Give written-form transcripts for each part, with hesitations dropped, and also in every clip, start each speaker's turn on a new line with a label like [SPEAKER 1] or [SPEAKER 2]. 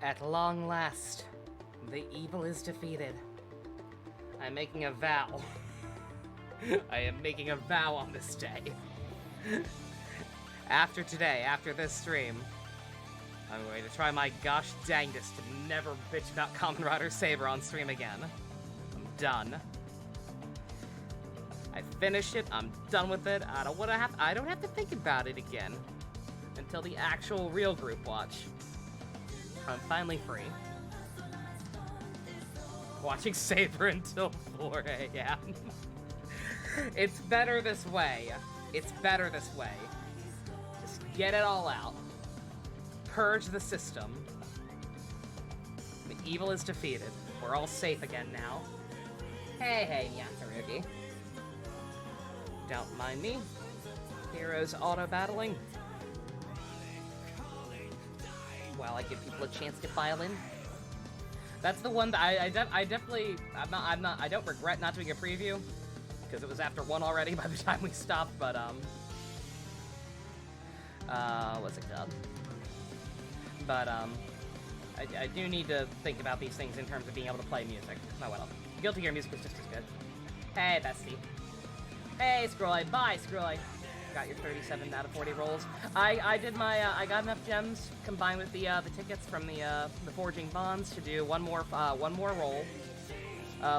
[SPEAKER 1] At long last, the evil is defeated. I'm making a vow. I am making a vow on this day. After today, after this stream, I'm going to try my gosh dangest to never bitch about Kamen Rider Saber on stream again. I'm done. I finished it, I'm done with it, I don't have to think about it again. Until the actual real group watch. I'm finally free. Watching Saber until 4 a.m. It's better this way. It's better this way. Just get it all out. Purge the system. The evil is defeated. We're all safe again now. Hey, Yatsurugi. Don't mind me. Heroes auto-battling. While I give people a chance to file in. That's the one that I don't regret not doing a preview, because it was after 1 already by the time we stopped, but, what's it called? But, I do need to think about these things in terms of being able to play music. Oh, well. Guilty Gear music was just as good. Hey, bestie. Hey, Scrolly. Bye, Scrolly. Got your 37 out of 40 rolls. I did my, I got enough gems combined with the tickets from the forging bonds to do one more roll.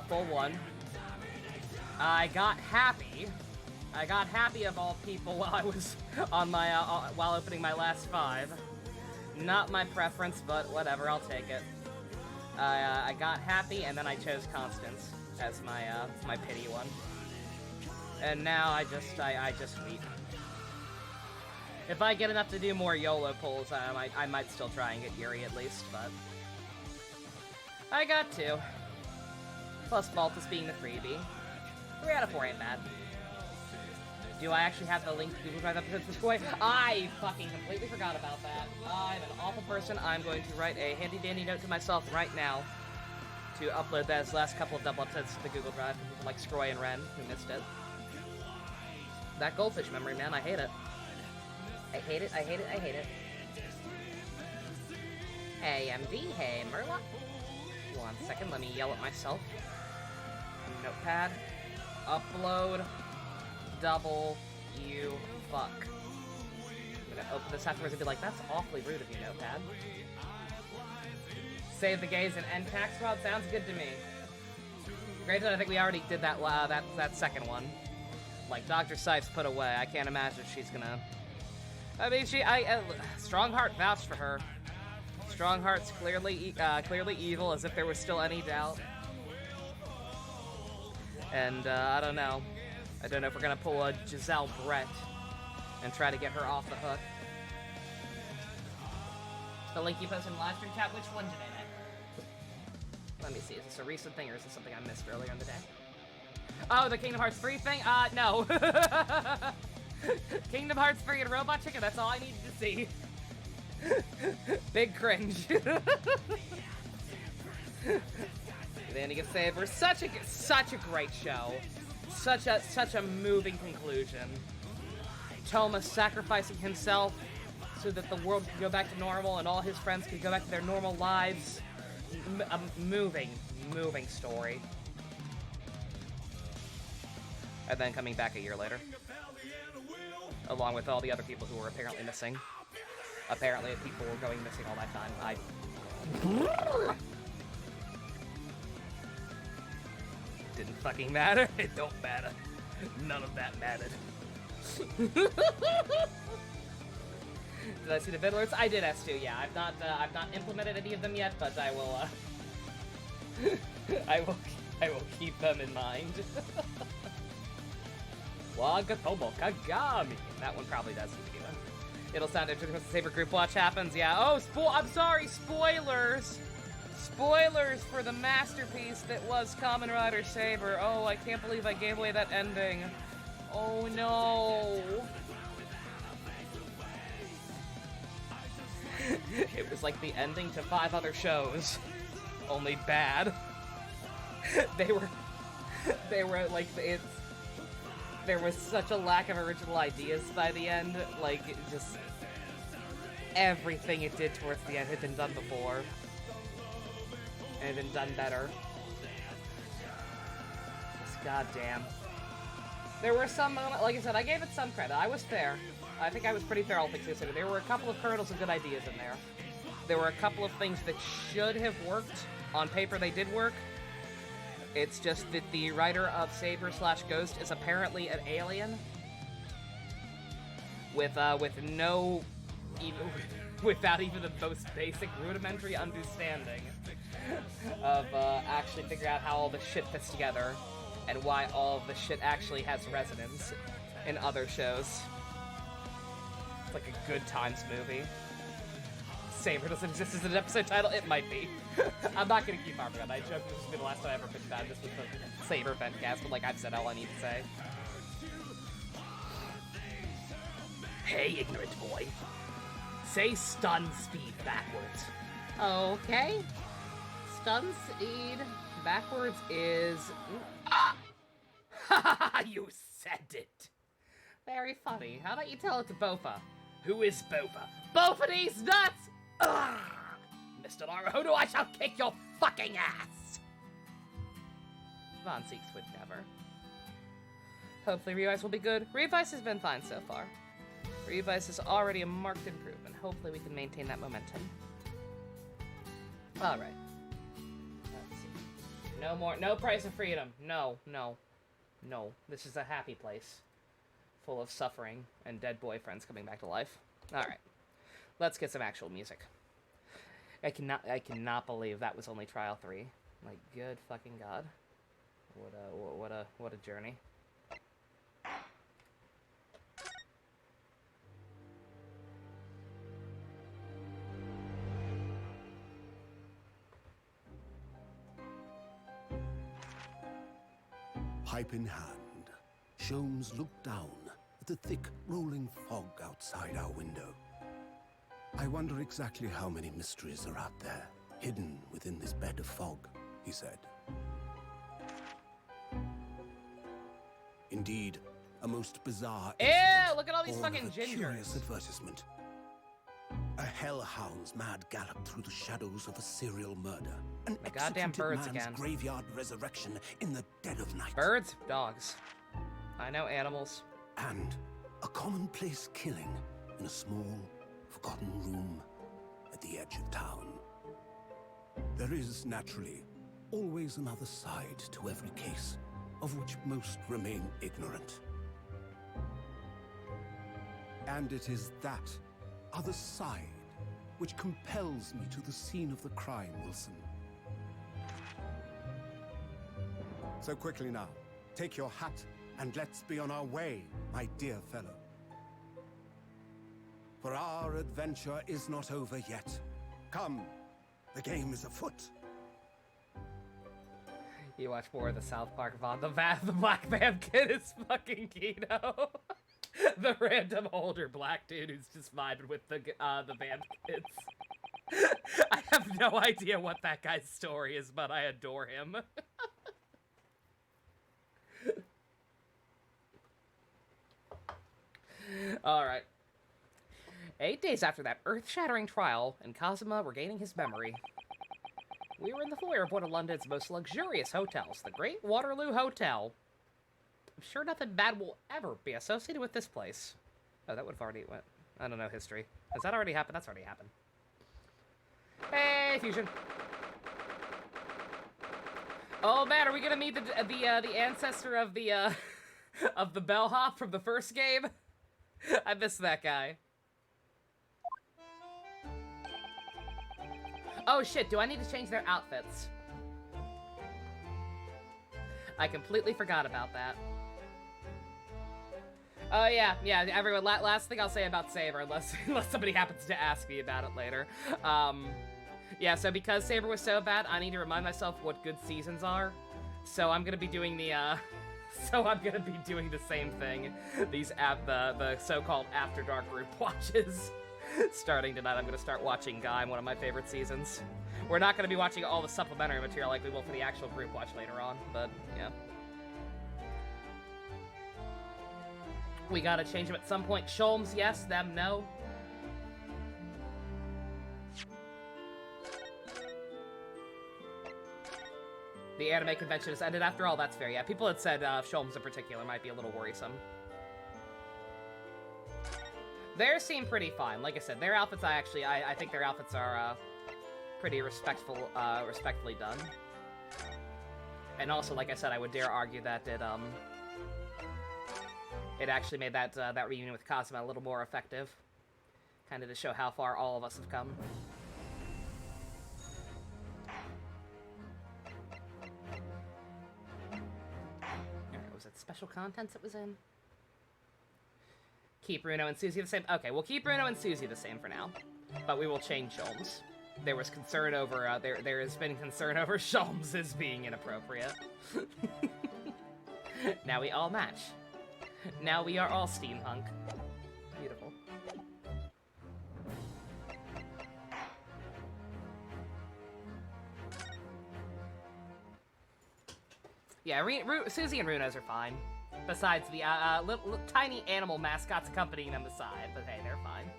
[SPEAKER 1] Full one. I got happy of all people while I was on my, while opening my last 5. Not my preference, but whatever, I'll take it. I got happy, and then I chose Constance as my, my pity one. And now I just weep. If I get enough to do more YOLO pulls, I might still try and get Yuri at least, but... I got 2. Plus Malthus being the freebie. 3 out of 4 ain't bad. Do I actually have the link to Google Drive episodes for Skoy? I fucking completely forgot about that. I'm an awful person. I'm going to write a handy-dandy note to myself right now to upload those last couple of double episodes to the Google Drive for people like Skroy and Ren, who missed it. That goldfish memory, man, I hate it. I hate it, I hate it, I hate it. Hey, MD, hey, Merla. 1 second, let me yell at myself. Notepad. Upload. Double. You. Fuck. I'm gonna open this afterwards and be like, that's awfully rude of you, Notepad. Save the gays and end tax fraud sounds good to me. Granted, I think we already did that, that second one. Like, Dr. Sipes put away. I can't imagine she's gonna... I mean, Strongheart vouched for her. Strongheart's clearly evil, as if there was still any doubt. And, I don't know. I don't know if we're gonna pull a Giselle Brett and try to get her off the hook. The link you posted in the live stream chat, which one did I make? Let me see, is this a recent thing or is this something I missed earlier in the day? Oh, the Kingdom Hearts 3 thing? No. Kingdom Hearts 3 and Robot Chicken, that's all I needed to see. Big cringe. The ending of Saber, such a great show. Such a moving conclusion. Thomas sacrificing himself so that the world could go back to normal and all his friends could go back to their normal lives. A moving story. And then coming back a year later. Along with all the other people who were apparently missing. Apparently people were going missing all that time. Didn't fucking matter. It don't matter. None of that mattered. Did I see the vid alerts? I did S2, yeah. I've not implemented any of them yet, but I will, I will keep them in mind. Wagatomo Kagami. That one probably doesn't either. It'll sound interesting when the Saber group watch happens, yeah. Oh, I'm sorry, spoilers! Spoilers for the masterpiece that was Kamen Rider Saber. Oh, I can't believe I gave away that ending. Oh no. It was like the ending to 5 other shows. Only bad. They were like, there was such a lack of original ideas by the end. Like, it just... everything it did towards the end had been done before. and had been done better. Just goddamn. There were some moments, like I said, I gave it some credit. I was fair. I think I was pretty fair, all things considered. There were a couple of kernels of good ideas in there. There were a couple of things that should have worked. On paper, they did work. It's just that the writer of Saber / Ghost is apparently an alien. With no... without even the most basic rudimentary understanding of actually figuring out how all the shit fits together and why all of the shit actually has resonance in other shows. It's like a Good Times movie. Saber doesn't exist as an episode title? It might be. I'm not gonna keep harping on that. I joked this would be the last time I ever pitched that. This was the Saber Ventcast, but like I've said all I need to say. Hey, ignorant boy. Say stun speed backwards. Okay. Stun speed backwards is... Ah! You said it. Very funny. How about you tell it to Bofa? Who is Bofa? Bofa these nuts! Ugh! Mr. Naruhodo, I shall kick your fucking ass! Von Zieks would never. Hopefully Revice will be good. Revice has been fine so far. Revice is already a marked improvement. Hopefully we can maintain that momentum. Alright. Let's see. No more, no price of freedom. No, no, no. This is a happy place. Full of suffering and dead boyfriends coming back to life. Alright. Let's get some actual music. I cannot believe that was only trial 3. My good fucking god. What a journey.
[SPEAKER 2] Pipe in hand, Sholmes looked down at the thick, rolling fog outside our window. I wonder exactly how many mysteries are out there, hidden within this bed of fog, he said. Indeed, a most bizarre
[SPEAKER 1] Ew, look at all these
[SPEAKER 2] born
[SPEAKER 1] fucking
[SPEAKER 2] of a
[SPEAKER 1] gingers.
[SPEAKER 2] curious advertisement. A hellhound's mad gallop through the shadows of a serial murder. An
[SPEAKER 1] The goddamn
[SPEAKER 2] executed
[SPEAKER 1] birds
[SPEAKER 2] man's
[SPEAKER 1] again.
[SPEAKER 2] graveyard resurrection in the dead of night.
[SPEAKER 1] Birds? Dogs. I know animals.
[SPEAKER 2] And a commonplace killing in a small, forgotten room at the edge of town. There is, naturally, always another side to every case, of which most remain ignorant. And it is that other side which compels me to the scene of the crime, Wilson. So quickly now, take your hat and let's be on our way, my dear fellow. For our adventure is not over yet. Come, the game is afoot.
[SPEAKER 1] You watch more of the South Park VOD. The black man kid is fucking Kino. The random older black dude who's just vibing with the band kids. I have no idea what that guy's story is, but I adore him. Alright. 8 days after that earth-shattering trial, and Kazuma regaining his memory, we were in the foyer of one of London's most luxurious hotels, the Great Waterloo Hotel. I'm sure nothing bad will ever be associated with this place. Oh, that would have already went. I don't know history. Has that already happened? That's already happened. Hey, Fusion. Oh man, are we gonna meet the ancestor of the of the bellhop from the first game? I missed that guy. Oh shit, do I need to change their outfits? I completely forgot about that. Oh yeah, everyone, last thing I'll say about Saber, unless somebody happens to ask me about it later. Yeah, so because Saber was so bad, I need to remind myself what good seasons are. So I'm gonna be doing the, the same thing. These, the so-called After Dark group watches. Starting tonight, I'm gonna start watching Gaim, one of my favorite seasons. We're not gonna be watching all the supplementary material like we will for the actual group watch later on, but, yeah. We gotta change them at some point. Sholmes, yes. Them, no. The anime convention has ended after all, that's fair. Yeah, people had said Sholmes in particular might be a little worrisome. Theirs seem pretty fine. Like I said, their outfits I think their outfits are pretty respectfully done. And also, like I said, I would dare argue that it actually made that reunion with Kazuma a little more effective. Kind of to show how far all of us have come. Was it special contents it was in? Keep Bruno and Susie the same? Okay, we'll keep Bruno and Susie the same for now. But we will change Sholmes. There was concern over, there has been concern over Sholmes as being inappropriate. Now we all match. Now we are all steampunk. Beautiful. Yeah, Susie and Runo's are fine. Besides the tiny animal mascots accompanying on the side, but hey, they're fine.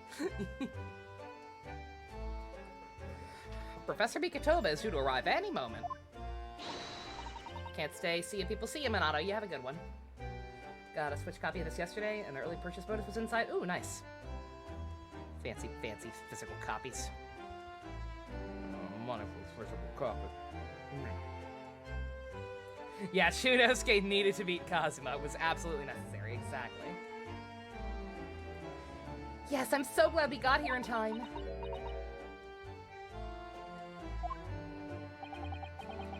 [SPEAKER 1] Professor Mikitoba is due to arrive any moment. Can't stay seeing people see you, Minato. You have a good one. Got a Switch copy of this yesterday, and the early purchase bonus was inside. Ooh, nice. Fancy physical copies. Wonderful physical copy. Yeah, Shunosuke needed to beat Kazuma. It was absolutely necessary, exactly. Yes, I'm so glad we got here in time.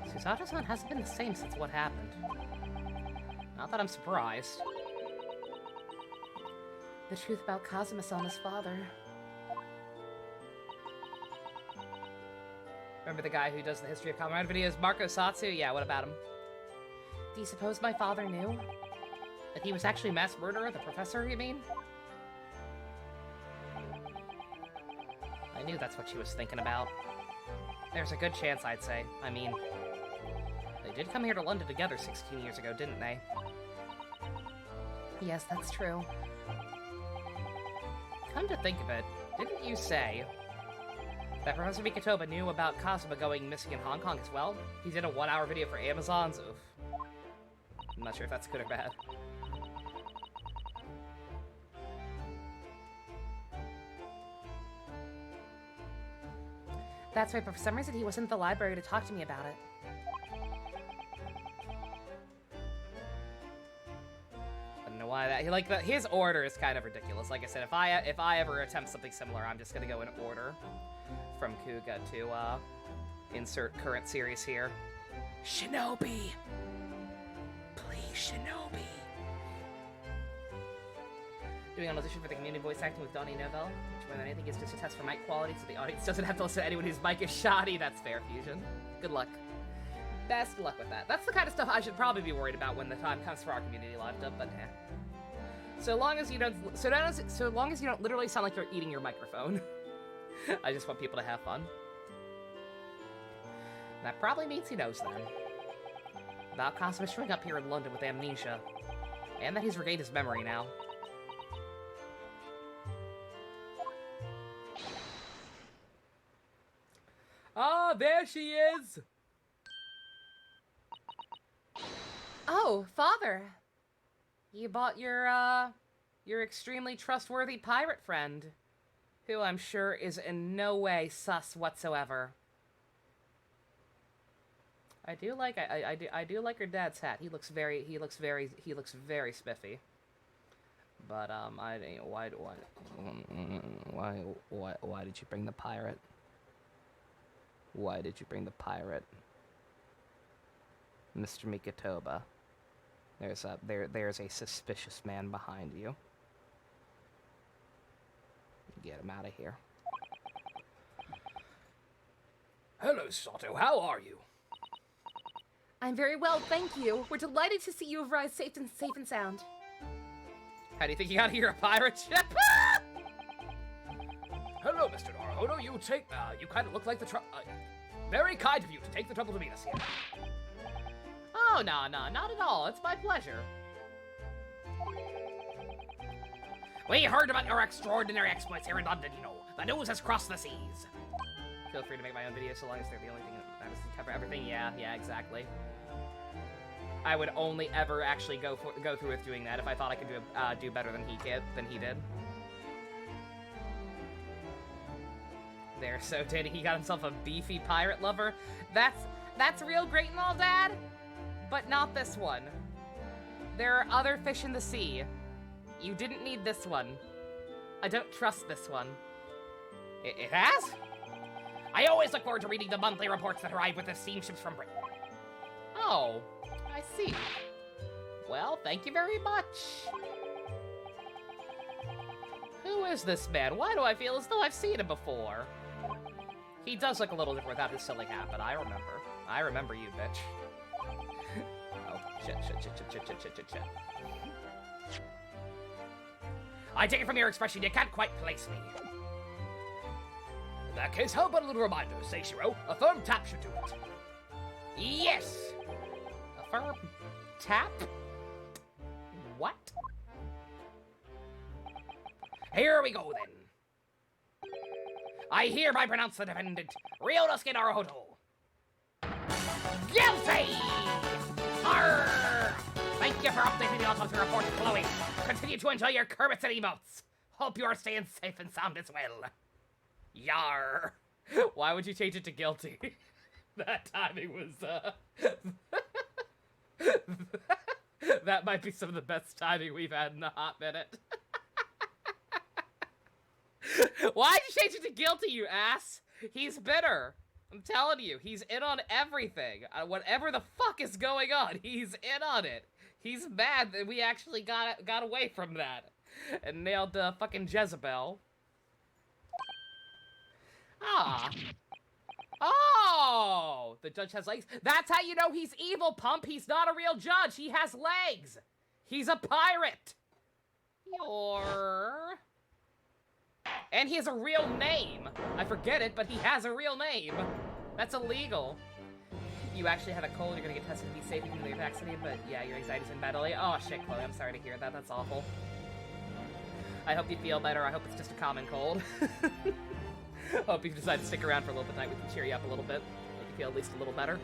[SPEAKER 1] Susato-san hasn't been the same since what happened. Not that I'm surprised. The truth about Kazuma-sana's father. Remember the guy who does the History of Kamen Rider videos? Marco Satsu? Yeah, what about him? Do you suppose my father knew? That he was actually mass murderer, the professor, you mean? I knew that's what she was thinking about. There's a good chance, I'd say. I mean, they did come here to London together 16 years ago, didn't they? Yes, that's true. Come to think of it, didn't you say that Professor Mikitoba knew about Kazuma going missing in Hong Kong as well? He did a 1-hour video for Amazon's. Oof. I'm not sure if that's good or bad. That's right, but for some reason he wasn't at the library to talk to me about it. I don't know why that. His order is kind of ridiculous. Like I said, if I ever attempt something similar, I'm just gonna go in order from Kuga to insert current series here. Shinobi. Shinobi. Doing an audition for the community voice acting with Donnie Novell, which more than anything is just a test for mic quality, so the audience doesn't have to listen to anyone whose mic is shoddy. That's fair, Fusion. Good luck. Best luck with that. That's the kind of stuff I should probably be worried about when the time comes for our community live dub, but so long as you don't, so long as you don't literally sound like you're eating your microphone. I just want people to have fun. That probably means he knows then. About Kazuma showing up here in London with amnesia, and that he's regained his memory now. Ah, there she is! Oh, Father! You bought your extremely trustworthy pirate friend, who I'm sure is in no way sus whatsoever. I do like her dad's hat. He looks very spiffy. But why did you bring the pirate? Why did you bring the pirate? Mr. Mikitoba. There's a suspicious man behind you. Get him out of here. Hello, Sato. How are you? I'm very well, thank you. We're delighted to see you have arrived safe and sound. How do you think you got here, a pirate ship? Hello, Mr. Naruhodo. You kind of look like very kind of you to take the trouble to meet us here. Oh, no, not at all. It's my pleasure. We heard about your extraordinary exploits here in London, you know. The news has crossed the seas. Feel free to make my own videos so long as they're the only thing that matters to cover everything. Yeah, exactly. I would only ever actually go through with doing that if I thought I could do better than he did. There, so did he got himself a beefy pirate lover? That's real great and all, Dad, but not this one. There are other fish in the sea. You didn't need this one. I don't trust this one. It has? I always look forward to reading the monthly reports that arrive with the steamships from Britain. Oh, I see. Well, thank you very much. Who is this man? Why do I feel as though I've seen him before? He does look a little different without his silly hat, but I remember. I remember you, bitch. Oh, shit. I take it from your expression, you can't quite place me. In that case, how about a little reminder, Seishiro? A firm tap should do it. Yes! A firm tap? What? Here we go, then. I hereby pronounce the defendant, Ryunosuke Naruhodo, guilty! Arr! Thank you for updating the autopsy report, Chloe. Continue to enjoy your Kermits and emotes. Hope you are staying safe and sound as well. Yar. Why would you change it to guilty? That timing was, that might be some of the best timing we've had in a hot minute. Why'd you change it to guilty, you ass? He's bitter. I'm telling you, he's in on everything. Whatever the fuck is going on, he's in on it. He's mad that we actually got away from that and nailed fucking Jezebel. Ah. Oh! The judge has legs? That's how you know he's evil, pump! He's not a real judge! He has legs! He's a pirate! And he has a real name! I forget it, but he has a real name! That's illegal. You actually have a cold, you're gonna get tested to be safe even though you're vaccinated, but yeah, your anxiety's in battle. Oh shit, Chloe, I'm sorry to hear that. That's awful. I hope you feel better. I hope it's just a common cold. Hope you decide to stick around for a little bit tonight. We can cheer you up a little bit. Make you feel at least a little better.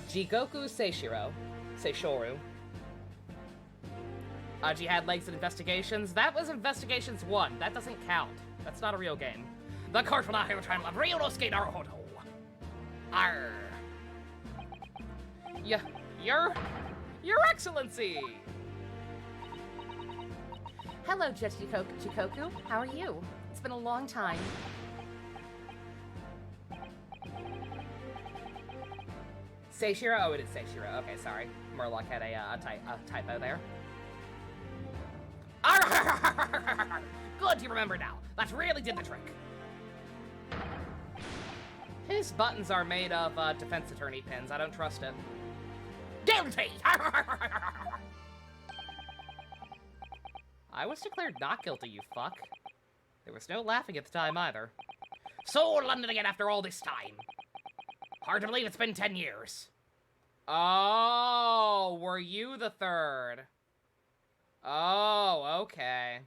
[SPEAKER 1] Jigoku Seishoru. She had legs in Investigations. That was Investigations 1. That doesn't count. That's not a real game. The court will now hear a trial of Ryunosuke Naruhodo. Arr. Your Excellency! Hello, Judge Jikoku. How are you? It's been a long time. Seishiro? Oh, it is Seishiro. Okay, sorry. Murloc had a typo there. Good, you remember now. That really did the trick. His buttons are made of defense attorney pins. I don't trust it. Guilty! I was declared not guilty, you fuck. There was no laughing at the time either. So London again after all this time. Hard to believe it's been 10 years. Oh, were you the third? Oh, okay.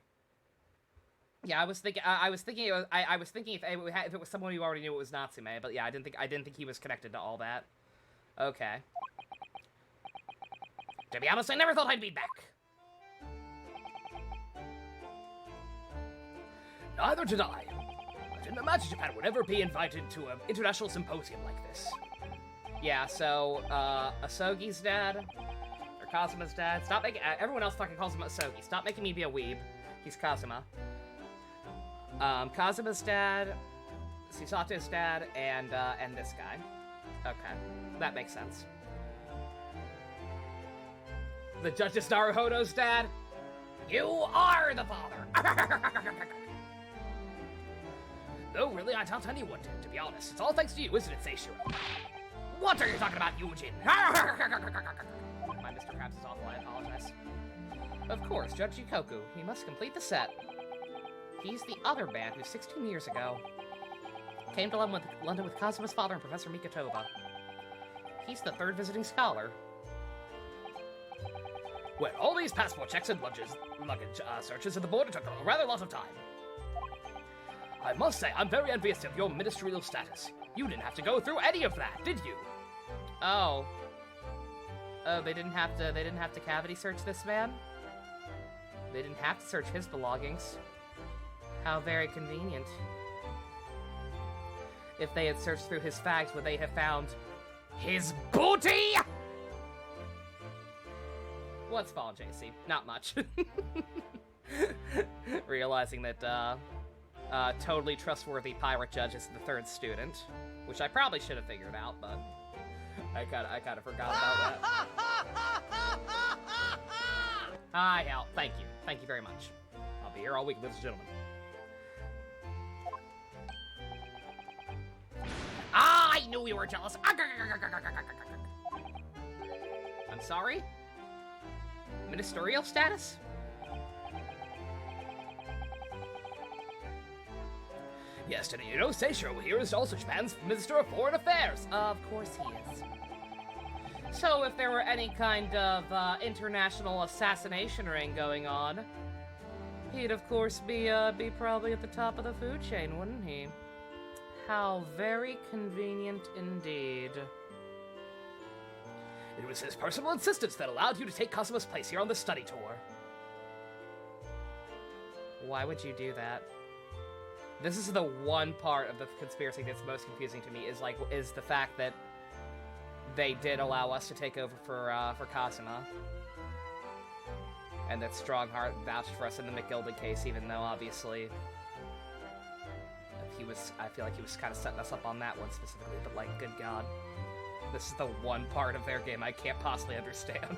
[SPEAKER 1] Yeah, I was thinking if it was someone who already knew it was Natsume, but yeah, I didn't think he was connected to all that. Okay. To be honest, I never thought I'd be back. Neither did I. I didn't imagine Japan would ever be invited to an international symposium like this. Yeah, so, Asogi's dad, or Kazuma's dad, stop making, everyone else fucking calls him Asogi. Stop making me be a weeb. He's Kazuma. Kazuma's dad, Shisato's dad, and this guy. Okay, that makes sense. The judge is Naruhodo's dad? You are the father! No, really, I doubt anyone did, to be honest. It's all thanks to you, isn't it, Seishiro? What are you talking about, Eugene? My Mr. Krabs is awful, I apologize. Of course, Judge Jikoku. He must complete the set. He's the other man who 16 years ago came to London with Kazuma's father and Professor Mikotoba. He's the third visiting scholar. Well, all these passport checks and luggage searches at the border took a rather lot of time. I must say, I'm very envious of your ministerial status. You didn't have to go through any of that, did you? Oh. Oh, they didn't have to cavity search this man? They didn't have to search his belongings. How very convenient. If they had searched through his fags, would they have found his booty? What's fallen, JC? Not much. Realizing that, totally trustworthy pirate judge is the third student, which I probably should have figured out, but I kind of forgot about that. Hi, Al. Thank you. Thank you very much. I'll be here all week, ladies and gentlemen. I knew you were jealous. I'm sorry? Ministerial status? Yes, did you know Seishiro here is also Japan's Minister of Foreign Affairs? Of course he is. So if there were any kind of international assassination ring going on, he'd of course be probably at the top of the food chain, wouldn't he? How very convenient indeed. It was his personal insistence that allowed you to take Kazuma's place here on the study tour. Why would you do that? This is the one part of the conspiracy that's most confusing to me, is the fact that they did allow us to take over for Kazuma. And that Strongheart vouched for us in the McGilded case, even though obviously I feel like he was kind of setting us up on that one specifically, but like, good God. This is the one part of their game I can't possibly understand.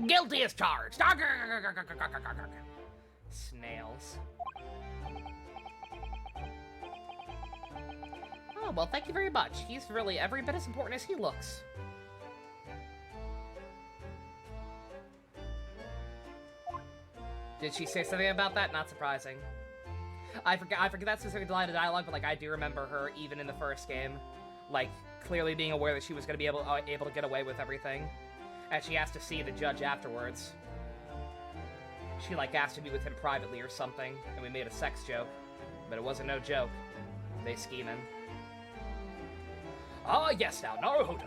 [SPEAKER 1] Guilty as charged! Snails. Oh, well, thank you very much. He's really every bit as important as he looks. Did she say something about that? Not surprising. I forget that specific line of dialogue, but like I do remember her even in the first game, like clearly being aware that she was going to be able to get away with everything, and she asked to see the judge afterwards. She like asked to be with him privately or something, and we made a sex joke, but it wasn't no joke. They scheming. Ah, yes, now Naruhodo.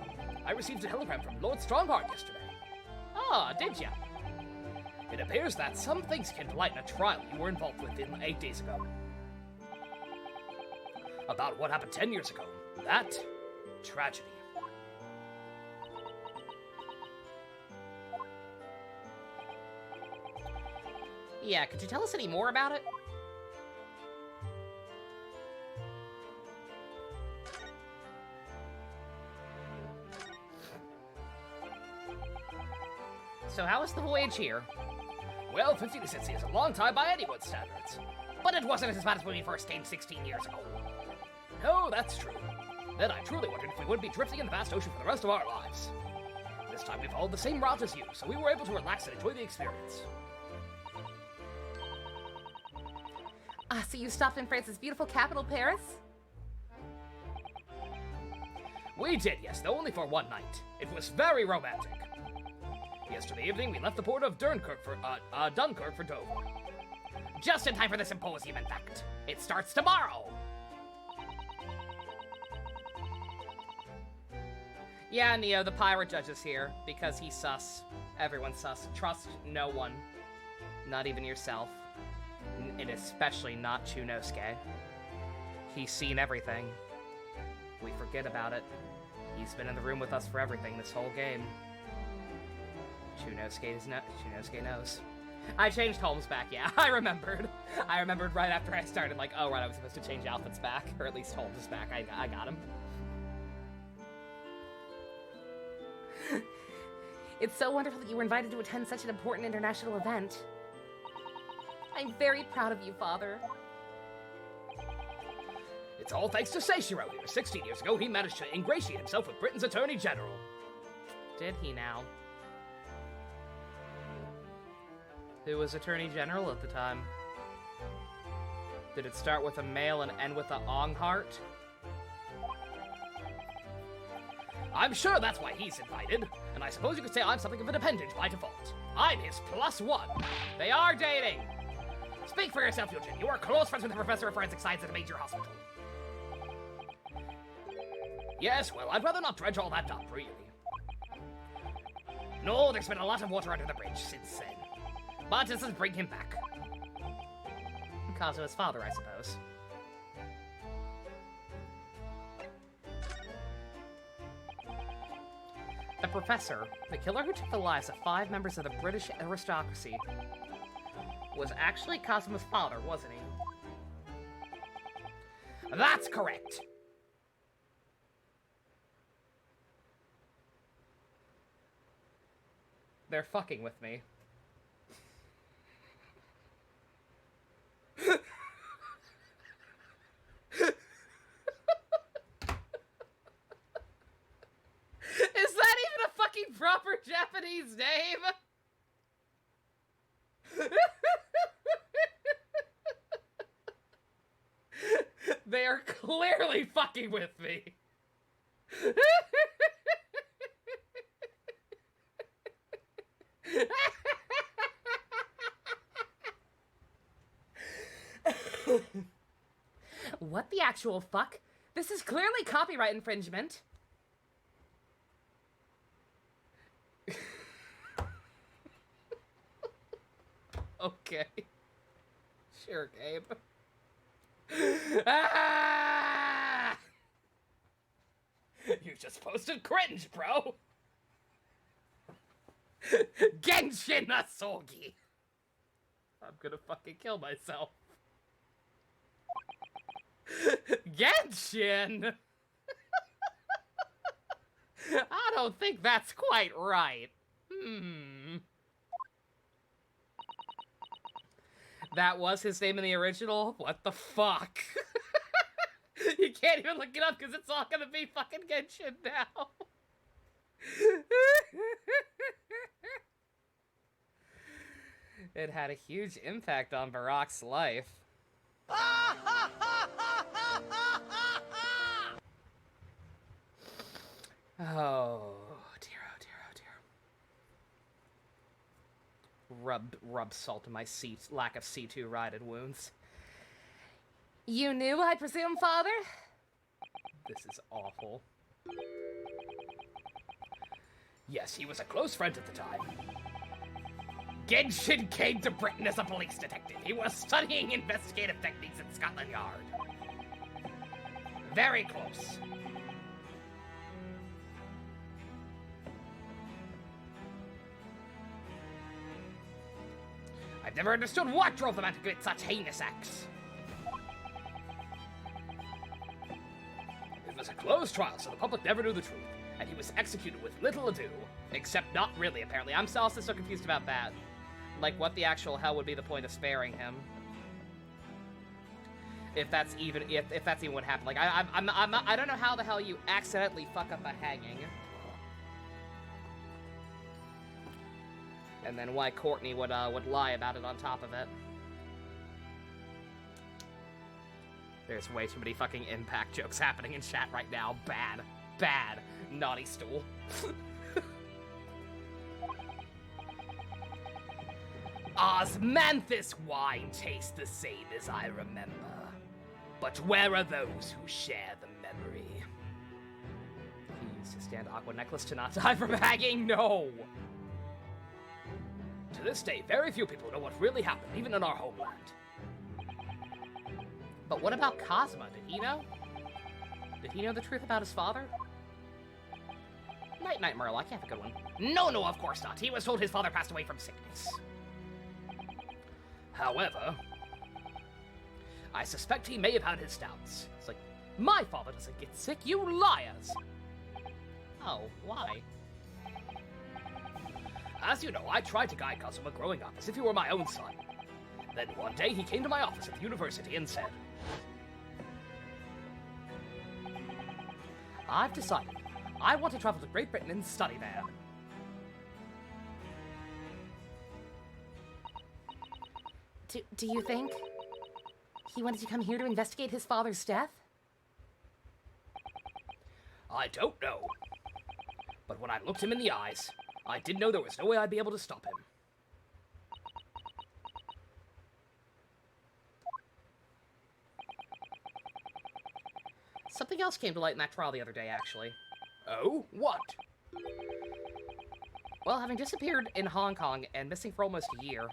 [SPEAKER 1] I received a telegram from Lord Strongheart yesterday. Ah, did ya? It appears that some things came to light in a trial you were involved with 8 days ago. About what happened 10 years ago. That tragedy. Yeah, could you tell us any more about it? So how was the voyage here? Well, 50 to 60 is a long time by anyone's standards. But it wasn't as bad as when we first came 16 years ago. No, that's true. Then I truly wondered if we would be drifting in the vast ocean for the rest of our lives. This time we followed the same route as you, so we were able to relax and enjoy the experience. Ah, so you stopped in France's beautiful capital, Paris? We did, yes, though only for one night. It was very romantic. Yesterday evening, we left the port of Dunkirk for Dover. Just in time for the symposium, in fact. It starts tomorrow! Yeah, Neo, the pirate judge is here, because he's sus. Everyone's sus. Trust no one. Not even yourself. And especially not Chunosuke. He's seen everything. We forget about it. He's been in the room with us for everything this whole game. Chunosuke knows. I changed Holmes back, yeah, I remembered. I remembered right after I started, like, oh, right, I was supposed to change Alfred's back, or at least Holmes' back. I got him. It's so wonderful that you were invited to attend such an important international event. I'm very proud of you, Father. It's all thanks to Seishiro here. 16 years ago, he managed to ingratiate himself with Britain's Attorney General. Did he now? Who was Attorney General at the time? Did it start with a male and end with a Strongheart? I'm sure that's why he's invited, and I suppose you could say I'm something of an appendage by default. I'm his +1. They are dating. Speak for yourself, Eugene. You are close friends with the professor of forensic science at a major hospital. Yes, well, I'd rather not dredge all that up, really. No, there's been a lot of water under the bridge since then. But this doesn't bring him back. Kazuha's father, I suppose. The professor, the killer who took the lives of 5 members of the British aristocracy, was actually Kazuma's father, wasn't he? That's correct! They're fucking with me. Is that even a fucking proper Japanese name? They are clearly fucking with me. What the actual fuck? This is clearly copyright infringement. Okay. Sure, Gabe. Ah! You just posted cringe, bro. Genshin Asogi. I'm gonna fucking kill myself. Genshin? I don't think that's quite right. That was his name in the original? What the fuck? You can't even look it up because it's all gonna be fucking Genshin now. It had a huge impact on Barack's life. Oh dear, oh dear, oh dear. Rub salt in my lack of C2 rotted wounds. You knew, I presume, Father? This is awful. Yes, he was a close friend at the time. Genshin came to Britain as a police detective. He was studying investigative techniques at Scotland Yard. Very close. I've never understood what drove the man to commit such heinous acts. It was a closed trial, so the public never knew the truth, and he was executed with little ado. Except not really, apparently. I'm also so confused about that. Like, what the actual hell would be the point of sparing him? If that's even what happened. Like, I don't know how the hell you accidentally fuck up a hanging. And then why Courtney would lie about it on top of it. There's way too many fucking impact jokes happening in chat right now. Bad. Bad. Naughty stool. Osmanthus wine tastes the same as I remember. But where are those who share the memory? He used his stand aqua necklace to not die from hanging? No! To this day, very few people know what really happened, even in our homeland. But what about Kazuma? Did he know? Did he know the truth about his father? Night-night, Murloc. You have a good one. No, of course not. He was told his father passed away from sickness. However, I suspect he may have had his doubts. It's like, my father doesn't get sick, you liars! Oh, why? As you know, I tried to guide Kazuma growing up as if he were my own son. Then one day he came to my office at the university and said, I've decided I want to travel to Great Britain and study there. Do you think he wanted to come here to investigate his father's death? I don't know. But when I looked him in the eyes, I did know there was no way I'd be able to stop him. Something else came to light in that trial the other day, actually.
[SPEAKER 3] Oh? What?
[SPEAKER 1] Well, having disappeared in Hong Kong and missing for almost a year,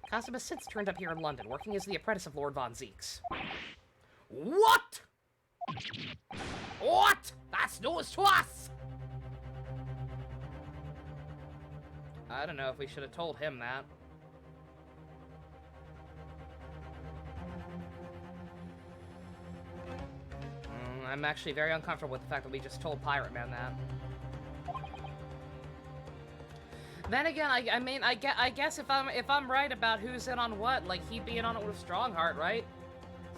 [SPEAKER 1] Kazuma since turned up here in London, working as the apprentice of Lord von Zieks.
[SPEAKER 3] What? What? That's news to us!
[SPEAKER 1] I don't know if we should have told him that. I'm actually very uncomfortable with the fact that we just told Pirate Man that. Then again, I guess if I'm right about who's in on what, like he'd be in on it with Strongheart, right?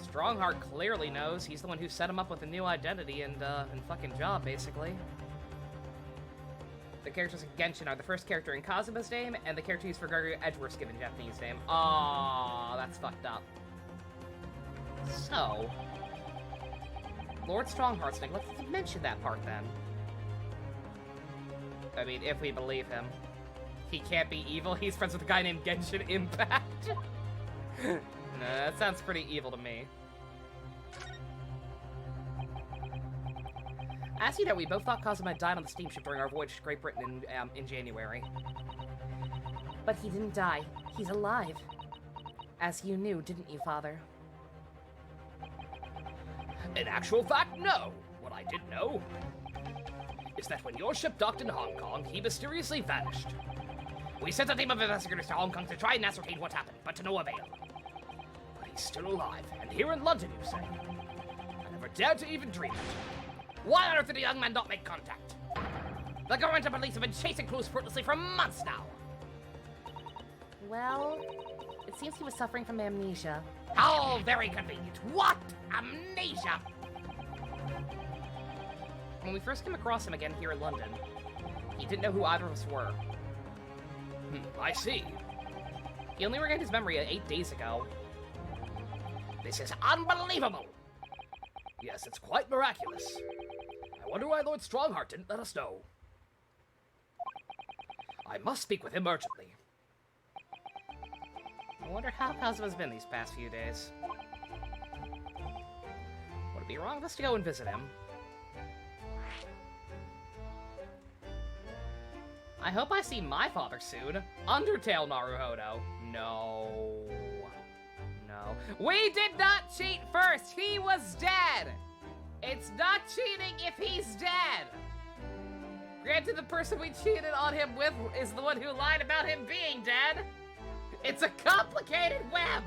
[SPEAKER 1] Strongheart clearly knows. He's the one who set him up with a new identity and fucking job, basically. The characters in Genshin are the first character in Kazuma's name, and the character used for Gregory Edgeworth's given Japanese name. Aww, that's fucked up. So, Lord Strongheart's neglected to mention that part then. I mean, if we believe him. He can't be evil. He's friends with a guy named Genshin Impact. No, that sounds pretty evil to me. As you know, we both thought Kazuma died on the steamship during our voyage to Great Britain in January. But he didn't die. He's alive. As you knew, didn't you, Father?
[SPEAKER 3] In actual fact, no. What I did know is that when your ship docked in Hong Kong, he mysteriously vanished. We sent a team of investigators to Hong Kong to try and ascertain what happened, but to no avail. But he's still alive, and here in London, you say? I never dared to even dream it. Why on earth did the young man not make contact? The government and police have been chasing clues fruitlessly for months now.
[SPEAKER 1] Well, it seems he was suffering from amnesia.
[SPEAKER 3] How very convenient. What? Amnesia?
[SPEAKER 1] When we first came across him again here in London, he didn't know who either of us were.
[SPEAKER 3] I see.
[SPEAKER 1] He only regained his memory 8 days ago.
[SPEAKER 3] This is unbelievable! Yes, it's quite miraculous. I wonder why Lord Strongheart didn't let us know. I must speak with him urgently.
[SPEAKER 1] I wonder how Kazuma's been these past few days. Would it be wrong of us to go and visit him? I hope I see my father soon. Undertale Naruhodo. No. No. We did not cheat first! He was dead! It's not cheating if he's dead! Granted, the person we cheated on him with is the one who lied about him being dead. It's a complicated web!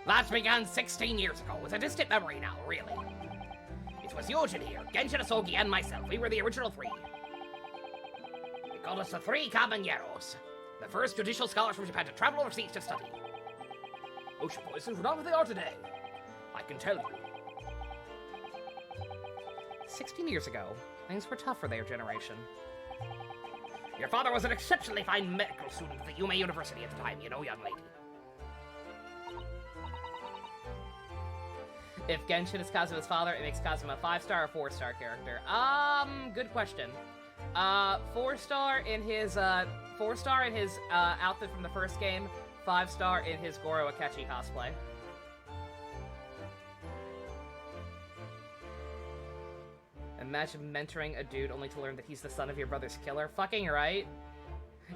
[SPEAKER 3] That began 16 years ago. It's a distant memory now, really. It was Yojin here, Genshin Asogi, and myself. We were the original three. They called us the Three Caballeros, the first judicial scholars from Japan to travel overseas to study. Ocean voices were not what they are today. I can tell you.
[SPEAKER 1] 16 years ago, things were tough for their generation.
[SPEAKER 3] Your father was an exceptionally fine medical student at the Yume University at the time, you know, young lady.
[SPEAKER 1] If Genshin is Kazuma's father, it makes Kazuma a 5-star or 4-star character. Good question. 4-star in his outfit from the first game, 5-star in his Goro Akechi cosplay. Imagine mentoring a dude only to learn that he's the son of your brother's killer. Fucking right.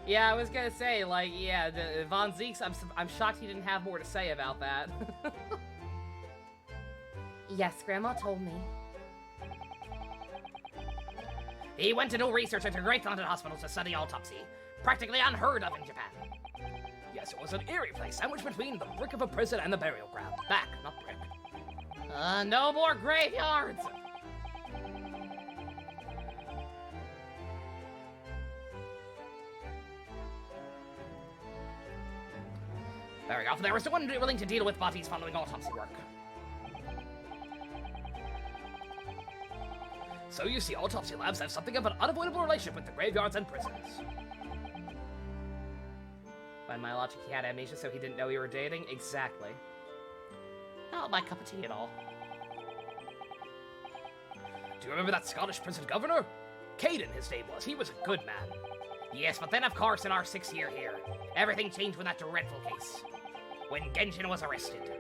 [SPEAKER 1] Yeah, I was gonna say, like, yeah, Von Zieks, I'm shocked he didn't have more to say about that. Yes, Grandma told me.
[SPEAKER 3] He went to do research into Great London hospitals to study autopsy. Practically unheard of in Japan. Yes, it was an eerie place, sandwiched between the brick of a prison and the burial ground. Back, not brick.
[SPEAKER 1] No more graveyards!
[SPEAKER 3] Very often there was no one willing to deal with bodies following autopsy work. So you see, autopsy labs have something of an unavoidable relationship with the graveyards and prisons.
[SPEAKER 1] By my logic, he had amnesia, so he didn't know we were dating? Exactly. Not my cup of tea at all.
[SPEAKER 3] Do you remember that Scottish prison governor? Caden, his name was. He was a good man. Yes, but then of course in our 6th year here, everything changed with that dreadful case. When Genshin was arrested.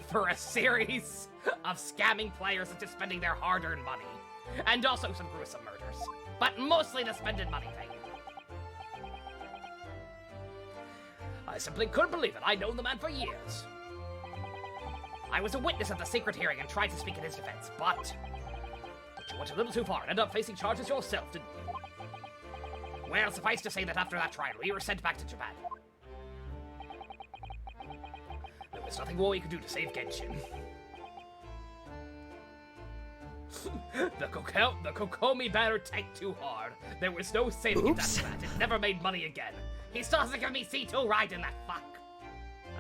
[SPEAKER 3] For a series of scamming players into spending their hard-earned money. And also some gruesome murders. But mostly the spending money thing. I simply couldn't believe it. I'd known the man for years. I was a witness at the secret hearing and tried to speak in his defense, but you went a little too far and ended up facing charges yourself, didn't you? Well, suffice to say that after that trial, we were sent back to Japan. There was nothing more we could do to save Genshin. The Kokomi banner tanked too hard. There was no saving it after that. It never made money again. He still hasn't given me C2 riding that fuck.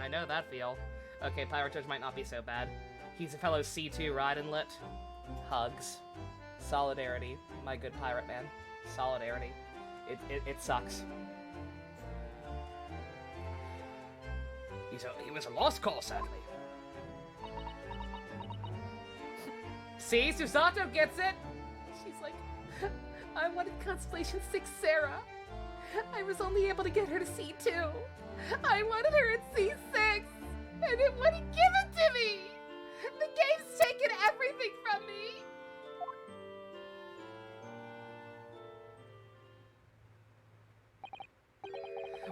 [SPEAKER 1] I know that feel. Okay, Pirate Judge might not be so bad. He's a fellow C2 riding lit. Hugs. Solidarity, my good pirate man. Solidarity. It sucks.
[SPEAKER 3] He was a lost cause, sadly.
[SPEAKER 1] See, Susato gets it! She's like, I wanted Constellation 6 Sarah. I was only able to get her to C2. I wanted her at C6, and it wouldn't give it to me! The game's taken everything from me!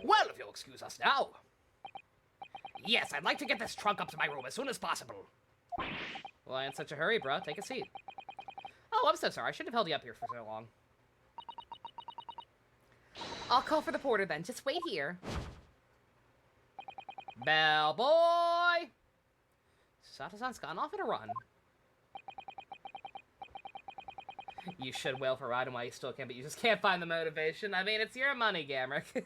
[SPEAKER 3] Well, if you'll excuse us now. Yes, I'd like to get this trunk up to my room as soon as possible.
[SPEAKER 1] Why in such a hurry, bruh? Take a seat. Oh, I'm so sorry. I shouldn't have held you up here for so long. I'll call for the porter then. Just wait here. Bellboy! Sato-san's gone off on a run. You should wail for riding while you still can, but you just can't find the motivation. I mean, it's your money, Gamrick.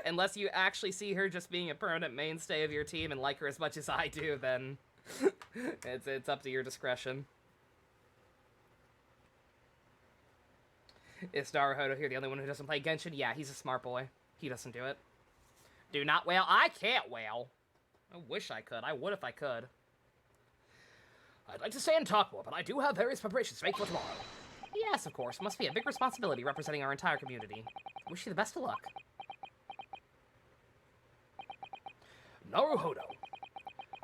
[SPEAKER 1] Unless you actually see her just being a permanent mainstay of your team and like her as much as I do, then it's up to your discretion. Is Naruhodo here the only one who doesn't play Genshin? Yeah, he's a smart boy. He doesn't do it. Do not wail. I can't wail. I wish I could. I would if I could.
[SPEAKER 3] I'd like to stay and talk more, but I do have various preparations to make for tomorrow.
[SPEAKER 1] Yes, of course. Must be a big responsibility representing our entire community. Wish you the best of luck.
[SPEAKER 3] Naruhodo,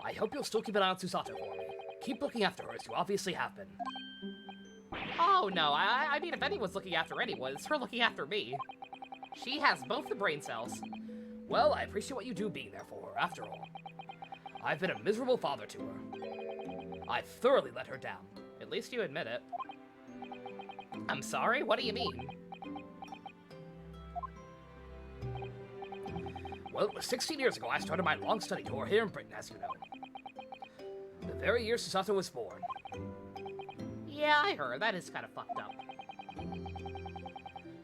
[SPEAKER 3] I hope you'll still keep an eye on Susato for me. Keep looking after her as you obviously have been.
[SPEAKER 1] Oh, no. I mean, if anyone's looking after anyone, it's her looking after me. She has both the brain cells.
[SPEAKER 3] Well, I appreciate what you do being there for her, after all. I've been a miserable father to her. I've thoroughly let her down.
[SPEAKER 1] At least you admit it. I'm sorry? What do you mean?
[SPEAKER 3] Well, it was 16 years ago I started my long study tour here in Britain, as you know. The very year Susato was born.
[SPEAKER 1] Yeah, I heard. That is kind of fucked up.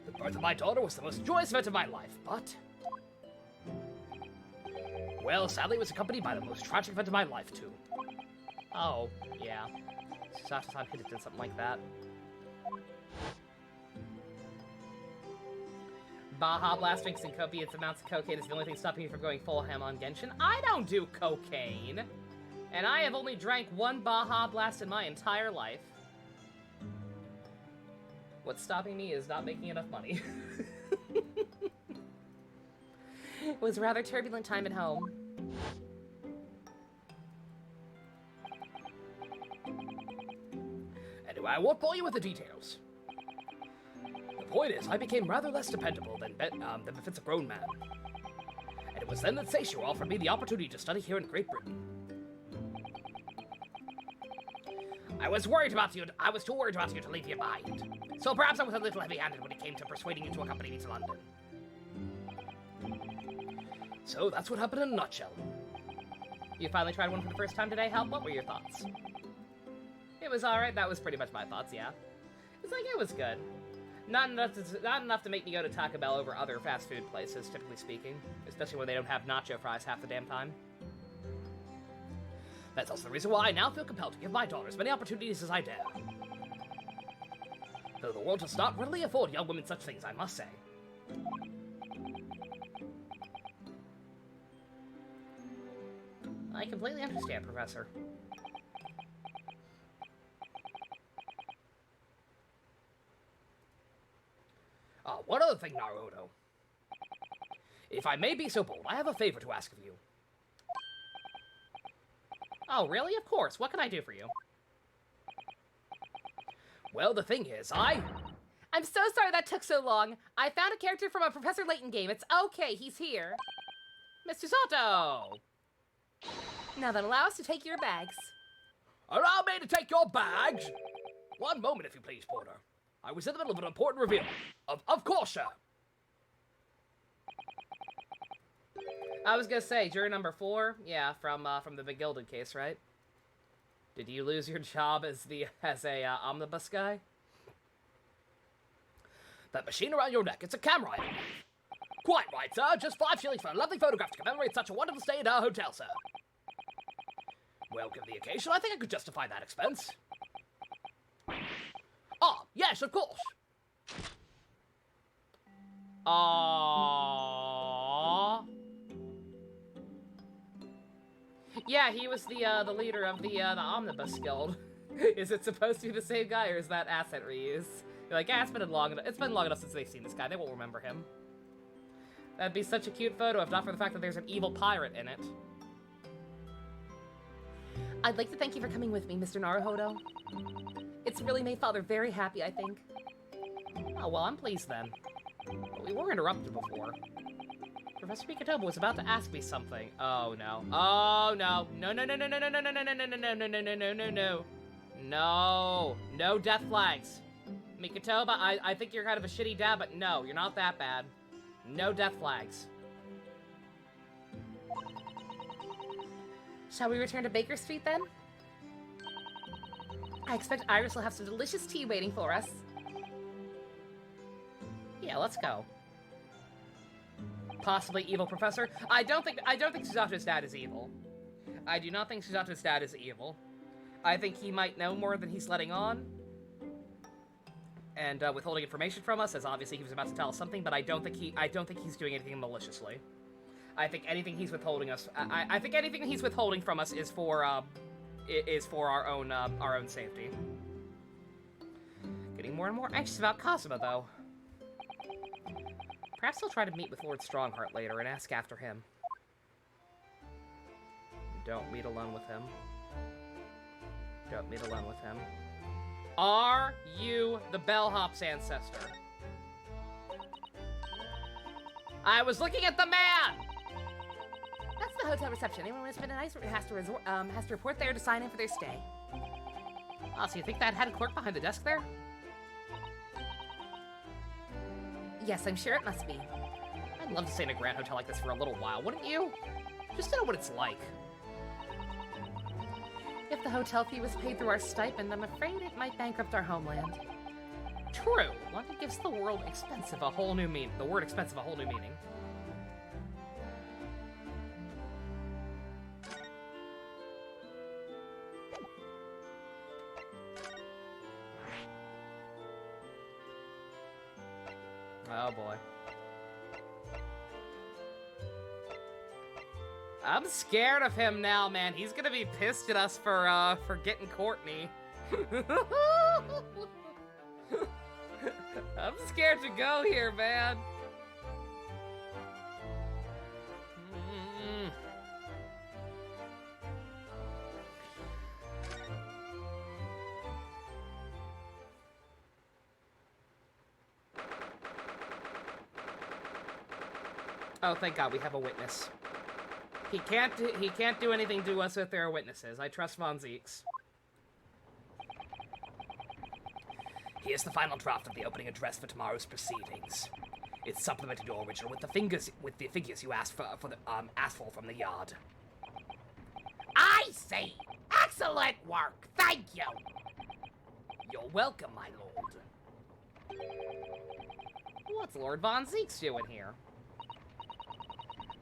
[SPEAKER 3] The birth of my daughter was the most joyous event of my life, but... well, sadly, it was accompanied by the most tragic event of my life, too.
[SPEAKER 1] Oh, yeah. Susato-san hinted at something like that. Baja Blast mixing copious amounts of cocaine is the only thing stopping you from going full ham on Genshin. I don't do cocaine! And I have only drank one Baja Blast in my entire life. What's stopping me is not making enough money. It was a rather turbulent time at home.
[SPEAKER 3] Anyway, I won't bore you with the details. The point is, I became rather less dependable than befits a grown man. And it was then that Seishu offered me the opportunity to study here in Great Britain. I was too worried about you to leave you behind. So perhaps I was a little heavy-handed when it came to persuading you to accompany me to London. So that's what happened in a nutshell.
[SPEAKER 1] You finally tried one for the first time today, Help? What were your thoughts? It was alright. That was pretty much my thoughts, yeah. It's like, it was good. Not enough to make me go to Taco Bell over other fast food places, typically speaking. Especially when they don't have nacho fries half the damn time.
[SPEAKER 3] That's also the reason why I now feel compelled to give my daughter as many opportunities as I dare. Though the world does not readily afford young women such things, I must say.
[SPEAKER 1] I completely understand, Professor.
[SPEAKER 3] One other thing, Naruhodo. If I may be so bold, I have a favor to ask of you.
[SPEAKER 1] Oh, really? Of course. What can I do for you?
[SPEAKER 3] Well, the thing is,
[SPEAKER 1] I'm so sorry that took so long. I found a character from a Professor Layton game. It's okay. He's here. Mr. Sato! Now then, allow us to take your bags.
[SPEAKER 3] Allow me to take your bags! One moment, if you please, Porter. I was in the middle of an important reveal. Of course, sir.
[SPEAKER 1] I was gonna say, juror number 4, yeah, from the McGilded case, right? Did you lose your job as a omnibus guy?
[SPEAKER 3] That machine around your neck, it's a camera, I believe. Quite right, sir. Just 5 shillings for a lovely photograph to commemorate such a wonderful stay at our hotel, sir. Well, given the occasion, I think I could justify that expense. Ah, yes, of course.
[SPEAKER 1] Aww. Yeah, he was the leader of the Omnibus Guild. Is it supposed to be the same guy, or is that asset reuse? You're like, yeah, it's been long enough since they've seen this guy. They won't remember him. That'd be such a cute photo, if not for the fact that there's an evil pirate in it. I'd like to thank you for coming with me, Mr. Naruhodo. It's really made Father very happy, I think. Oh, well, I'm pleased then. But we were interrupted before. Professor Mikatoba was about to ask me something. Oh, no. Oh, no. No, no, no, no, no, no, no, no, no, no, no, no, no, no, no, no, no, no. No. No death flags. Mikatoba, I think you're kind of a shitty dad, but no, you're not that bad. No death flags. Shall we return to Baker Street, then? I expect Iris will have some delicious tea waiting for us. Yeah, let's go. Possibly evil professor. I don't think Suzato's dad is evil. I do not think Suzato's dad is evil. I think he might know more than he's letting on. And withholding information from us, as obviously he was about to tell us something, but I don't think he's doing anything maliciously. I think anything he's withholding us, I think anything he's withholding from us is for our own safety. Getting more and more anxious about Kazuma, though. Perhaps he'll try to meet with Lord Strongheart later and ask after him. Don't meet alone with him. Don't meet alone with him. Are you the bellhop's ancestor? I was looking at the man! That's the hotel reception. Anyone who has spent a night has to report there to sign in for their stay. Oh, so you think that had a clerk behind the desk there? Yes, I'm sure it must be. I'd love to stay in a grand hotel like this for a little while, wouldn't you? Just to know what it's like. If the hotel fee was paid through our stipend, I'm afraid it might bankrupt our homeland. True. London gives the word expensive a whole new meaning. Oh boy. I'm scared of him now, man. He's gonna be pissed at us for getting Courtney. I'm scared to go here, man. Oh, thank God we have a witness. He can't do anything to us if there are witnesses. I trust Von Zieks.
[SPEAKER 3] Here's the final draft of the opening address for tomorrow's proceedings. It's supplemented your original with the figures you asked for from the yard.
[SPEAKER 4] I see. Excellent work. Thank you.
[SPEAKER 3] You're welcome, my lord.
[SPEAKER 1] What's Lord Von Zieks doing here?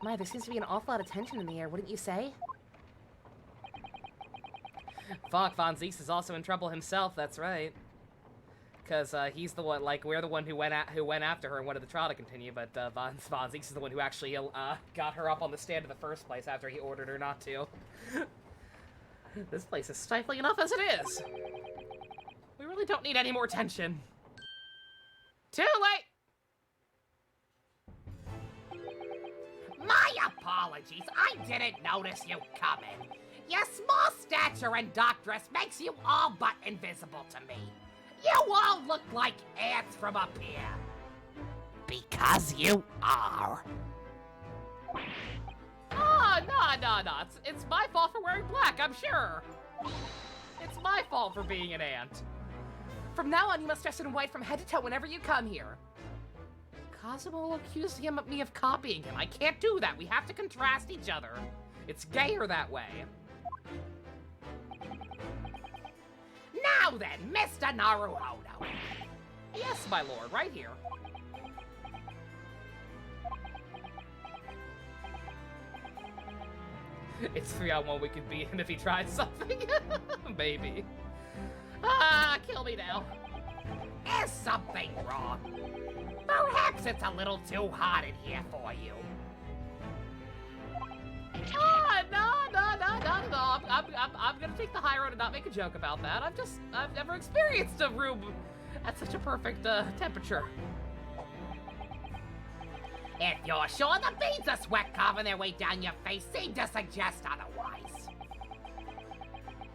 [SPEAKER 1] My, there seems to be an awful lot of tension in the air, wouldn't you say? Fuck, Von Zieks is also in trouble himself, that's right. Because he's the one, like, we're the one who went after her and wanted the trial to continue, but Von Zieks is the one who actually got her up on the stand in the first place after he ordered her not to. This place is stifling enough as it is. We really don't need any more tension. Too late!
[SPEAKER 4] My apologies. I didn't notice you coming. Your small stature and doctress makes you all but invisible to me. You all look like ants from up here. Because you are.
[SPEAKER 3] Ah, no. It's my fault for wearing black, I'm sure. It's my fault for being an ant. From now on, you must dress in white from head to toe whenever you come here. Kazuma will accuse me of copying him. I can't do that. We have to contrast each other. It's gayer that way.
[SPEAKER 4] Now then, Mr. Naruhodo.
[SPEAKER 3] Yes, my lord, right here. It's 3-on-1 we could beat him if he tries something. Maybe. Ah, kill me now.
[SPEAKER 4] Is something wrong? Perhaps it's a little too hot in here for you.
[SPEAKER 3] Ah, no. I'm gonna take the high road and not make a joke about that. I've never experienced a room at such a perfect temperature.
[SPEAKER 4] If you're sure the beads of sweat carving their way down your face seem to suggest otherwise.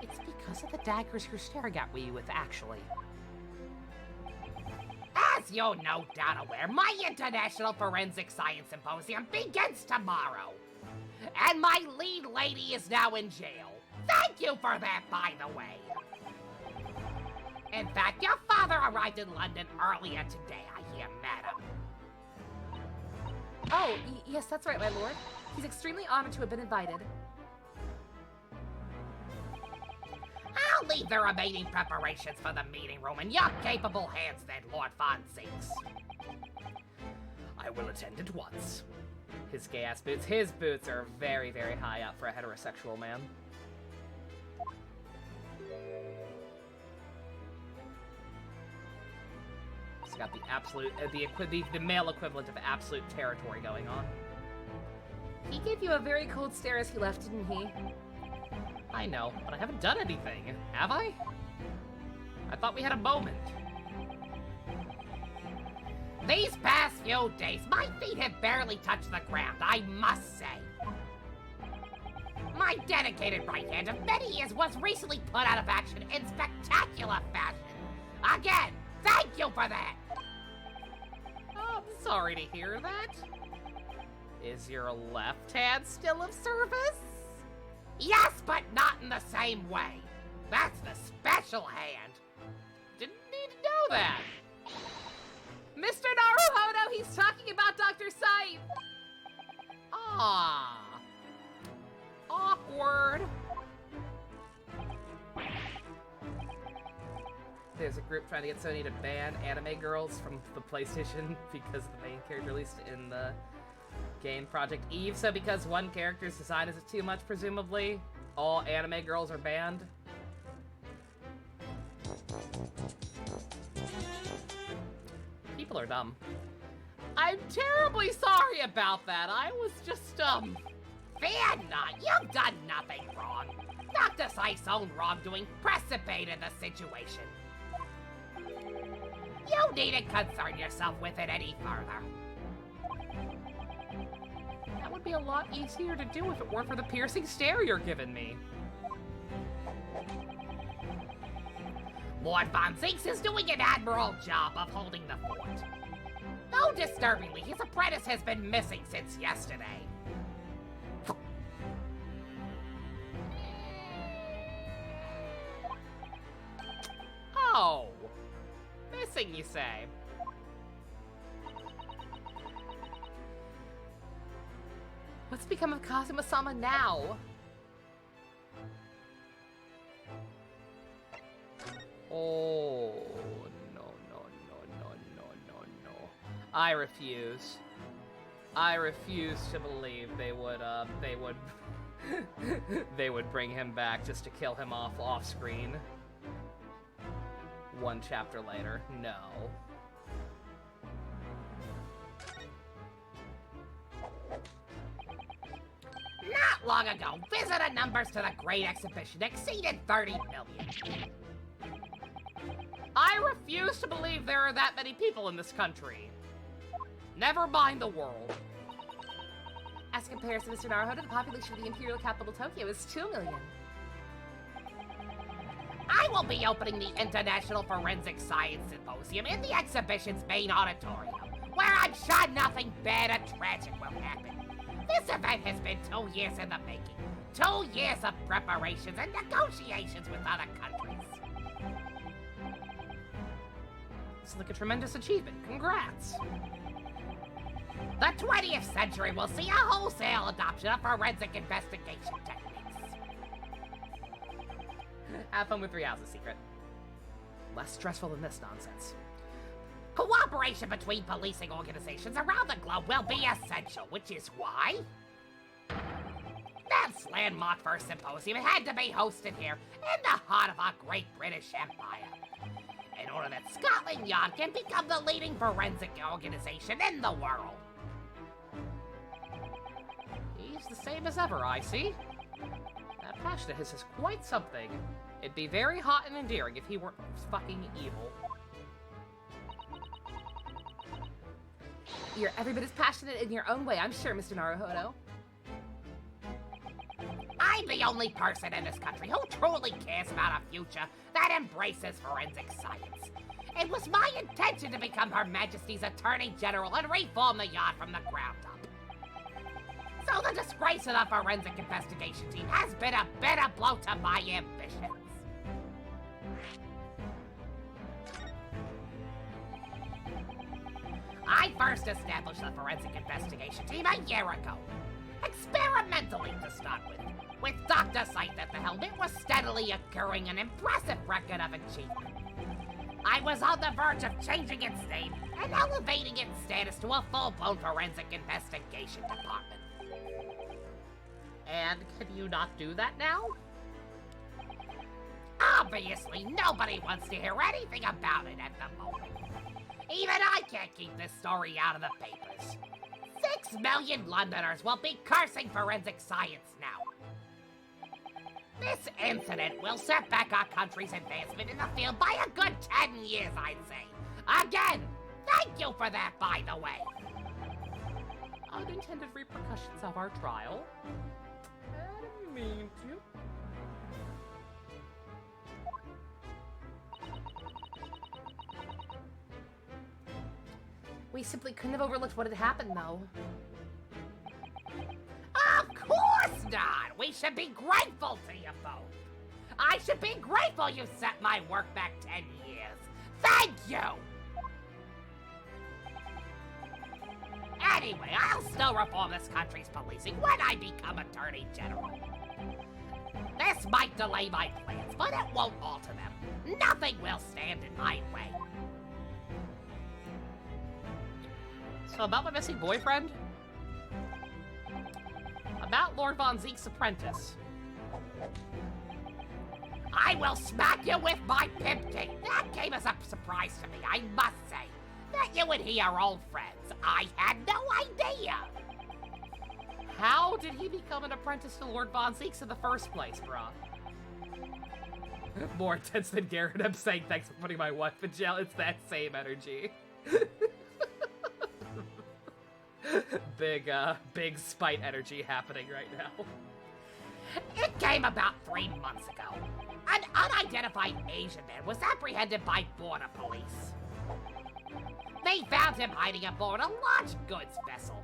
[SPEAKER 3] It's because of the daggers you're staring at me with, actually.
[SPEAKER 4] As you're no doubt aware, my International Forensic Science Symposium begins tomorrow. And my lead lady is now in jail. Thank you for that, by the way. In fact, your father arrived in London earlier today, I hear, madam.
[SPEAKER 5] Oh, yes, that's right, my lord. He's extremely honored to have been invited.
[SPEAKER 4] I'll leave the remaining preparations for the meeting room in your capable hands then, Lord Von Zieks.
[SPEAKER 3] I will attend at once. His gay-ass boots. His boots are very, very high up for a heterosexual man. He's got the absolute, the male equivalent of absolute territory going on.
[SPEAKER 5] He gave you a very cold stare as he left, didn't he?
[SPEAKER 3] I know, but I haven't done anything, have I? I thought we had a moment.
[SPEAKER 4] These past few days, my feet have barely touched the ground, I must say. My dedicated right hand of many years was recently put out of action in spectacular fashion. Again, thank you for that.
[SPEAKER 3] I'm sorry to hear that. Is your left hand still of service?
[SPEAKER 4] Yes, but not in the same way. That's the special hand.
[SPEAKER 3] Didn't need to know that.
[SPEAKER 5] Mr. Naruhodo, he's talking about Dr. Saib.
[SPEAKER 3] Ah. Awkward. There's a group trying to get Sony to ban anime girls from the PlayStation because the main character released in the game Project Eve. So because one character's design is too much, presumably, all anime girls are banned. People are dumb. I'm terribly sorry about that. I was just,
[SPEAKER 4] Fear not, you've done nothing wrong. Dr. Sykes' own wrongdoing precipitated the situation. You needn't concern yourself with it any further.
[SPEAKER 3] That would be a lot easier to do if it weren't for the piercing stare you're giving me.
[SPEAKER 4] Lord Von Zieks is doing an admirable job of holding the fort. Though disturbingly, his apprentice has been missing since yesterday.
[SPEAKER 3] Oh. Missing, you say?
[SPEAKER 5] What's become of Kazuma-sama now?
[SPEAKER 3] Oh, no. I refuse. I refuse to believe they would they would bring him back just to kill him off screen. One chapter later, no.
[SPEAKER 4] Not long ago, visitor numbers to the Great Exhibition exceeded 30 million.
[SPEAKER 3] I refuse to believe there are that many people in this country. Never mind the world.
[SPEAKER 5] As a comparison, Mr. Naruhodo, the population of the imperial capital Tokyo is 2 million.
[SPEAKER 4] I will be opening the International Forensic Science Symposium in the exhibition's main auditorium, where I'm sure nothing bad or tragic will happen. This event has been 2 years in the making. 2 years of preparations and negotiations with other countries.
[SPEAKER 3] It's like a tremendous achievement. Congrats.
[SPEAKER 4] The 20th century will see a wholesale adoption of forensic investigation techniques.
[SPEAKER 3] Have fun with 3 Houses Secret. Less stressful than this nonsense.
[SPEAKER 4] Cooperation between policing organizations around the globe will be essential, which is why this landmark first symposium had to be hosted here in the heart of our great British Empire, in order that Scotland Yard can become the leading forensic organization in the world.
[SPEAKER 3] He's the same as ever, I see. That passion of his is quite something. It'd be very hot and endearing if he weren't fucking evil.
[SPEAKER 5] You're every bit as passionate in your own way, I'm sure, Mr. Naruhodo.
[SPEAKER 4] I'm the only person in this country who truly cares about a future that embraces forensic science. It was my intention to become Her Majesty's Attorney General and reform the Yard from the ground up. So the disgrace of the forensic investigation team has been a bitter blow to my ambitions. I first established the forensic investigation team a year ago. Experimentally to start with. With Dr. Scythe at the helm, it was steadily accruing an impressive record of achievement. I was on the verge of changing its name and elevating its status to a full-blown forensic investigation department.
[SPEAKER 3] And can you not do that now?
[SPEAKER 4] Obviously, nobody wants to hear anything about it at the moment. Even I can't keep this story out of the papers. 6 million Londoners will be cursing forensic science now. This incident will set back our country's advancement in the field by a good 10 years, I'd say. Again, thank you for that, by the way.
[SPEAKER 3] Unintended repercussions of our trial. I didn't mean to.
[SPEAKER 5] We simply couldn't have overlooked what had happened, though.
[SPEAKER 4] Of course not! We should be grateful to you both. I should be grateful you set my work back 10 years. Thank you! Anyway, I'll still reform this country's policing when I become Attorney General. This might delay my plans, but it won't alter them. Nothing will stand in my way.
[SPEAKER 3] So about my missing boyfriend? About Lord Von Zieks' apprentice.
[SPEAKER 4] I will smack you with my pimp cane. That came as a surprise to me, I must say. That you and he are old friends. I had no idea.
[SPEAKER 3] How did he become an apprentice to Lord Von Zieks in the first place, bruh? More intense than Garrett. I'm saying thanks for putting my wife in jail. It's that same energy. Big spite energy happening right now.
[SPEAKER 4] It came about 3 months ago. An unidentified Asian man was apprehended by border police. They found him hiding aboard a large goods vessel.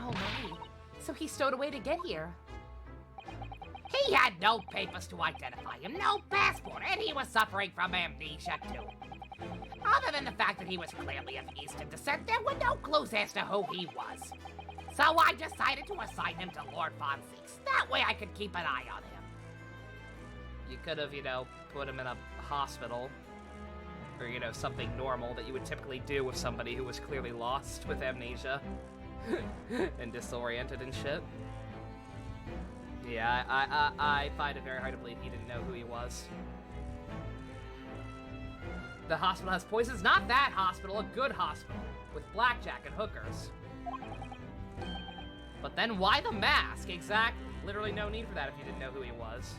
[SPEAKER 5] Oh my. So he stowed away to get here.
[SPEAKER 4] He had no papers to identify him, no passport, and he was suffering from amnesia too. Other than the fact that he was clearly of Eastern descent, there were no clues as to who he was. So I decided to assign him to Lord Von Zieks. That way I could keep an eye on him.
[SPEAKER 3] You could have, put him in a hospital. Or, something normal that you would typically do with somebody who was clearly lost with amnesia. And disoriented and shit. Yeah, I find it very hard to believe he didn't know who he was. The hospital has poisons. Not that hospital, a good hospital. With blackjack and hookers. But then why the mask? Exactly. Literally no need for that if you didn't know who he was.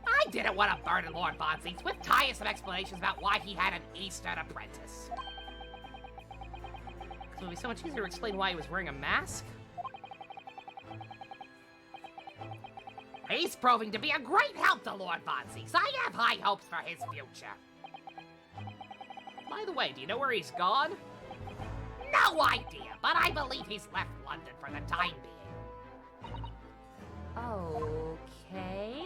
[SPEAKER 4] I didn't want to burden Lord Von Zieks with tiresome explanations about why he had an Eastern apprentice.
[SPEAKER 1] So it would be so much easier to explain why he was wearing a mask.
[SPEAKER 4] He's proving to be a great help to Lord Von Zieks. I have high hopes for his future.
[SPEAKER 1] By the way, do you know where he's gone?
[SPEAKER 4] No idea, but I believe he's left London for the time being.
[SPEAKER 5] Okay.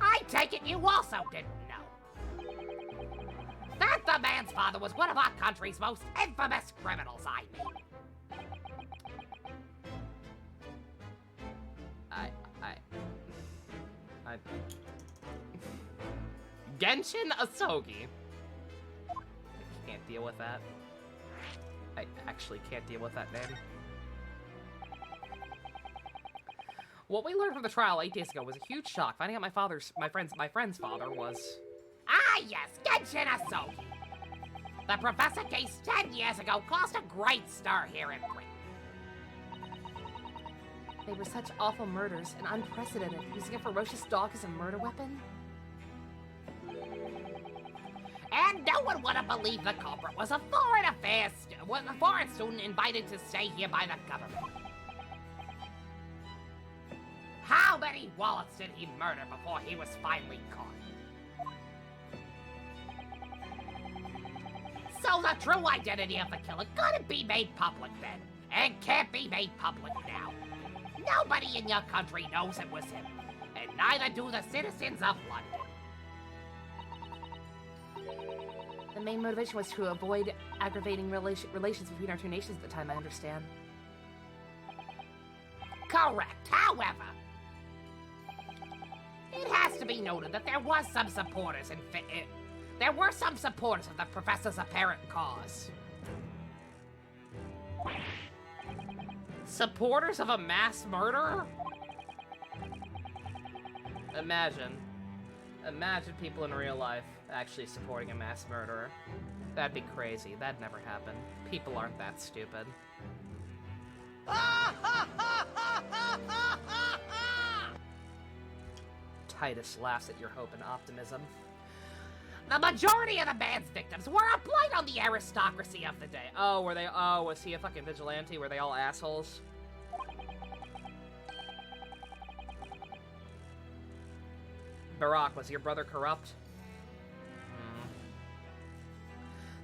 [SPEAKER 4] I take it you also didn't know that the man's father was one of our country's most infamous criminals, I mean.
[SPEAKER 1] I... Genshin Asogi. I can't deal with that. I actually can't deal with that name. What we learned from the trial 8 days ago was a huge shock. Finding out my friend's father was...
[SPEAKER 4] Ah, yes, Genshin Asogi. The professor case 10 years ago caused a great stir here in Britain.
[SPEAKER 5] They were such awful murders and unprecedented, using a ferocious dog as a murder weapon.
[SPEAKER 4] And no one would have believed the culprit was a foreign student invited to stay here by the government. How many wallets did he murder before he was finally caught? So the true identity of the killer couldn't be made public then, and can't be made public now. Nobody in your country knows it was him, and neither do the citizens of London.
[SPEAKER 5] The main motivation was to avoid aggravating relations between our two nations at the time, I understand.
[SPEAKER 4] Correct. However, it has to be noted that there were some supporters of the professor's apparent cause.
[SPEAKER 1] Supporters of a mass murderer? Imagine people in real life actually supporting a mass murderer. That'd be crazy. That'd never happen. People aren't that stupid. Titus laughs at your hope and optimism.
[SPEAKER 4] The majority of the man's victims were a blight on the aristocracy of the day.
[SPEAKER 1] Oh, was he a fucking vigilante? Were they all assholes? Barack, was your brother corrupt?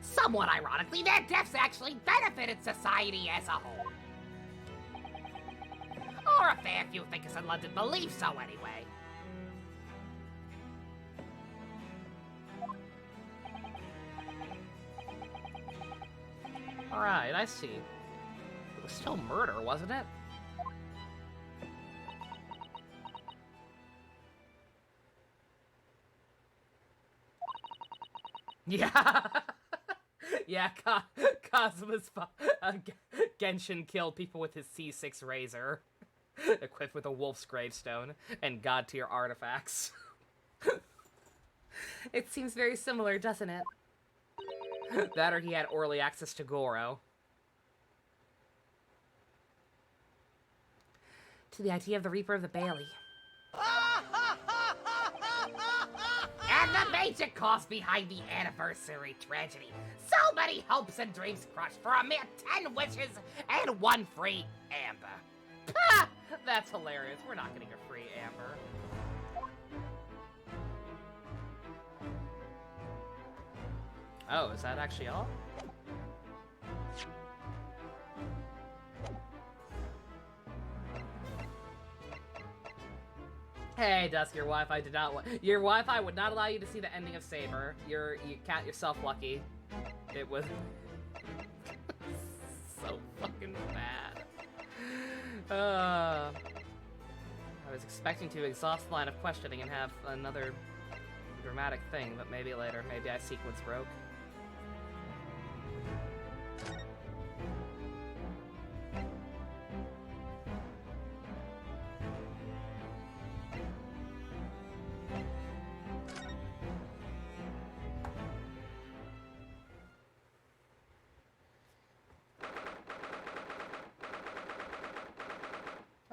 [SPEAKER 4] Somewhat ironically, their deaths actually benefited society as a whole. Or a fair few thinkers in London believe so anyway.
[SPEAKER 1] Alright, I see. It was still murder, wasn't it? Yeah! Yeah, Kazuma's Genshin killed people with his C6 razor, equipped with a wolf's gravestone and god-tier artifacts.
[SPEAKER 5] It seems very similar, doesn't it?
[SPEAKER 1] That or he had early access to Goro.
[SPEAKER 5] To the idea of the Reaper of the Bailey.
[SPEAKER 4] And the major cause behind the anniversary tragedy. So many hopes and dreams crushed for a mere 10 wishes and 1 free amber.
[SPEAKER 1] Ha! That's hilarious. We're not getting a free amber. Oh, is that actually all? Hey, Dusk, your Wi-Fi would not allow you to see the ending of Saber. You count yourself lucky. It was so fucking bad. I was expecting to exhaust the line of questioning and have another dramatic thing, but maybe later. Maybe I sequence broke.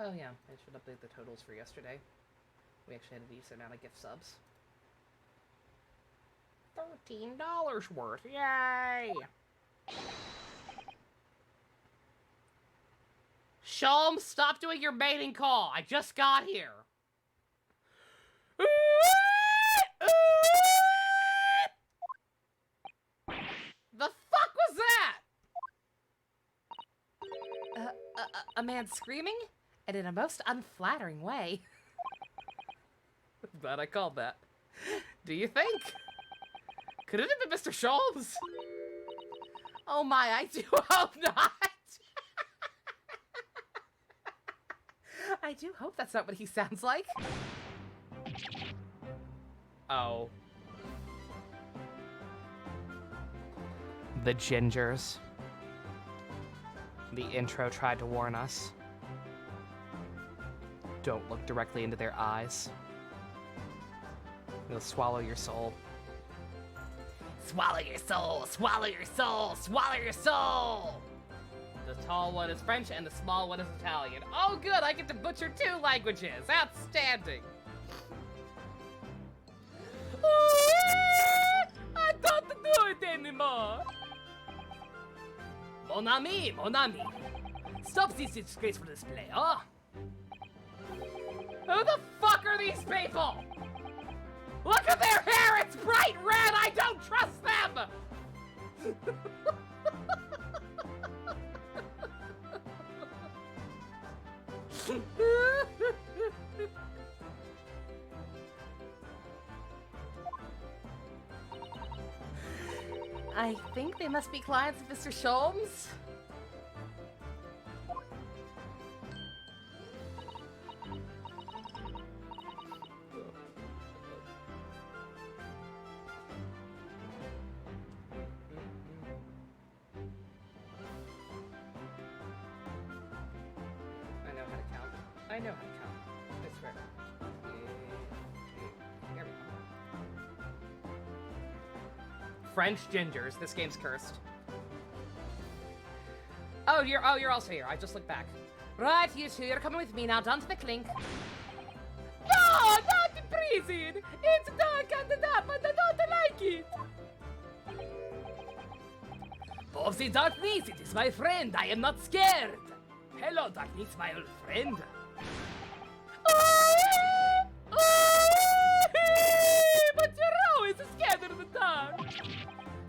[SPEAKER 1] Oh yeah, I should update the totals for yesterday. We actually had a decent amount of gift subs. $13 worth, yay!
[SPEAKER 3] Sholmes, stop doing your mating call. I just got here. The fuck was that?
[SPEAKER 5] A man screaming? And in a most unflattering way.
[SPEAKER 3] I'm glad I called that. Do you think? Could it have been Mr. Sholmes?
[SPEAKER 5] Oh my, I do hope not. I do hope that's not what he sounds like.
[SPEAKER 3] Oh. The Gingers. The intro tried to warn us. Don't look directly into their eyes. They'll swallow your soul.
[SPEAKER 4] Swallow your soul, swallow your soul, swallow your soul!
[SPEAKER 3] The tall one is French and the small one is Italian. Oh good, I get to butcher 2 languages. Outstanding. I don't do it anymore. Mon ami, mon ami. Stop this disgraceful display, huh? Who the fuck are these people? Look at their hair, it's bright red! I don't trust them!
[SPEAKER 5] I think they must be clients of Mr. Sholmes.
[SPEAKER 3] I know how to count. I swear. Here we go. French gingers. This game's cursed. Oh, you're also here. I just looked back.
[SPEAKER 5] Right, you two, you're coming with me now, down to the clink.
[SPEAKER 3] No, not the prison! It's dark and dark, and I don't like it! Of the darkness, it is my friend. I am not scared. Hello, darkness, my old friend. But you're always scared of the dark.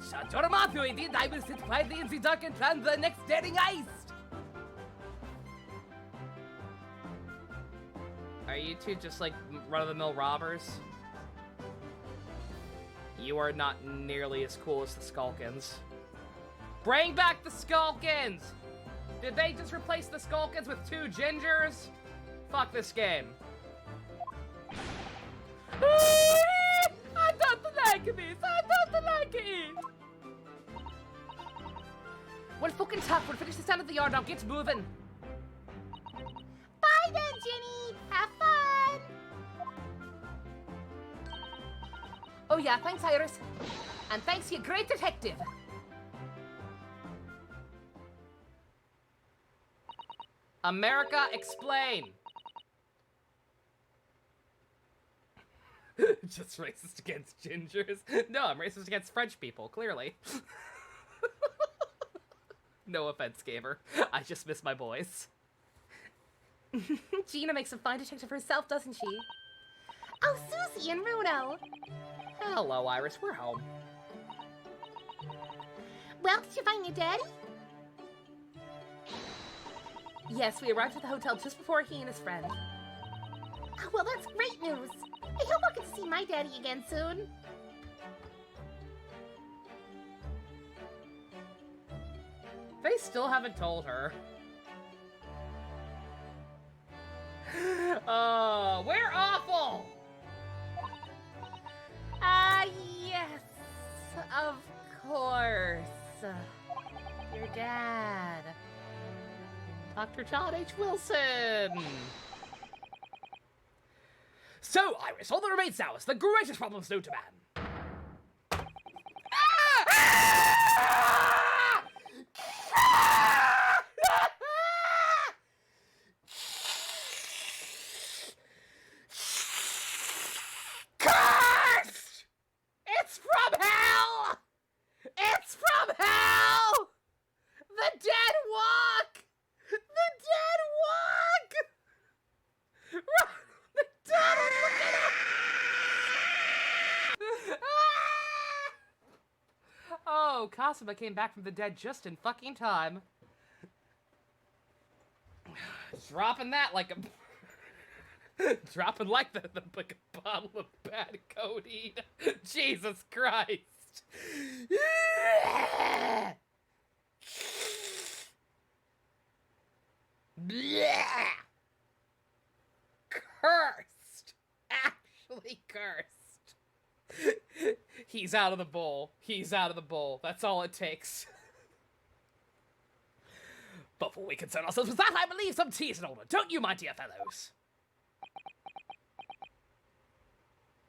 [SPEAKER 3] Shut your mouth, you idiot. I will sit quietly in the dark and plan the next daring heist. Are you two just like run-of-the-mill robbers? You are not nearly as cool as the Skulkins. Bring back the Skulkins! Did they just replace the Skulkins with 2 gingers? Fuck this game. I don't like this! I don't like it!
[SPEAKER 5] Well, fucking tough. We'll finish this down at the yard now. Get moving.
[SPEAKER 4] Bye then, Ginny! Have fun!
[SPEAKER 5] Oh yeah, thanks, Iris. And thanks, you great detective.
[SPEAKER 3] America, explain! Just racist against gingers? No, I'm racist against French people, clearly. No offense, gamer. I just miss my boys.
[SPEAKER 5] Gina makes a fine detective herself, doesn't she?
[SPEAKER 4] Oh, Susie and Runo!
[SPEAKER 3] Hello, Iris. We're home.
[SPEAKER 4] Well, did you find your daddy?
[SPEAKER 5] Yes, we arrived at the hotel just before he and his friend.
[SPEAKER 4] Oh, well, that's great news. I hope I'll get to see my daddy again soon.
[SPEAKER 3] They still haven't told her. Oh, we're awful!
[SPEAKER 5] Ah, yes. Of course. Your dad.
[SPEAKER 3] Dr. John H. Wilson! So, Iris, all that remains now is the greatest problems known to man. Cursed! It's from hell! It's from hell! The dead walk! The dead
[SPEAKER 1] no! Kazuma came back from the dead just in fucking time. Dropping that like a... Dropping like like a bottle of bad codeine. Jesus Christ. Cursed. Actually cursed. He's out of the bowl. He's out of the bowl. That's all it takes.
[SPEAKER 3] Before we concern ourselves with that, I believe some tea is in order. Don't you, my dear fellows?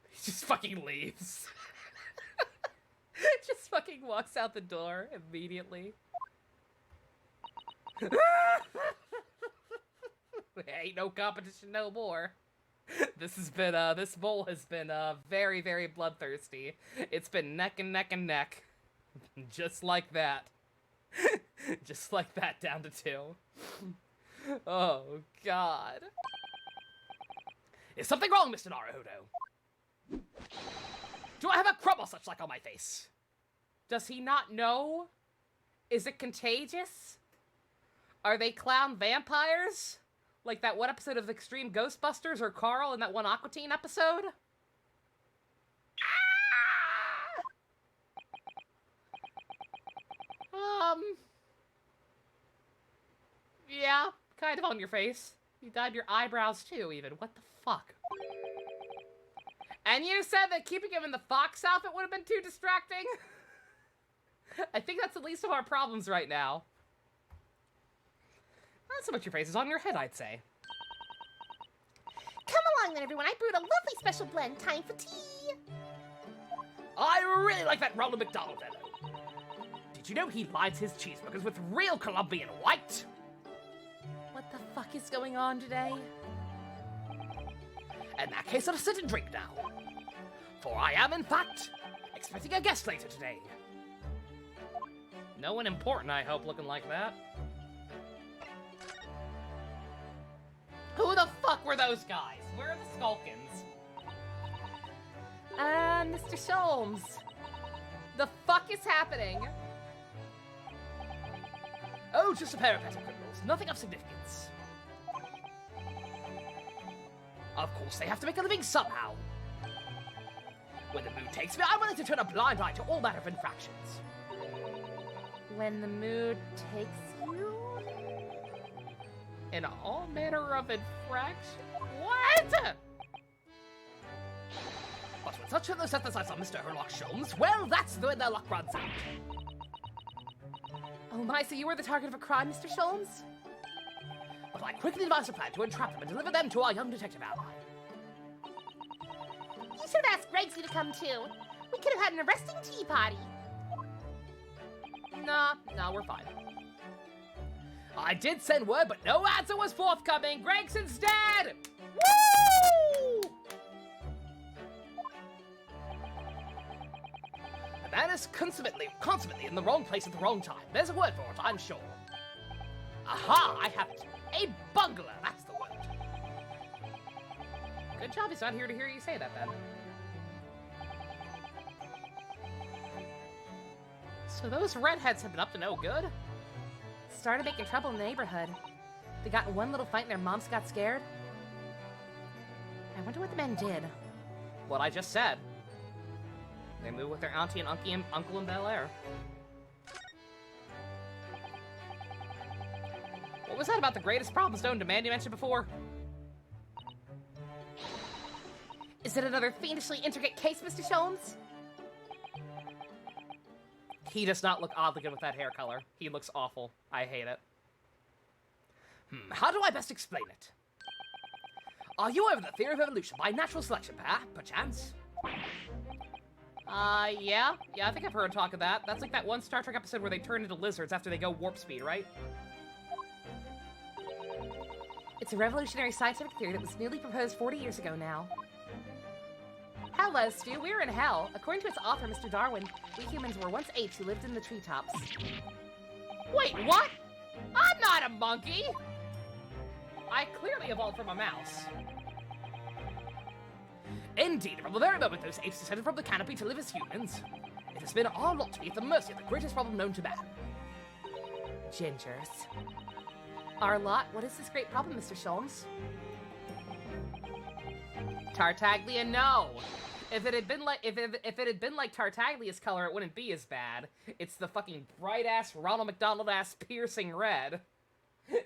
[SPEAKER 1] He just fucking leaves. Just fucking walks out the door immediately. Ain't no competition no more. This has been, this bowl has been, very, very bloodthirsty. It's been neck and neck and neck. Just like that. Just like that, down to 2. Oh, God.
[SPEAKER 3] Is something wrong, Mr. Naruhodo? Do I have a crumb or such like on my face?
[SPEAKER 1] Does he not know? Is it contagious? Are they clown vampires? Like that one episode of Extreme Ghostbusters or Carl in that one Aqua Teen episode? Yeah, kind of on your face. You dyed your eyebrows too, even. What the fuck? And you said that keeping him in the fox outfit would have been too distracting? I think that's the least of our problems right now. Not so much your face is on your head, I'd say.
[SPEAKER 5] Come along then, everyone. I brewed a lovely special blend. Time for tea.
[SPEAKER 3] I really like that Ronald McDonald fellow. Did you know he lines his cheeseburgers with real Colombian white?
[SPEAKER 1] What the fuck is going on today?
[SPEAKER 3] In that case, I'll sit and drink now. For I am, in fact, expecting a guest later today.
[SPEAKER 1] No one important, I hope, looking like that. Who the fuck were those guys? Where are the Skulkins? Mr. Sholmes. The fuck is happening?
[SPEAKER 3] Oh, just a pair of petty criminals. Nothing of significance. Of course, they have to make a living somehow. When the mood takes me, I'm willing to turn a blind eye to all manner of infractions.
[SPEAKER 1] When the mood takes you? In all manner of infraction? What?
[SPEAKER 3] But when such fellows set their sights on Mr. Herlock Sholmes, well, that's when their luck runs out.
[SPEAKER 1] Oh my, so you were the target of a crime, Mr. Sholmes?
[SPEAKER 3] But I quickly devised a plan to entrap them and deliver them to our young detective ally.
[SPEAKER 5] You should have asked Gregson to come too. We could have had an arresting tea party.
[SPEAKER 1] Nah, we're fine.
[SPEAKER 3] I did send word, but no answer was forthcoming. Gregson's dead!
[SPEAKER 1] Woo!
[SPEAKER 3] The man is consummately in the wrong place at the wrong time. There's a word for it, I'm sure. Aha, I have it. A bungler, that's the word.
[SPEAKER 1] Good job he's not here to hear you say that, then. So those redheads have been up to no good?
[SPEAKER 5] Started making trouble in the neighborhood. They got in one little fight and their moms got scared. I wonder what the men did.
[SPEAKER 1] What I just said. They moved with their auntie and uncle in Bel Air. What was that about the greatest problems known to man you mentioned before?
[SPEAKER 5] Is it another fiendishly intricate case, Mr. Sholmes?
[SPEAKER 1] He does not look oddly good with that hair color. He looks awful. I hate it.
[SPEAKER 3] How do I best explain it? Are you over the theory of evolution by natural selection, perchance?
[SPEAKER 1] Yeah, I think I've heard talk of that. That's like that one Star Trek episode where they turn into lizards after they go warp speed, right?
[SPEAKER 5] It's a revolutionary scientific theory that was newly proposed 40 years ago now. Hello, Stu. We're in hell. According to its author, Mr. Darwin, we humans were once apes who lived in the treetops.
[SPEAKER 1] Wait, what? I'm not a monkey! I clearly evolved from a mouse.
[SPEAKER 3] Indeed, from the very moment those apes descended from the canopy to live as humans, It has been our lot to be at the mercy of the greatest problem known to man.
[SPEAKER 5] Gingers. Our lot? What is this great problem, Mr. Sholmes? Tartaglia, no! If it had been like Tartaglia's color, it wouldn't be as bad. It's the fucking bright-ass, Ronald McDonald-ass piercing red.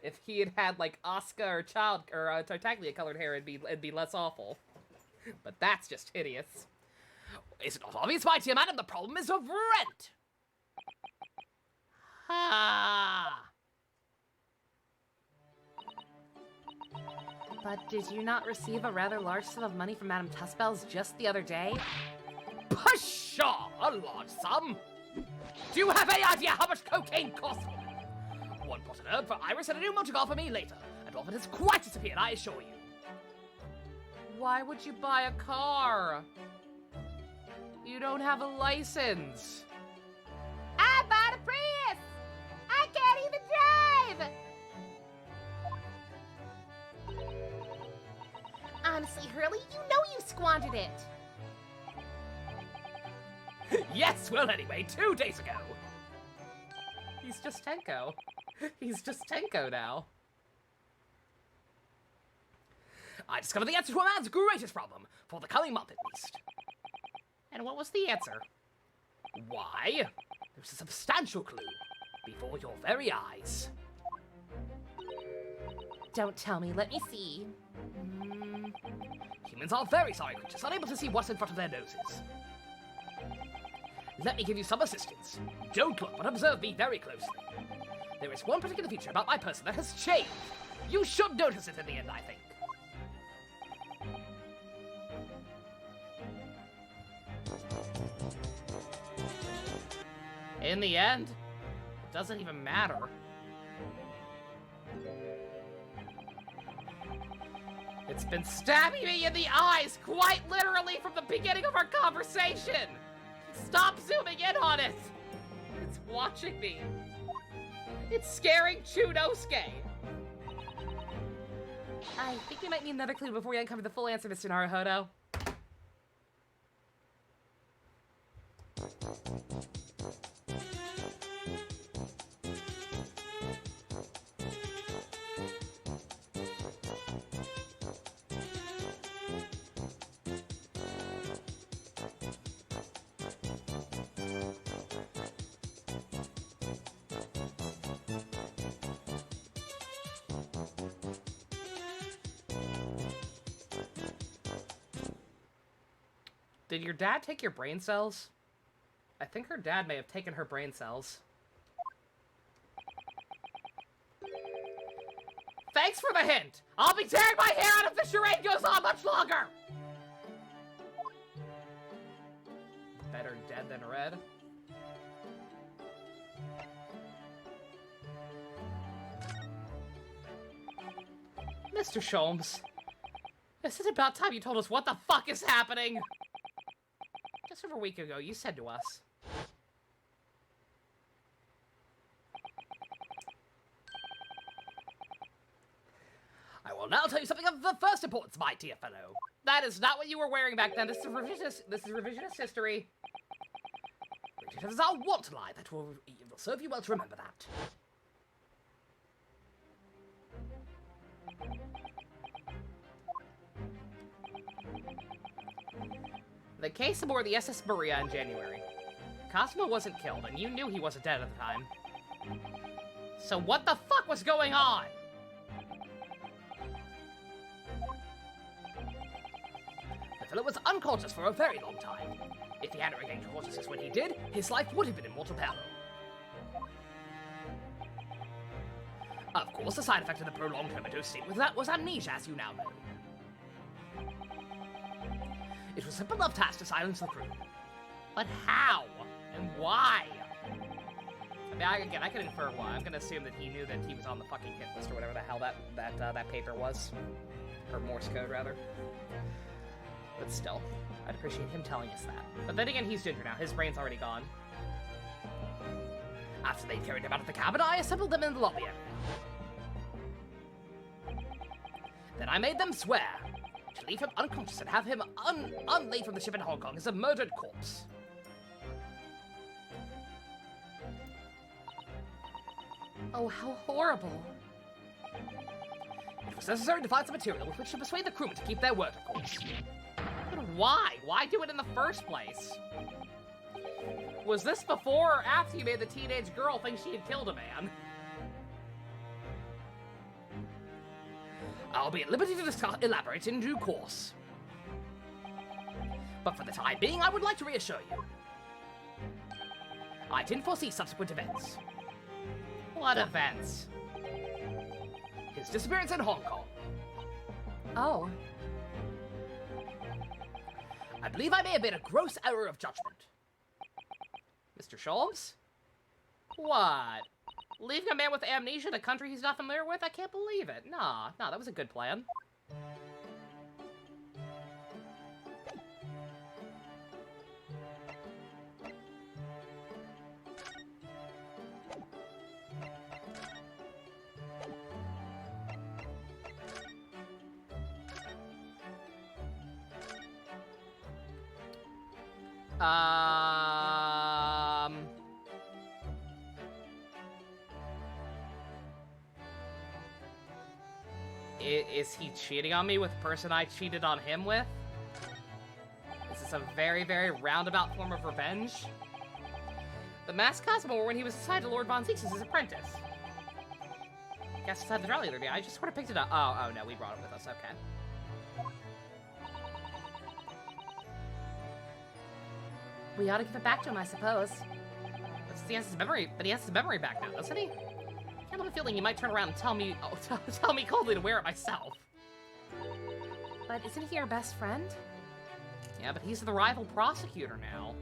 [SPEAKER 5] If he had had, like, Oscar or Tartaglia-colored hair, it'd be less awful. But that's just hideous.
[SPEAKER 3] Is it not obvious, my dear madam, the problem is of rent?
[SPEAKER 5] Ah! But did you not receive a rather large sum of money from Madame Tuspells just the other day?
[SPEAKER 3] Pshaw! A large sum? Do you have any idea how much cocaine costs? One pot of herb for Iris and a new motor car for me later. And all of it has quite disappeared, I assure you.
[SPEAKER 5] Why would you buy a car? You don't have a license.
[SPEAKER 4] I bought a Prius! I can't even drive! Honestly, Hurley, you know you squandered it.
[SPEAKER 3] Yes, well anyway, 2 days ago.
[SPEAKER 5] He's just Tenko. He's just Tenko now.
[SPEAKER 3] I discovered the answer to a man's greatest problem, for the coming month at least.
[SPEAKER 1] And what was the answer?
[SPEAKER 3] Why? There's a substantial clue before your very eyes.
[SPEAKER 5] Don't tell me. Let me see.
[SPEAKER 3] Humans are very sorry creatures, unable to see what's in front of their noses. Let me give you some assistance. Don't look, but observe me very closely. There is one particular feature about my person that has changed. You should notice it in the end, I think.
[SPEAKER 1] In the end, it doesn't even matter. It's been stabbing me in the eyes quite literally from the beginning of our conversation! Stop zooming in on it! It's watching me. It's scaring Chunosuke.
[SPEAKER 5] I think we might need another clue before we uncover the full answer, Mr. Naruhodo.
[SPEAKER 1] Did your dad take your brain cells? I think her dad may have taken her brain cells. Thanks for the hint! I'll be tearing my hair out if the charade goes on much longer! Better dead than red. Mr. Sholmes, is it about time you told us what the fuck is happening? Just over a week ago, you said to us.
[SPEAKER 3] I will now tell you something of the first importance, my dear fellow.
[SPEAKER 1] That is not what you were wearing back then. This is revisionist history.
[SPEAKER 3] It is our want to lie that will serve you well to remember that.
[SPEAKER 1] The case aboard the SS Maria in January. Kazuma wasn't killed, and you knew he wasn't dead at the time. So what the fuck was going on?
[SPEAKER 3] The fellow was unconscious for a very long time. If he hadn't regained consciousness when he did, his life would have been in mortal peril. Of course, the side effect of the prolonged comatose state was amnesia, as you now know. It was a simple enough task to silence the crew.
[SPEAKER 1] But how? And why? I mean, again, I could infer why. I'm gonna assume that he knew that he was on the fucking hit list or whatever the hell that paper was. Or Morse code, rather. But still, I'd appreciate him telling us that. But then again, he's ginger now. His brain's already gone.
[SPEAKER 3] After they carried him out of the cabin, I assembled them in the lobby area. Then I made them swear to leave him unconscious and have him unlaid from the ship in Hong Kong as a murdered corpse.
[SPEAKER 5] Oh, how horrible.
[SPEAKER 3] It was necessary to find some material with which to persuade the crewmen to keep their word, of course.
[SPEAKER 5] But why? Why do it in the first place? Was this before or after you made the teenage girl think she had killed a man?
[SPEAKER 3] I'll be at liberty to elaborate in due course. But for the time being, I would like to reassure you. I didn't foresee subsequent events.
[SPEAKER 5] What events?
[SPEAKER 3] His disappearance in Hong Kong.
[SPEAKER 5] Oh.
[SPEAKER 3] I believe I may have made a gross error of judgment.
[SPEAKER 5] Mr. Sholmes? What? Leaving a man with amnesia in a country he's not familiar with? I can't believe it. Nah, that was a good plan. Is he cheating on me with the person I cheated on him with? Is this a very, very roundabout form of revenge? The masked Kazuma when he was assigned to Lord Von Zieks as his apprentice. Guess it's at the rally the other day. I just sort of picked it up. Oh no, we brought it with us. Okay. We ought to give it back to him, I suppose. But he has his memory back now, doesn't he? I have a feeling you might turn around and tell me, tell me coldly to wear it myself. But isn't he your best friend? Yeah, but he's the rival prosecutor now.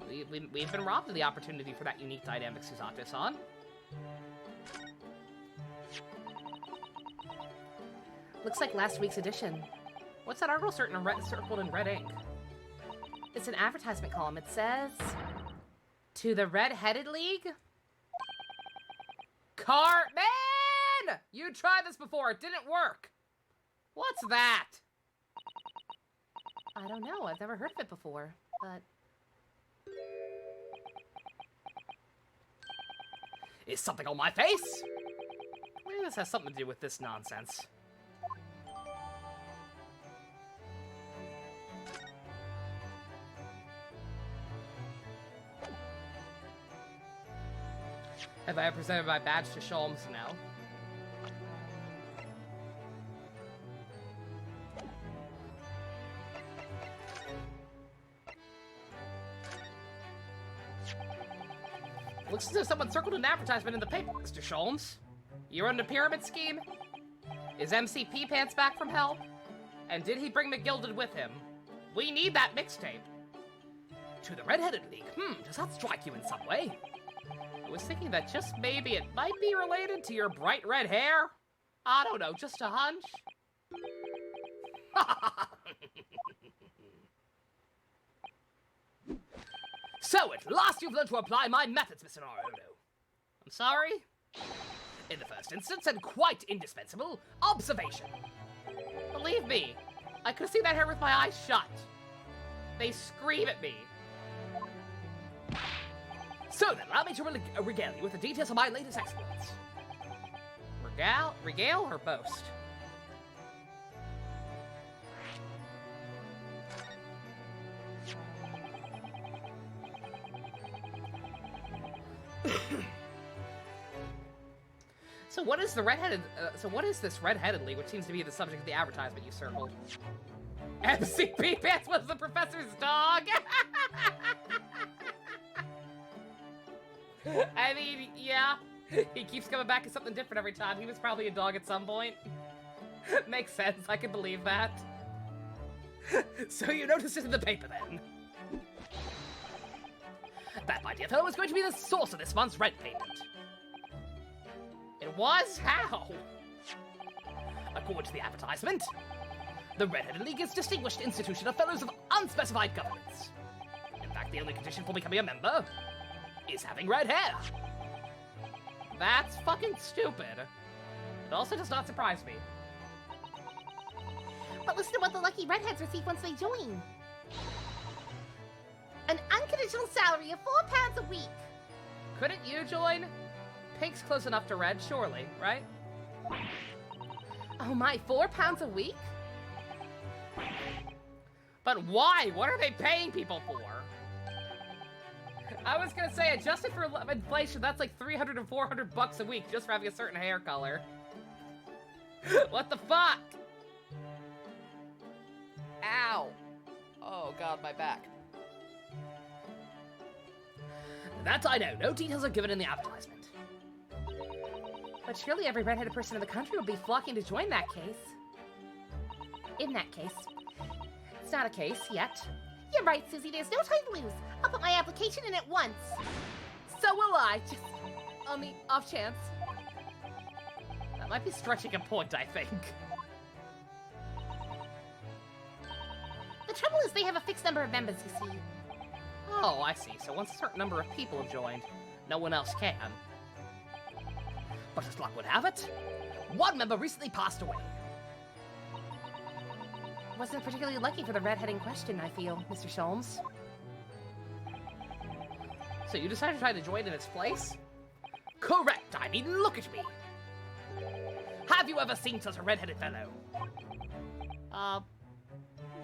[SPEAKER 5] We've been robbed of the opportunity for that unique dynamic Suzato-san. Looks like last week's edition. What's that article circled in red ink? It's an advertisement column. It says, "To the Red-Headed League." Cartman! You tried this before. It didn't work. What's that? I don't know. I've never heard of it before, but...
[SPEAKER 3] Is something on my face?
[SPEAKER 5] Maybe this has something to do with this nonsense. Have I presented my badge to Sholmes now? Looks as though someone circled an advertisement in the paper, Mr. Sholmes. You run the pyramid scheme? Is MCP Pants back from hell? And did he bring McGilded with him? We need that mixtape.
[SPEAKER 3] To the Red-Headed League. Does that strike you in some way?
[SPEAKER 5] I was thinking that just maybe it might be related to your bright red hair. I don't know, just a hunch.
[SPEAKER 3] So at last you've learned to apply my methods, Mr. Naruto.
[SPEAKER 5] I'm sorry?
[SPEAKER 3] In the first instance, and quite indispensable, observation.
[SPEAKER 5] Believe me, I could have seen that hair with my eyes shut. They scream at me.
[SPEAKER 3] So then, allow me to regale you with the details of my latest exploits.
[SPEAKER 5] Regale or boast? So what is the redheaded? What is this Red-Headed League, which seems to be the subject of the advertisement you circled? MCP Pants was the professor's dog. I mean, yeah, he keeps coming back as something different every time. He was probably a dog at some point. Makes sense. I can believe that.
[SPEAKER 3] So you noticed it in the paper then? That, my dear fellow, is going to be the source of this month's rent payment.
[SPEAKER 5] It was? How?
[SPEAKER 3] According to the advertisement, the Red-Headed League is a distinguished institution of fellows of unspecified governance. In fact, the only condition for becoming a member is having red hair.
[SPEAKER 5] That's fucking stupid. It also does not surprise me.
[SPEAKER 6] But listen to what the lucky redheads receive once they join. An unconditional salary of £4 a week.
[SPEAKER 5] Couldn't you join? Pink's close enough to red, surely, right? Oh my, 4 pounds a week? But why? What are they paying people for? I was gonna say, adjusted for inflation, that's like 300 and 400 bucks a week just for having a certain hair color. What the fuck? Ow. Oh god, my back.
[SPEAKER 3] That I know. No details are given in the advertisement.
[SPEAKER 5] But surely every redheaded person in the country would be flocking to join that case.
[SPEAKER 6] In that case.
[SPEAKER 5] It's not a case yet.
[SPEAKER 6] You're right, Susie. There's no time to lose. I'll put my application in at once.
[SPEAKER 5] So will I, just on the off chance.
[SPEAKER 3] That might be stretching a point, I think.
[SPEAKER 6] The trouble is they have a fixed number of members, you see.
[SPEAKER 5] Oh, I see. So once a certain number of people have joined, no one else can.
[SPEAKER 3] But as luck would have it, one member recently passed away.
[SPEAKER 6] Wasn't particularly lucky for the redhead in question, I feel, Mr. Sholmes.
[SPEAKER 5] So you decided to try to join in its place?
[SPEAKER 3] Correct, I mean, look at me. Have you ever seen such a red-headed fellow?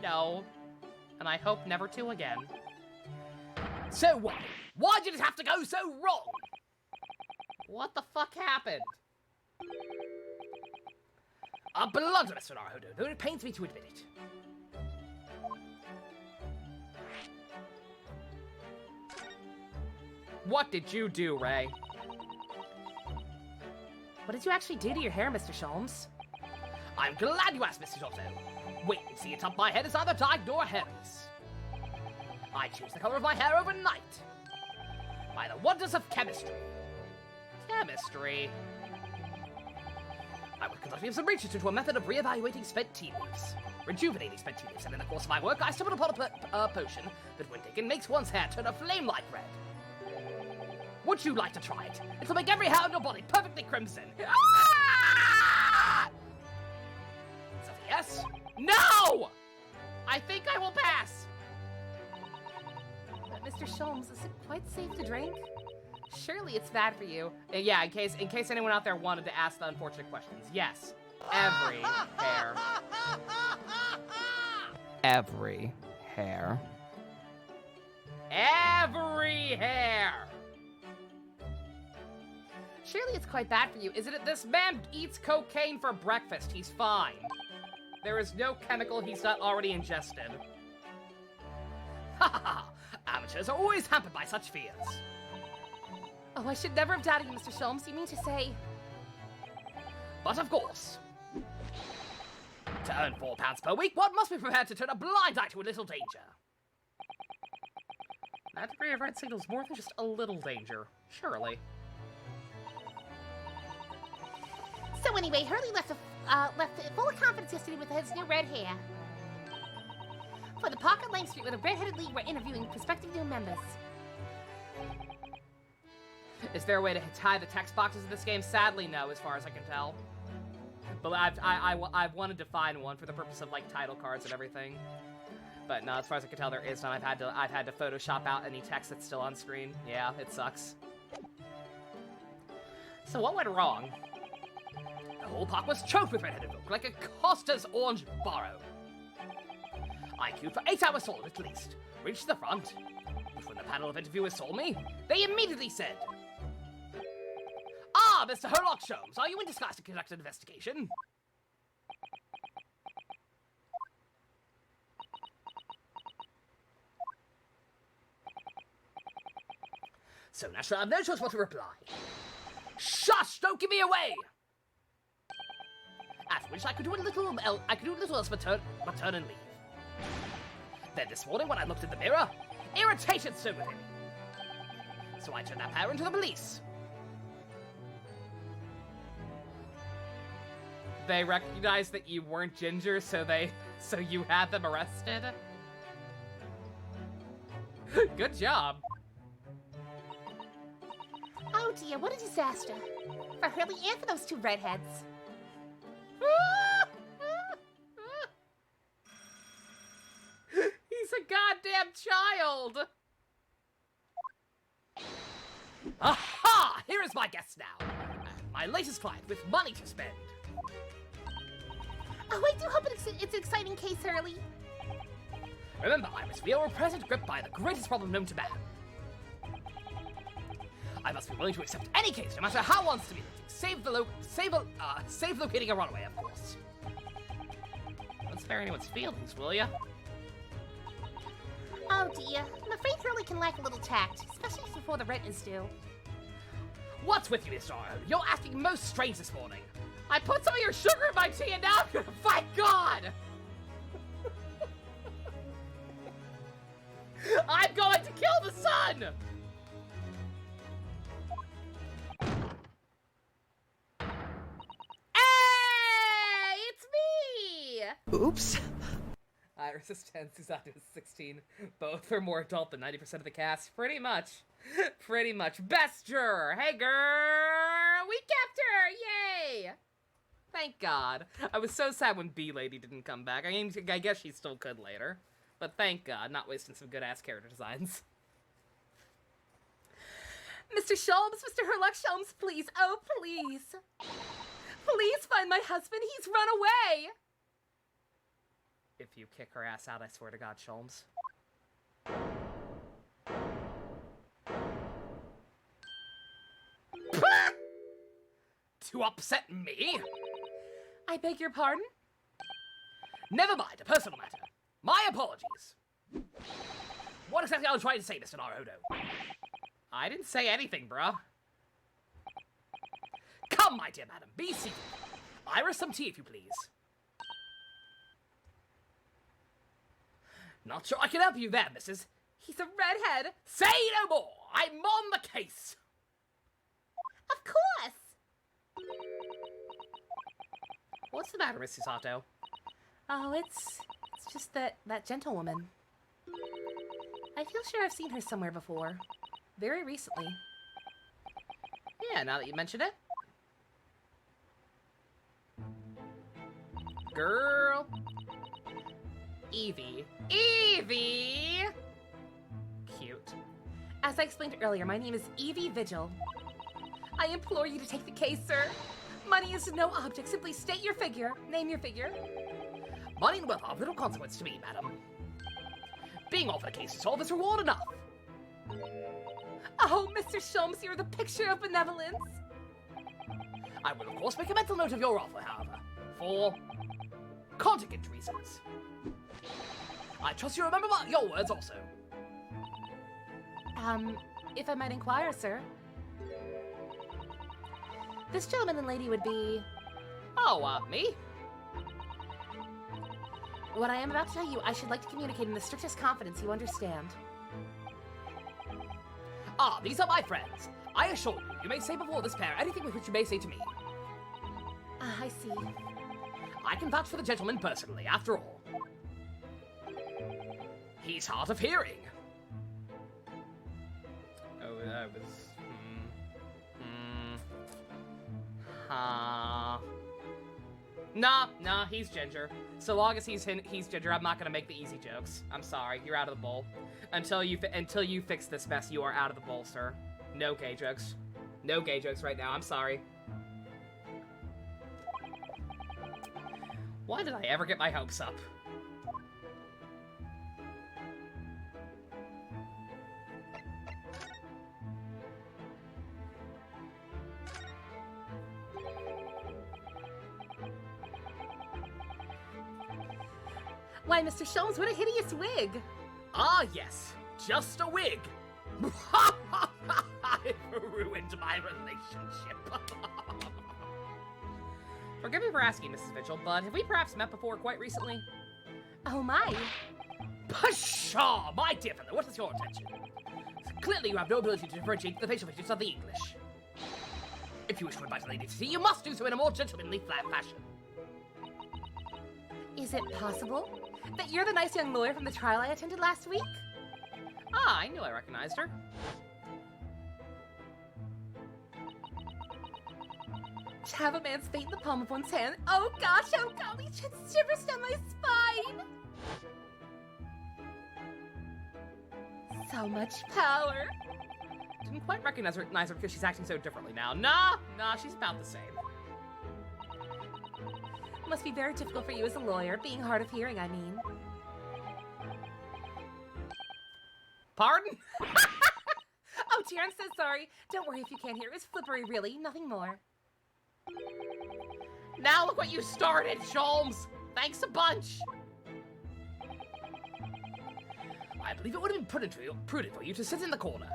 [SPEAKER 5] No. And I hope never to again.
[SPEAKER 3] So what? Why did it have to go so wrong?
[SPEAKER 5] What the fuck happened?
[SPEAKER 3] A blunderous scenario, though it pains me to admit it.
[SPEAKER 5] What did you do, Ray?
[SPEAKER 6] What did you actually do to your hair, Mr. Sholmes?
[SPEAKER 3] I'm glad you asked, Mrs. Otto. Wait and see, it's up my head is neither dyed nor a hairpiece. I choose the color of my hair overnight. By the wonders of chemistry.
[SPEAKER 5] Chemistry?
[SPEAKER 3] I was conducting some research into a method of re-evaluating spent tea leaves. Rejuvenating spent tea leaves, and in the course of my work, I stumbled upon a potion that, when taken, makes one's hair turn a flame-like red. Would you like to try it? It'll make every hair on your body perfectly crimson. Ah! Is that a yes?
[SPEAKER 5] No! I think I will pass.
[SPEAKER 6] But Mr. Sholmes, is it quite safe to drink?
[SPEAKER 5] Surely it's bad for you. Yeah, in case anyone out there wanted to ask the unfortunate questions. Yes. Every hair. Every hair. Every hair! Surely it's quite bad for you, isn't it? This man eats cocaine for breakfast. He's fine. There is no chemical he's not already ingested.
[SPEAKER 3] Ha ha ha! Amateurs are always hampered by such fears.
[SPEAKER 6] Oh, I should never have doubted you, Mr. Sholmes. You mean to say...
[SPEAKER 3] But of course, to earn £4 per week, one must be prepared to turn a blind eye to a little danger.
[SPEAKER 5] That degree of red signals more than just a little danger. Surely.
[SPEAKER 6] So anyway, Hurley left full of confidence yesterday with his new red hair. For the park on Lane Street, where the redheaded league were interviewing prospective new members.
[SPEAKER 5] Is there a way to tie the text boxes in this game? Sadly, no, as far as I can tell. But I've wanted to find one for the purpose of like title cards and everything. But no, as far as I can tell, there is none. I've had to Photoshop out any text that's still on screen. Yeah, it sucks. So what went wrong?
[SPEAKER 3] The whole park was choked with red-headed folk, like a Costa's orange borrow. I queued for 8 hours solid at least, reached the front, but when the panel of interviewers saw me, they immediately said, "Ah, Mr. Herlock Sholmes, are you in disguise to conduct an investigation?" So naturally, I have no choice but to reply. Shush! Don't give me away! After which I could do little else but turn and leave. Then this morning, when I looked in the mirror, irritation stood within me. So I turned that pair into the police.
[SPEAKER 5] They recognized that you weren't Ginger, so you had them arrested? Good job.
[SPEAKER 6] Oh dear, what a disaster. For Hurley and for those two redheads.
[SPEAKER 5] He's a goddamn child!
[SPEAKER 3] Aha! Here is my guest now. My latest client with money to spend.
[SPEAKER 6] Oh, I do hope it's an exciting case, Hurley.
[SPEAKER 3] Remember, I must feel a present gripped by the greatest problem known to man. I must be willing to accept any case, no matter how unstimulating. Save locating a runaway, of course.
[SPEAKER 1] Don't spare anyone's feelings, will ya?
[SPEAKER 6] Oh dear, I'm afraid Hurley can lack a little tact, especially before the rent is due.
[SPEAKER 3] What's with you, Mr. Arrow? You're acting most strange this morning.
[SPEAKER 5] I put some of your sugar in my tea and now I'm gonna fight God! I'm going to kill the sun!
[SPEAKER 6] Hey, it's me!
[SPEAKER 7] Oops.
[SPEAKER 5] Iris 10, Susanna is 16. Both are more adult than 90% of the cast. Pretty much. Pretty much. Best juror! Hey, girl! We kept her! Yay! Thank God. I was so sad when B-Lady didn't come back. I mean, I guess she still could later. But thank God, not wasting some good-ass character designs.
[SPEAKER 6] Mr. Sholmes, Mr. Herlock Sholmes, please, oh please. Please find my husband, he's run away!
[SPEAKER 5] If you kick her ass out, I swear to God, Sholmes.
[SPEAKER 3] To upset me?
[SPEAKER 6] I beg your pardon?
[SPEAKER 3] Never mind, a personal matter. My apologies. What exactly are you trying to say, Mr. Naruhodo?
[SPEAKER 5] I didn't say anything, bruh.
[SPEAKER 3] Come, my dear madam, be seated. Iris, some tea, if you please. Not sure I can help you there, missus.
[SPEAKER 6] He's a redhead.
[SPEAKER 3] Say no more! I'm on the case!
[SPEAKER 6] Of course!
[SPEAKER 5] What's the matter, Mrs. Sato?
[SPEAKER 6] Oh, it's just that gentlewoman. I feel sure I've seen her somewhere before. Very recently.
[SPEAKER 5] Yeah, now that you mention it. Girl. Evie. Evie! Cute.
[SPEAKER 6] As I explained earlier, my name is Evie Vigil. I implore you to take the case, sir. Money is no object. Simply state your figure. Name your figure.
[SPEAKER 3] Money and wealth are of little consequence to me, madam. Being offered a case to solve is reward enough.
[SPEAKER 6] Oh, Mr. Sholmes, you're the picture of benevolence.
[SPEAKER 3] I will, of course, make a mental note of your offer, however, for contingent reasons. I trust you remember your words also.
[SPEAKER 6] If I might inquire, sir. This gentleman and lady would be...
[SPEAKER 5] Oh, me?
[SPEAKER 6] What I am about to tell you, I should like to communicate in the strictest confidence, you understand.
[SPEAKER 3] Ah, these are my friends. I assure you, you may say before this pair anything with which you may say to me.
[SPEAKER 6] Ah, I see.
[SPEAKER 3] I can vouch for the gentleman personally, after all. He's hard of hearing.
[SPEAKER 5] Oh, that was... Nah, he's ginger. So long as he's ginger, I'm not gonna make the easy jokes. I'm sorry, you're out of the bowl. Until you fix this mess, you are out of the bowl, sir. No gay jokes. No gay jokes right now, I'm sorry. Why did I ever get my hopes up?
[SPEAKER 6] Why, Mr. Sholmes, what a hideous wig!
[SPEAKER 3] Ah, yes, just a wig. It ruined my relationship.
[SPEAKER 5] Forgive me for asking, Mrs. Mitchell, but have we perhaps met before quite recently?
[SPEAKER 6] Oh my!
[SPEAKER 3] Pshaw, my dear fellow, what is your intention? Clearly you have no ability to differentiate the facial features of the English. If you wish to invite a lady to tea, you must do so in a more gentlemanly, flat fashion.
[SPEAKER 6] Is it possible that you're the nice young lawyer from the trial I attended last week?
[SPEAKER 5] Ah, I knew I recognized her.
[SPEAKER 6] To have a man's fate in the palm of one's hand. Oh gosh, oh golly, it shivers down my spine. So much power.
[SPEAKER 5] Didn't quite recognize her because she's acting so differently now. Nah, she's about the same.
[SPEAKER 6] Must be very difficult for you as a lawyer, being hard of hearing, I mean.
[SPEAKER 5] Pardon?
[SPEAKER 6] Oh dear, I'm so sorry. Don't worry if you can't hear. It's flippery, really. Nothing more.
[SPEAKER 5] Now look what you started, Sholmes! Thanks a bunch! I believe it would have been prudent for you to sit in the corner.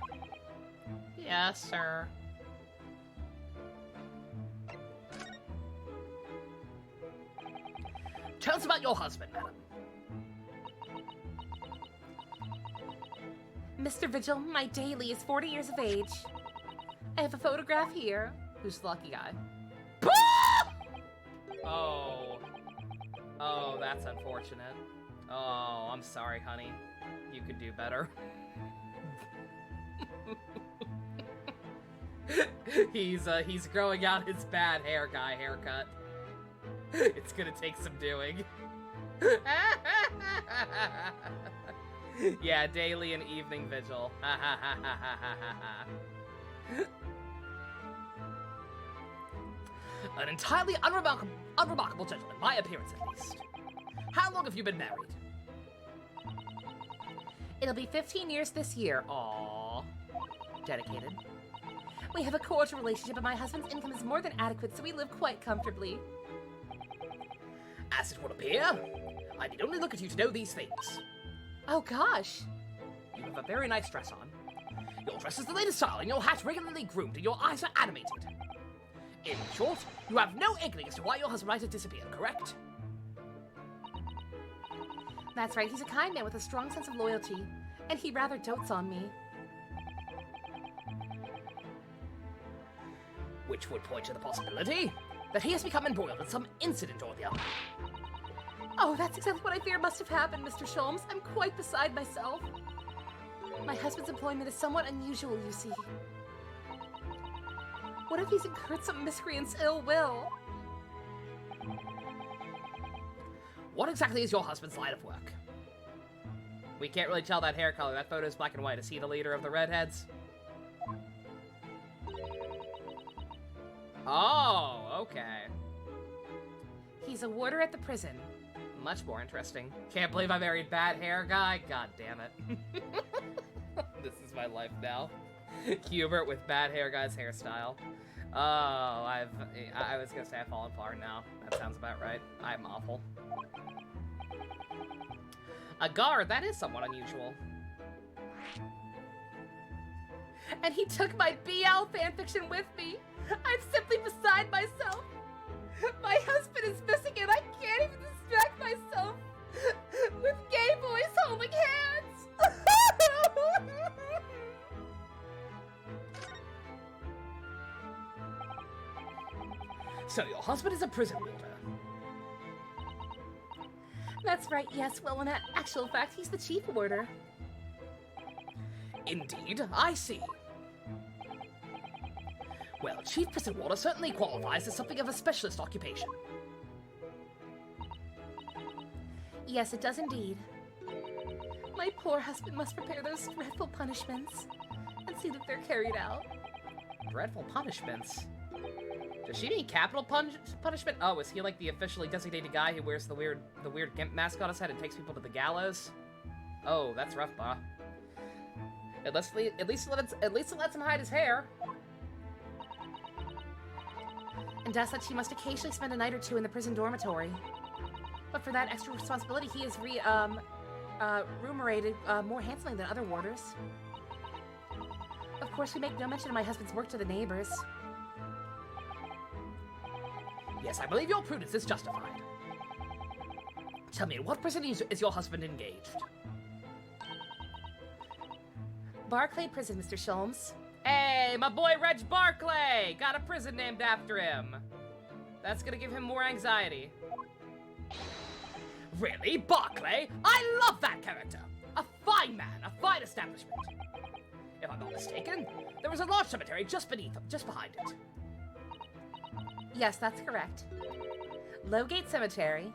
[SPEAKER 5] Yes, sir. Tell us about your husband, madam.
[SPEAKER 6] Mr. Vigil, my daily is 40 years of age. I have a photograph here.
[SPEAKER 5] Who's the lucky guy? Oh. Oh, that's unfortunate. Oh, I'm sorry, honey. You could do better. He's growing out his bad hair guy haircut. It's gonna take some doing. Yeah, daily and evening vigil. An entirely unremarkable gentleman, my appearance at least. How long have you been married?
[SPEAKER 6] It'll be 15 years this year.
[SPEAKER 5] Aww. Dedicated.
[SPEAKER 6] We have a cordial relationship, and my husband's income is more than adequate, so we live quite comfortably.
[SPEAKER 3] As it would appear, I need only look at you to know these things.
[SPEAKER 6] Oh gosh.
[SPEAKER 3] You have a very nice dress on. Your dress is the latest style, and your hat regularly groomed, and your eyes are animated. In short, you have no inkling as to why your husband might have disappeared, correct?
[SPEAKER 6] That's right, he's a kind man with a strong sense of loyalty, and he rather dotes on me.
[SPEAKER 3] Which would point to the possibility that he has become embroiled in some incident or the other.
[SPEAKER 6] Oh, that's exactly what I fear must have happened, Mr. Sholmes. I'm quite beside myself. My husband's employment is somewhat unusual, you see. What if he's incurred some miscreant's ill will?
[SPEAKER 3] What exactly is your husband's line of work?
[SPEAKER 5] We can't really tell that hair color. That photo's black and white. Is he the leader of the redheads? Oh, okay.
[SPEAKER 6] He's a warder at the prison.
[SPEAKER 5] Much more interesting. Can't believe I married bad hair guy. God damn it. This is my life now. Hubert with bad hair guy's hairstyle. Oh, I was gonna say I've fallen far now. That sounds about right. I'm awful. A guard, that is somewhat unusual.
[SPEAKER 6] And he took my BL fanfiction with me. I'm simply beside myself. My husband is missing and I can't even distract myself with gay boys holding hands.
[SPEAKER 3] So your husband is a prison warder.
[SPEAKER 6] That's right, yes. Well, in actual fact, he's the chief warder.
[SPEAKER 3] Indeed, I see. Well, chief prison warder certainly qualifies as something of a specialist occupation.
[SPEAKER 6] Yes, it does indeed. My poor husband must prepare those dreadful punishments and see that they're carried out.
[SPEAKER 5] Dreadful punishments? Does she mean capital punishment? Oh, is he like the officially designated guy who wears the weird gimp mask on his head and takes people to the gallows? Oh, that's rough, bah. At least it lets him hide his hair.
[SPEAKER 6] And Des said she must occasionally spend a night or two in the prison dormitory. But for that extra responsibility, he is remunerated more handsomely than other warders. Of course, we make no mention of my husband's work to the neighbors.
[SPEAKER 3] Yes, I believe your prudence is justified. Tell me, in what prison is your husband engaged?
[SPEAKER 6] Barclay Prison, Mr. Sholmes.
[SPEAKER 5] Hey, my boy Reg Barclay! Got a prison named after him. That's gonna give him more anxiety.
[SPEAKER 3] Really? Barclay? I love that character! A fine man, a fine establishment. If I'm not mistaken, there is a large cemetery just behind it.
[SPEAKER 6] Yes, that's correct. Lowgate Cemetery.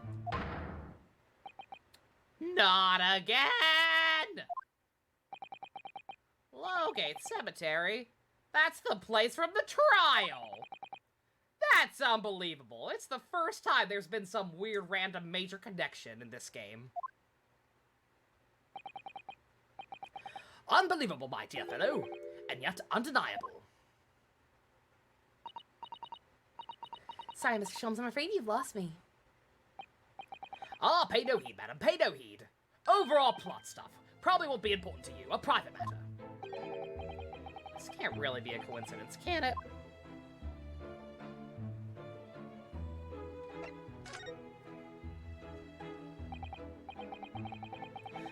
[SPEAKER 5] Not again! Snowgate Cemetery? That's the place from the trial! That's unbelievable. It's the first time there's been some weird random major connection in this game.
[SPEAKER 3] Unbelievable, my dear fellow, and yet undeniable.
[SPEAKER 6] Sorry, Mr. Sholmes, I'm afraid you've lost me.
[SPEAKER 3] Ah, pay no heed, madam, pay no heed. Overall plot stuff probably won't be important to you, a private matter.
[SPEAKER 5] This can't really be a coincidence, can it?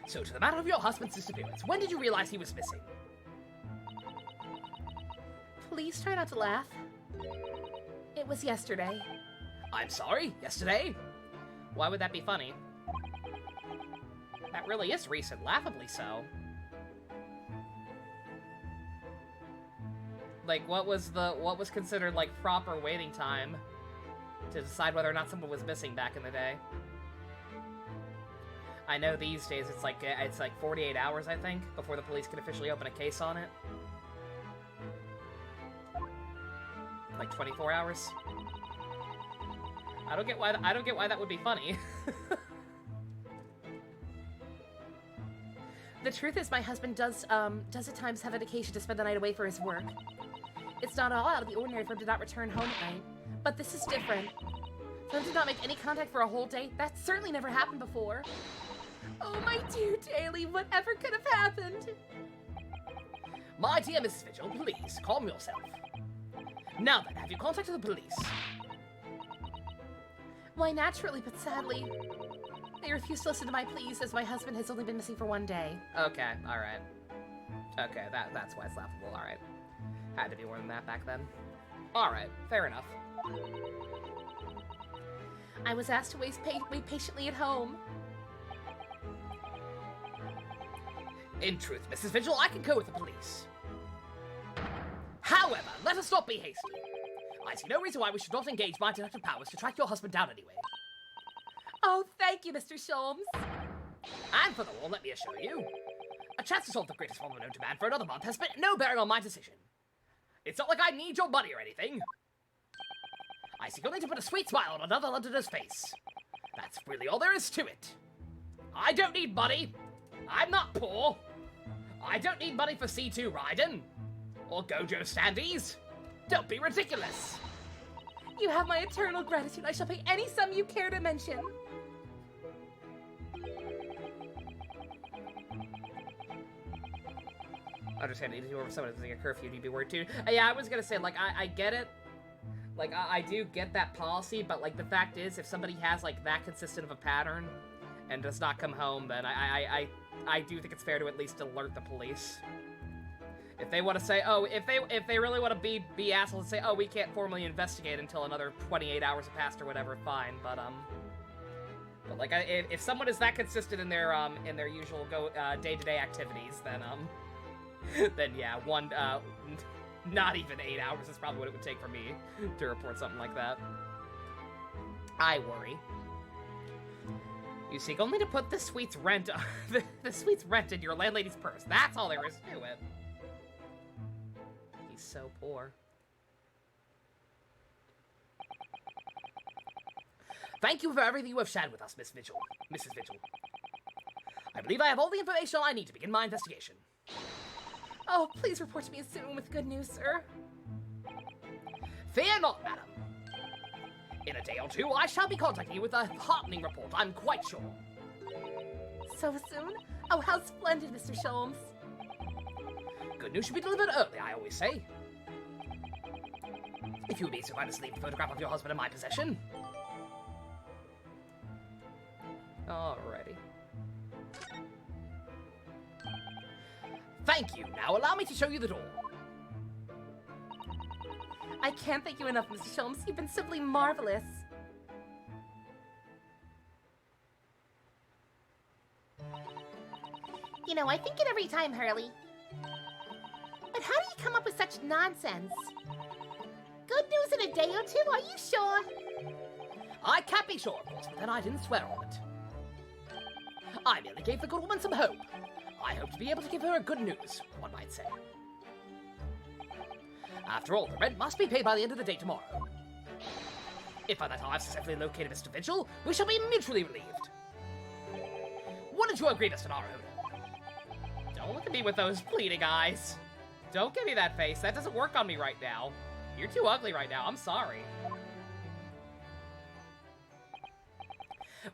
[SPEAKER 3] So, to the matter of your husband's disappearance, when did you realize he was missing?
[SPEAKER 6] Please try not to laugh. It was yesterday.
[SPEAKER 3] I'm sorry, yesterday?
[SPEAKER 5] Why would that be funny? That really is recent, laughably so. Like, what was considered, like, proper waiting time to decide whether or not someone was missing back in the day? I know these days it's like 48 hours, I think, before the police can officially open a case on it. Like 24 hours. I don't get why that would be funny.
[SPEAKER 6] The truth is, my husband does at times have an occasion to spend the night away for his work. It's not all out of the ordinary for him to not return home at night, but this is different. For him to not make any contact for a whole day, that's certainly never happened before. Oh, my dear Daly, whatever could have happened?
[SPEAKER 3] My dear Mrs. Vigil, please, calm yourself. Now then, have you contacted the police?
[SPEAKER 6] Why, naturally, but sadly, they refuse to listen to my pleas as my husband has only been missing for one day.
[SPEAKER 5] Okay, alright. Okay, that's why it's laughable, alright. Had to be more than that back then. Alright, fair enough.
[SPEAKER 6] I was asked to wait patiently at home.
[SPEAKER 3] In truth, Mrs. Vigil, I can go with the police. However, let us not be hasty. I see no reason why we should not engage my detective powers to track your husband down anyway.
[SPEAKER 6] Oh, thank you, Mr. Sholmes.
[SPEAKER 3] And furthermore, let me assure you, a chance to solve the greatest problem known to man for another month has been no bearing on my decision. It's not like I need your money or anything. I seek only to put a sweet smile on another Londoner's face. That's really all there is to it. I don't need money. I'm not poor. I don't need money for C2 riding. Or Gojo standees. Don't be ridiculous.
[SPEAKER 6] You have my eternal gratitude. I shall pay any sum you care to mention.
[SPEAKER 5] Understand, if you were someone using a curfew, you'd be worried too. Yeah, I was gonna say, like, I get it. Like, I do get that policy, but, like, the fact is, if somebody has, like, that consistent of a pattern and does not come home, then I do think it's fair to at least alert the police. If they want to say, oh, if they really want to be assholes and say, oh, we can't formally investigate until another 28 hours have passed or whatever, fine. But like, if someone is that consistent in their usual day-to-day activities, then yeah, not even 8 hours is probably what it would take for me to report something like that. I worry. You seek only to put the suite's rent in your landlady's purse. That's all there is to it. He's so poor.
[SPEAKER 3] Thank you for everything you have shared with us, Mrs. Vigil. I believe I have all the information I need to begin my investigation.
[SPEAKER 6] Oh, please report to me soon with good news, sir.
[SPEAKER 3] Fear not, madam. In a day or two, I shall be contacting you with a heartening report, I'm quite sure.
[SPEAKER 6] So soon? Oh, how splendid, Mr. Sholmes.
[SPEAKER 3] Good news should be delivered early, I always say. If you would be so kind as to leave a photograph of your husband in my possession.
[SPEAKER 5] Alrighty.
[SPEAKER 3] Thank you. Now allow me to show you the door.
[SPEAKER 6] I can't thank you enough, Mr. Sholmes. You've been simply marvelous. You know, I think it every time, Hurley. But how do you come up with such nonsense? Good news in a day or two, are you sure?
[SPEAKER 3] I can't be sure, of course, but then I didn't swear on it. I merely gave the good woman some hope. I hope to be able to give her a good news, one might say. After all, the rent must be paid by the end of the day tomorrow. If by that time I've successfully located Mr. Vigil, we shall be mutually relieved. Wouldn't you agree, Mr. Naruto?
[SPEAKER 1] Don't look at me with those pleading eyes. Don't give me that face. That doesn't work on me right now. You're too ugly right now. I'm sorry.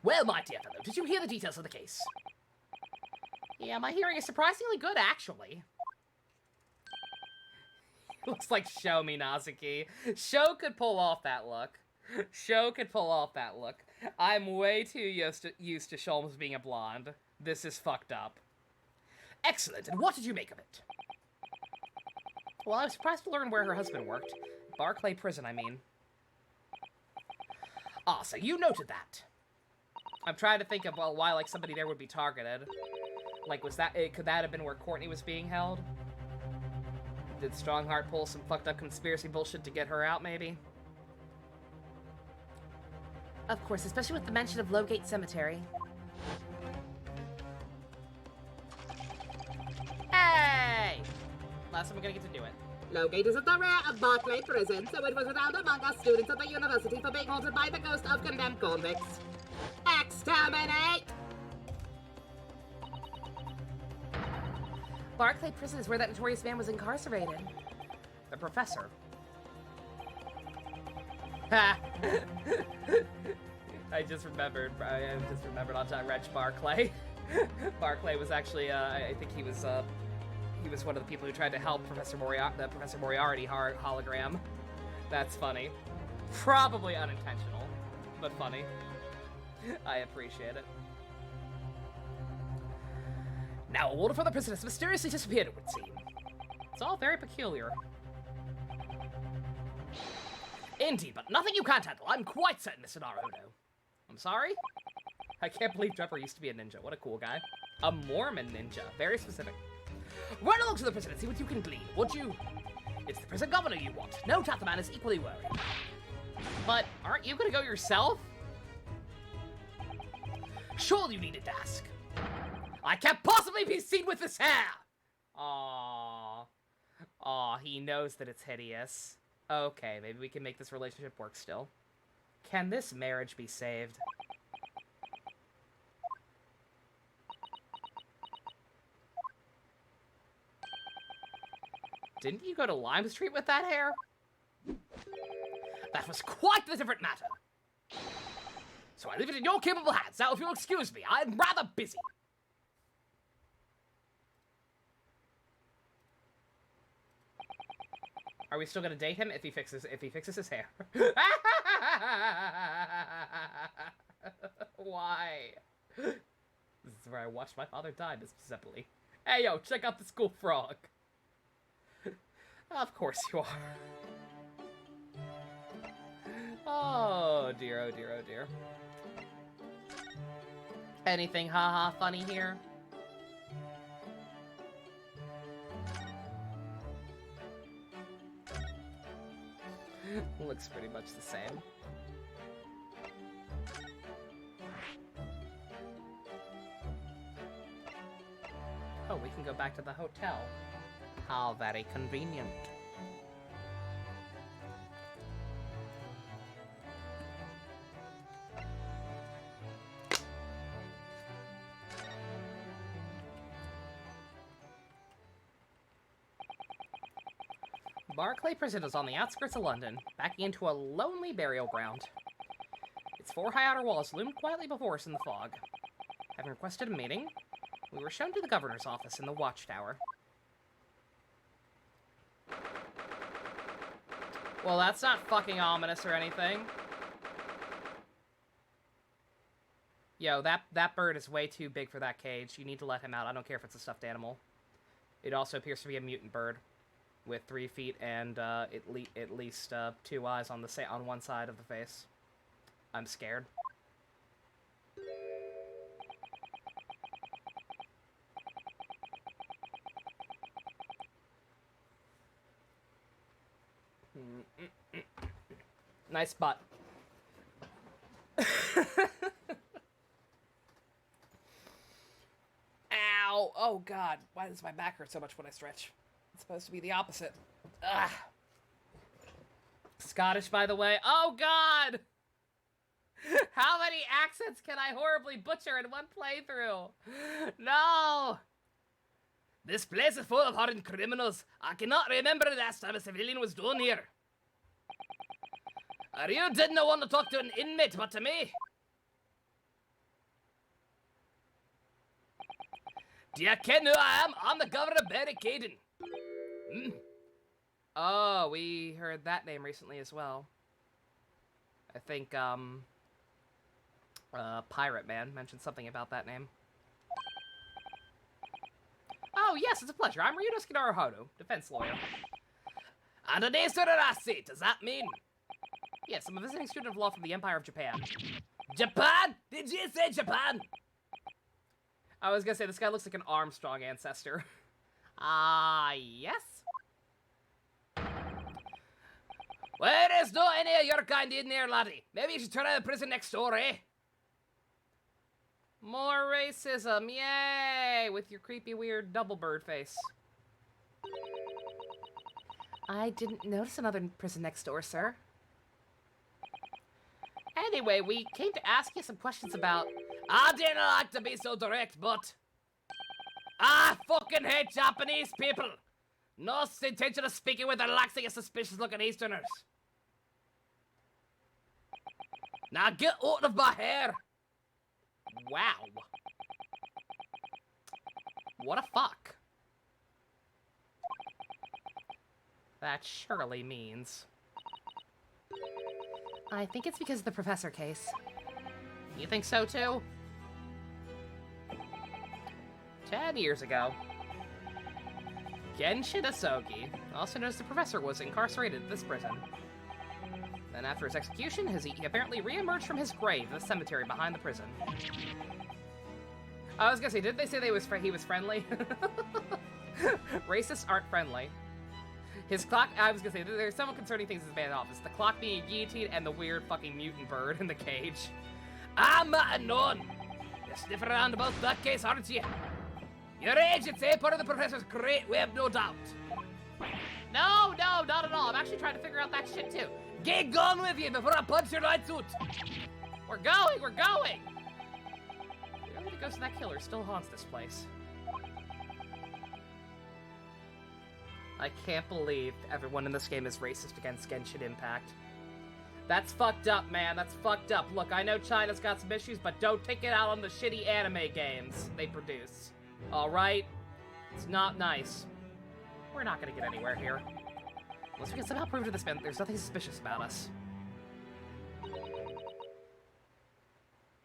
[SPEAKER 3] Well, my dear fellow, did you hear the details of the case?
[SPEAKER 1] Yeah, my hearing is surprisingly good, actually. Looks like Show me, Nazuki. Show could pull off that look. Show could pull off that look. I'm way too used to Sholmes being a blonde. This is fucked up.
[SPEAKER 3] Excellent, and what did you make of it?
[SPEAKER 1] Well, I was surprised to learn where her husband worked. Barclay Prison, I mean.
[SPEAKER 3] Ah, so you noted that.
[SPEAKER 1] I'm trying to think of, well, why, like, somebody there would be targeted. Like, could that have been where Courtney was being held? Did Strongheart pull some fucked up conspiracy bullshit to get her out, maybe?
[SPEAKER 6] Of course, especially with the mention of Lowgate Cemetery.
[SPEAKER 1] Hey! Last time we're gonna get to do it.
[SPEAKER 4] Lowgate is at the rear of Barclay Prison, so it was renowned among us students at the university for being haunted by the ghost of condemned convicts. Exterminate!
[SPEAKER 6] Barclay Prison is where that notorious man was incarcerated.
[SPEAKER 1] The professor. Ha! I just remembered on time, Reg Barclay. Barclay was actually, I think he was one of the people who tried to help Professor Moriarty hologram. That's funny. Probably unintentional, but funny. I appreciate it.
[SPEAKER 3] Now, a warden for the prison has mysteriously disappeared, it would seem.
[SPEAKER 1] It's all very peculiar.
[SPEAKER 3] Indeed, but nothing you can't handle. I'm quite certain, Mr. Naruto.
[SPEAKER 1] I'm sorry? I can't believe Trevor used to be a ninja. What a cool guy. A Mormon ninja. Very specific.
[SPEAKER 3] Run along to the prison and see what you can glean, would you? It's the prison governor you want. No doubt the man is equally worried.
[SPEAKER 1] But aren't you gonna go yourself?
[SPEAKER 3] Surely you needed to ask. I can't possibly be seen with this hair!
[SPEAKER 1] Aww. Aw, he knows that it's hideous. Okay, maybe we can make this relationship work still. Can this marriage be saved? Didn't you go to Lime Street with that hair?
[SPEAKER 3] That was quite the different matter. So I leave it in your capable hands. Now, if you'll excuse me, I'm rather busy.
[SPEAKER 1] Are we still gonna date him if he fixes his hair? Why? This is where I watched my father die, Miss Zeppeli. Hey yo, check out the school frog. Of course you are. Oh dear, oh dear, oh dear. Anything haha funny here? Looks pretty much the same. Oh, we can go back to the hotel. How very convenient. Barclay Prison is on the outskirts of London, backing into a lonely burial ground. Its four high outer walls loomed quietly before us in the fog. Having requested a meeting, we were shown to the governor's office in the watchtower. Well, that's not fucking ominous or anything. Yo, that bird is way too big for that cage. You need to let him out. I don't care if it's a stuffed animal. It also appears to be a mutant bird with 3 feet and at least 2 eyes on one side of the face. I'm scared. Nice butt. Ow! Oh god, why does my back hurt so much when I stretch? It's supposed to be the opposite. Ugh.
[SPEAKER 5] Scottish, by the way. Oh, God! How many accents can I horribly butcher in one playthrough? No!
[SPEAKER 3] This place is full of hardened criminals. I cannot remember the last time a civilian was down here. You didn't want to talk to an inmate, but to me. Do you ken who I am? I'm the governor of Barricading.
[SPEAKER 5] Oh, we heard that name recently as well. I think, Pirate Man mentioned something about that name. Oh, yes, it's a pleasure. I'm Ryuno Skinaruhodo, defense lawyer.
[SPEAKER 3] And an Asurarasi, does that mean?
[SPEAKER 5] Yes, I'm a visiting student of law from the Empire of Japan.
[SPEAKER 3] Japan? Did you say Japan?
[SPEAKER 5] I was gonna say, this guy looks like an Armstrong ancestor. Yes?
[SPEAKER 3] Well, there's no any of your kind in there, laddie. Maybe you should try out the prison next door, eh?
[SPEAKER 5] More racism, yay! With your creepy, weird double bird face. I didn't notice another prison next door, sir. Anyway, we came to ask you some questions about...
[SPEAKER 3] I didn't like to be so direct, but... I fucking hate Japanese people! No intention of speaking with relaxing and suspicious-looking Easterners. Now get out of my hair!
[SPEAKER 5] Wow. What a fuck. That surely means... I think it's because of the professor case. You think so, too? 10 years ago, Genshin Asogi, also known as the professor, was incarcerated at this prison. Then after his execution, he apparently re-emerged from his grave in the cemetery behind the prison. I was gonna say, didn't they say he was friendly? Racists aren't friendly. His clock, I was gonna say, there's some concerning things in his bad office. The clock being guillotined and the weird fucking mutant bird in the cage.
[SPEAKER 3] I'm not known. You're sniffing around about that case, aren't you? Your agents, eh? Part of the professor's great, we have no doubt.
[SPEAKER 5] No, not at all. I'm actually trying to figure out that shit, too.
[SPEAKER 3] Get gone with you before I punch your lights out.
[SPEAKER 5] We're going! Clearly the ghost of that killer still haunts this place. I can't believe everyone in this game is racist against Genshin Impact. That's fucked up, man. That's fucked up. Look, I know China's got some issues, but don't take it out on the shitty anime games they produce. Alright? It's not nice. We're not gonna get anywhere here. Unless we can somehow prove to this man there's nothing suspicious about us.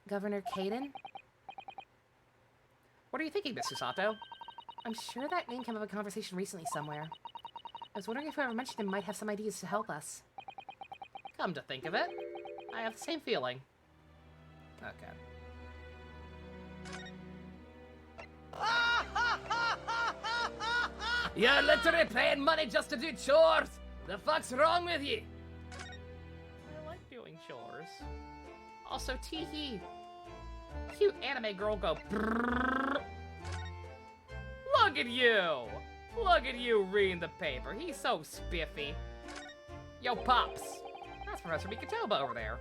[SPEAKER 5] Governor Kaden? What are you thinking, Mr. Sato? I'm sure that name came up in conversation recently somewhere. I was wondering if whoever mentioned him might have some ideas to help us. Come to think of it, I have the same feeling. Okay.
[SPEAKER 3] You're literally paying money just to do chores! The fuck's wrong with you?
[SPEAKER 5] I like doing chores. Also, teehee. Cute anime girl go brrrr. Look at you! Look at you reading the paper. He's so spiffy. Yo, Pops. That's Professor Mikatoba over there.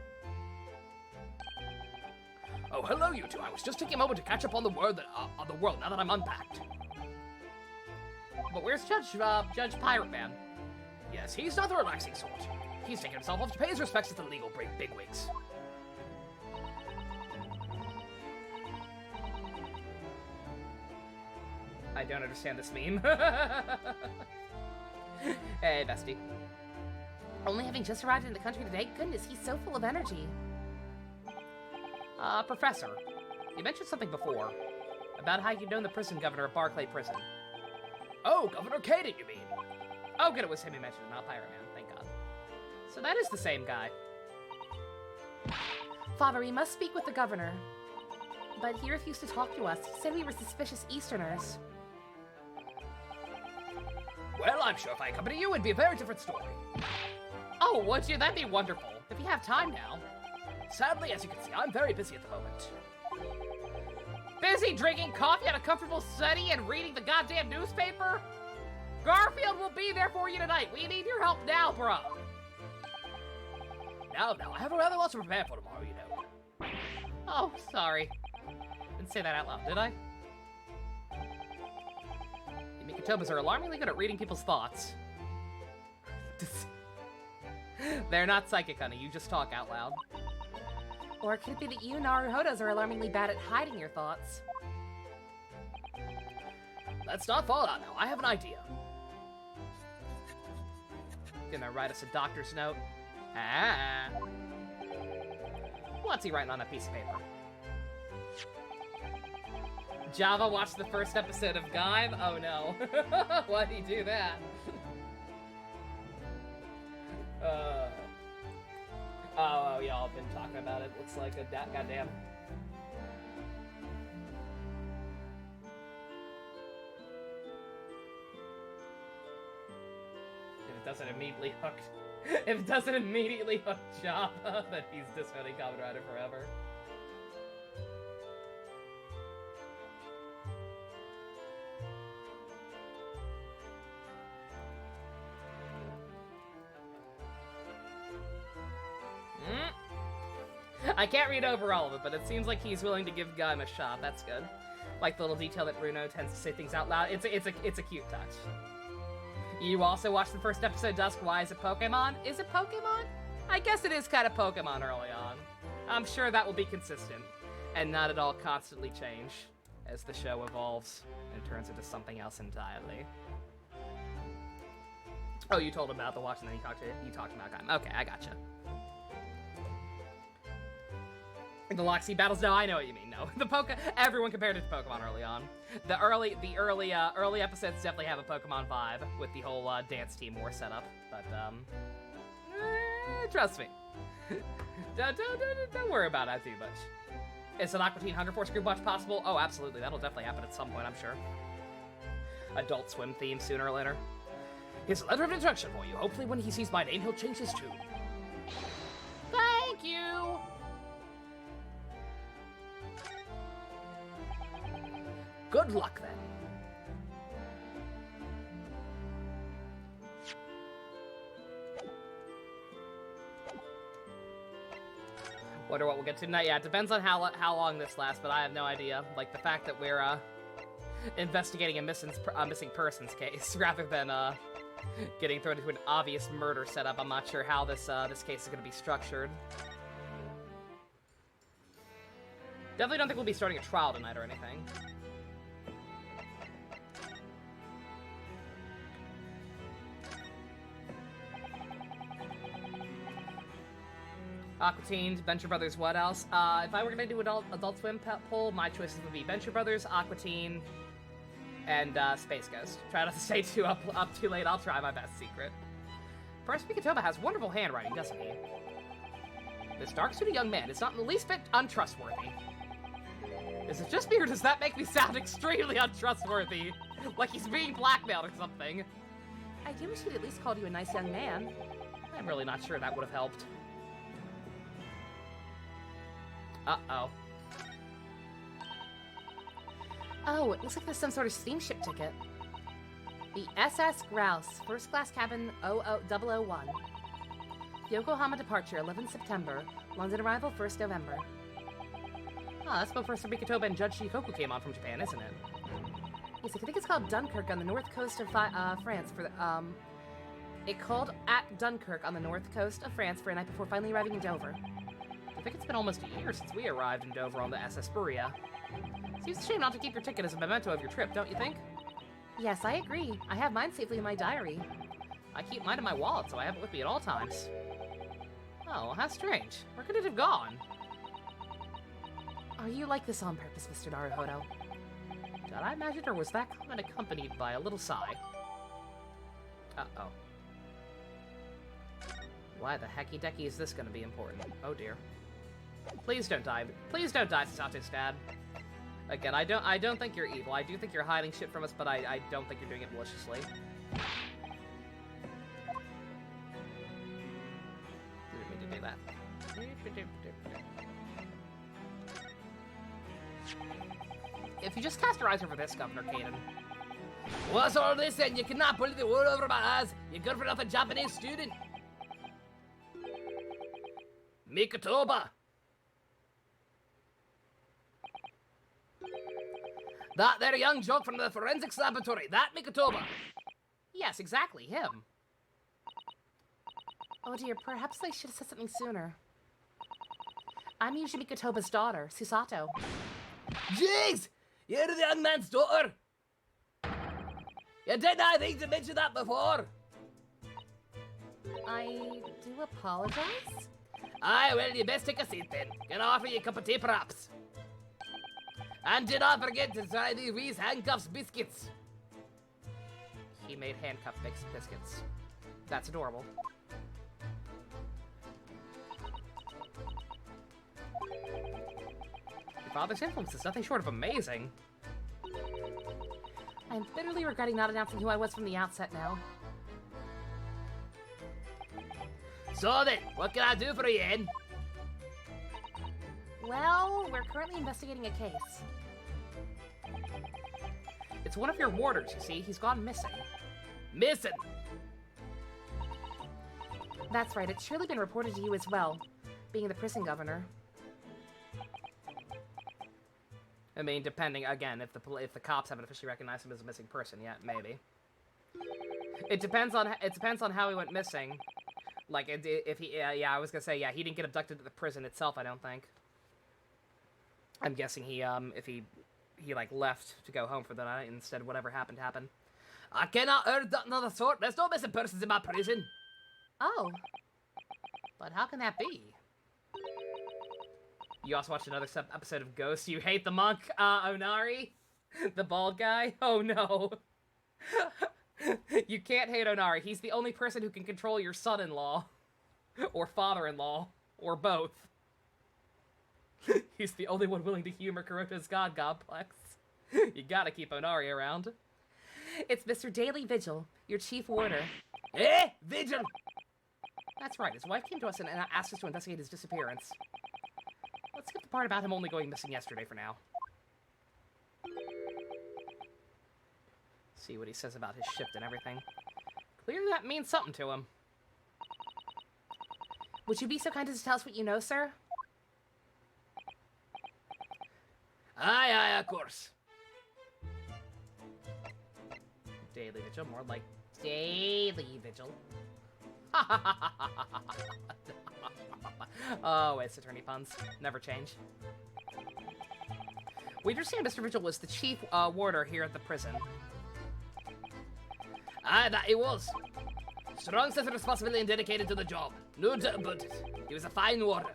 [SPEAKER 3] Oh, hello, you two. I was just taking a moment to catch up on the world now that I'm unpacked.
[SPEAKER 5] But where's Judge Pirate Man?
[SPEAKER 3] Yes, he's not the relaxing sort. He's taking himself off to pay his respects to the legal bigwigs.
[SPEAKER 5] I don't understand this meme. Hey, bestie. Only having just arrived in the country today? Goodness, he's so full of energy. Professor, you mentioned something before. About how you'd known the prison governor of Barclay Prison.
[SPEAKER 3] Oh, Governor Kaden, you mean?
[SPEAKER 5] Oh, good, it was him who mentioned it, not Pirate Man, thank God. So that is the same guy. Father, we must speak with the governor. But he refused to talk to us. He said we were suspicious Easterners.
[SPEAKER 3] Well, I'm sure if I accompany you, it'd be a very different story.
[SPEAKER 5] Oh, would you? That'd be wonderful. If you have time now.
[SPEAKER 3] Sadly, as you can see, I'm very busy at the moment.
[SPEAKER 5] Busy drinking coffee at a comfortable study and reading the goddamn newspaper? Garfield will be there for you tonight. We need your help now, bro.
[SPEAKER 3] Now, I have a rather lot to prepare for tomorrow, you know.
[SPEAKER 5] Oh, sorry. Didn't say that out loud, did I? The Mikitobas are alarmingly good at reading people's thoughts. They're not psychic, honey. You just talk out loud.
[SPEAKER 6] Or could it be that you Naruhodos are alarmingly bad at hiding your thoughts?
[SPEAKER 3] Let's not fall out now. I have an idea.
[SPEAKER 5] Gonna write us a doctor's note. Ah. What's he writing on a piece of paper? Java watched the first episode of Gaim? Oh no. Why'd he do that? Oh, y'all have been talking about it. Looks like a goddamn. If it doesn't immediately hook, if it doesn't immediately hook Java, then he's disowning Kamen Rider forever. I can't read over all of it, but it seems like he's willing to give Gaim a shot. That's good. Like the little detail that Bruno tends to say things out loud. It's a cute touch. You also watched the first episode, Dusk. Why is it Pokemon? Is it Pokemon? I guess it is kind of Pokemon early on. I'm sure that will be consistent and not at all constantly change as the show evolves and turns into something else entirely. Oh, you told him about the watch and then you talked about Gaim. Okay, I gotcha. The Loxy battles? No, I know what you mean. No, everyone compared it to Pokemon early on. The early episodes definitely have a Pokemon vibe with the whole dance team war setup. But trust me, don't worry about that too much. Is an Aqua Teen Hunger Force group watch possible? Oh, absolutely. That'll definitely happen at some point, I'm sure. Adult Swim theme sooner or later. Here's a letter of introduction for you. Hopefully, when he sees my name, he'll change his tune.
[SPEAKER 6] Thank you!
[SPEAKER 3] Good luck, then.
[SPEAKER 5] Wonder what we'll get to tonight. Yeah, it depends on how long this lasts, but I have no idea. Like, the fact that we're, investigating a missing persons case rather than, getting thrown into an obvious murder setup. I'm not sure how this case is gonna be structured. Definitely don't think we'll be starting a trial tonight or anything. Aqua Teen, Venture Brothers, what else? If I were gonna do Adult Swim poll, my choices would be Venture Brothers, Aqua Teen, and Space Ghost. Try not to stay up too late. I'll try my best secret. First, Mikitoba has wonderful handwriting, doesn't he? This dark-suited young man is not in the least bit untrustworthy. Is it just me, or does that make me sound extremely untrustworthy? Like he's being blackmailed or something?
[SPEAKER 6] I do wish he'd at least called you a nice young man.
[SPEAKER 5] I'm really not sure that would have helped. Uh-oh.
[SPEAKER 6] Oh, it looks like there's some sort of steamship ticket. The SS Grouse, first class cabin 001. Yokohama departure, 11 September. London arrival, 1st November.
[SPEAKER 5] Oh, that's when Professor Mikitoba and Judge Shikoku came on from Japan, isn't it?
[SPEAKER 6] Yes, I think it's called Dunkirk on the north coast of France. It called at Dunkirk on the north coast of France for a night before finally arriving in Dover.
[SPEAKER 5] I think it's been almost a year since we arrived in Dover on the SS Buria. Seems a shame not to keep your ticket as a memento of your trip, don't you think?
[SPEAKER 6] Yes, I agree. I have mine safely in my diary.
[SPEAKER 5] I keep mine in my wallet, so I have it with me at all times. Oh, how strange. Where could it have gone?
[SPEAKER 6] Are you like this on purpose, Mr. Naruhodo?
[SPEAKER 5] Did I imagine, or was that comment accompanied by a little sigh? Uh-oh. Why the hecky-decky is this gonna be important? Oh dear. Please don't die. Please don't die, Sasato's dad. Again, I don't think you're evil. I do think you're hiding shit from us, but I don't think you're doing it maliciously. Didn't mean to do that. If you just cast your eyes over this, Governor Kaden.
[SPEAKER 3] What's all this then? You cannot pull the wool over my eyes, you good for nothing Japanese student. Mikotoba! That there young joke from the forensics laboratory, that Mikotoba!
[SPEAKER 5] Yes, exactly, him.
[SPEAKER 6] Oh dear, perhaps I should have said something sooner. I'm Yuji Mikotoba's daughter, Susato.
[SPEAKER 3] Jeez! You're the young man's daughter! You didn't I think to mention that before?
[SPEAKER 6] I do apologize.
[SPEAKER 3] Aye, well, you best take a seat then. Can I offer you a cup of tea, perhaps? And do not forget to try the Reese Handcuffs biscuits.
[SPEAKER 5] He made handcuff biscuits. That's adorable. Your father's influence is nothing short of amazing.
[SPEAKER 6] I'm bitterly regretting not announcing who I was from the outset now.
[SPEAKER 3] So then, what can I do for you, Ann?
[SPEAKER 6] Well, we're currently investigating a case.
[SPEAKER 5] It's one of your warders, you see. He's gone missing.
[SPEAKER 3] Missing!
[SPEAKER 6] That's right, it's surely been reported to you as well, being the prison governor.
[SPEAKER 5] I mean, depending, again, if the cops haven't officially recognized him as a missing person yet, maybe. It depends on how he went missing. Like, if he, yeah, I was gonna say, yeah, he didn't get abducted at the prison itself, I don't think. I'm guessing he, if he like, left to go home for the night, and instead whatever happened, happened.
[SPEAKER 3] I cannot heard that another sort. There's no missing persons in my prison.
[SPEAKER 6] Oh.
[SPEAKER 5] But how can that be? You also watched another episode of Ghost. You hate the monk, Onari? The bald guy? Oh no. You can't hate Onari. He's the only person who can control your son-in-law. Or father-in-law. Or both. He's the only one willing to humor Kuroko's god complex. You gotta keep Onari around.
[SPEAKER 6] It's Mr. Daily Vigil, your chief warder.
[SPEAKER 3] Eh? Vigil!
[SPEAKER 5] That's right. His wife came to us and asked us to investigate his disappearance. Let's skip the part about him only going missing yesterday for now. See what he says about his shift and everything. Clearly that means something to him.
[SPEAKER 6] Would you be so kind as to tell us what you know, sir?
[SPEAKER 3] Aye, of course.
[SPEAKER 5] Daily Vigil, more like Daily Vigil. Oh, it's attorney puns. Never change. We understand Mr. Vigil was the chief warder here at the prison.
[SPEAKER 3] Aye, that he was. Strong sense of responsibility and dedicated to the job. No doubt about it. He was a fine warder.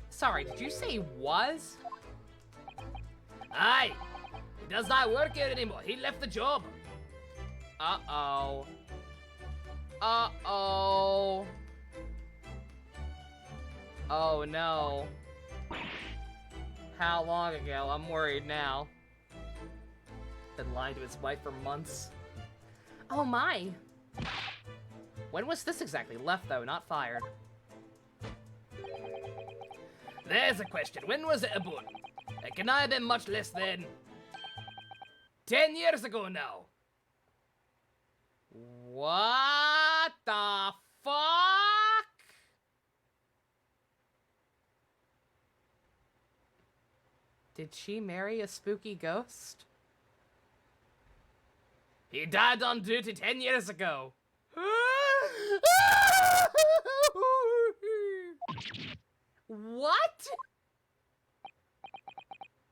[SPEAKER 5] Sorry, did you say was?
[SPEAKER 3] Aye. He does not work here anymore. He left the job.
[SPEAKER 5] Uh-oh. Uh-oh. Oh, no. How long ago? I'm worried now. Been lying to his wife for months.
[SPEAKER 6] Oh my.
[SPEAKER 5] When was this exactly? Left, though, not fired.
[SPEAKER 3] There's a question. When was it about? It can I have been much less than 10 years ago now.
[SPEAKER 5] What the fuck? Did she marry a spooky ghost?
[SPEAKER 3] He died on duty 10 years ago.
[SPEAKER 5] What?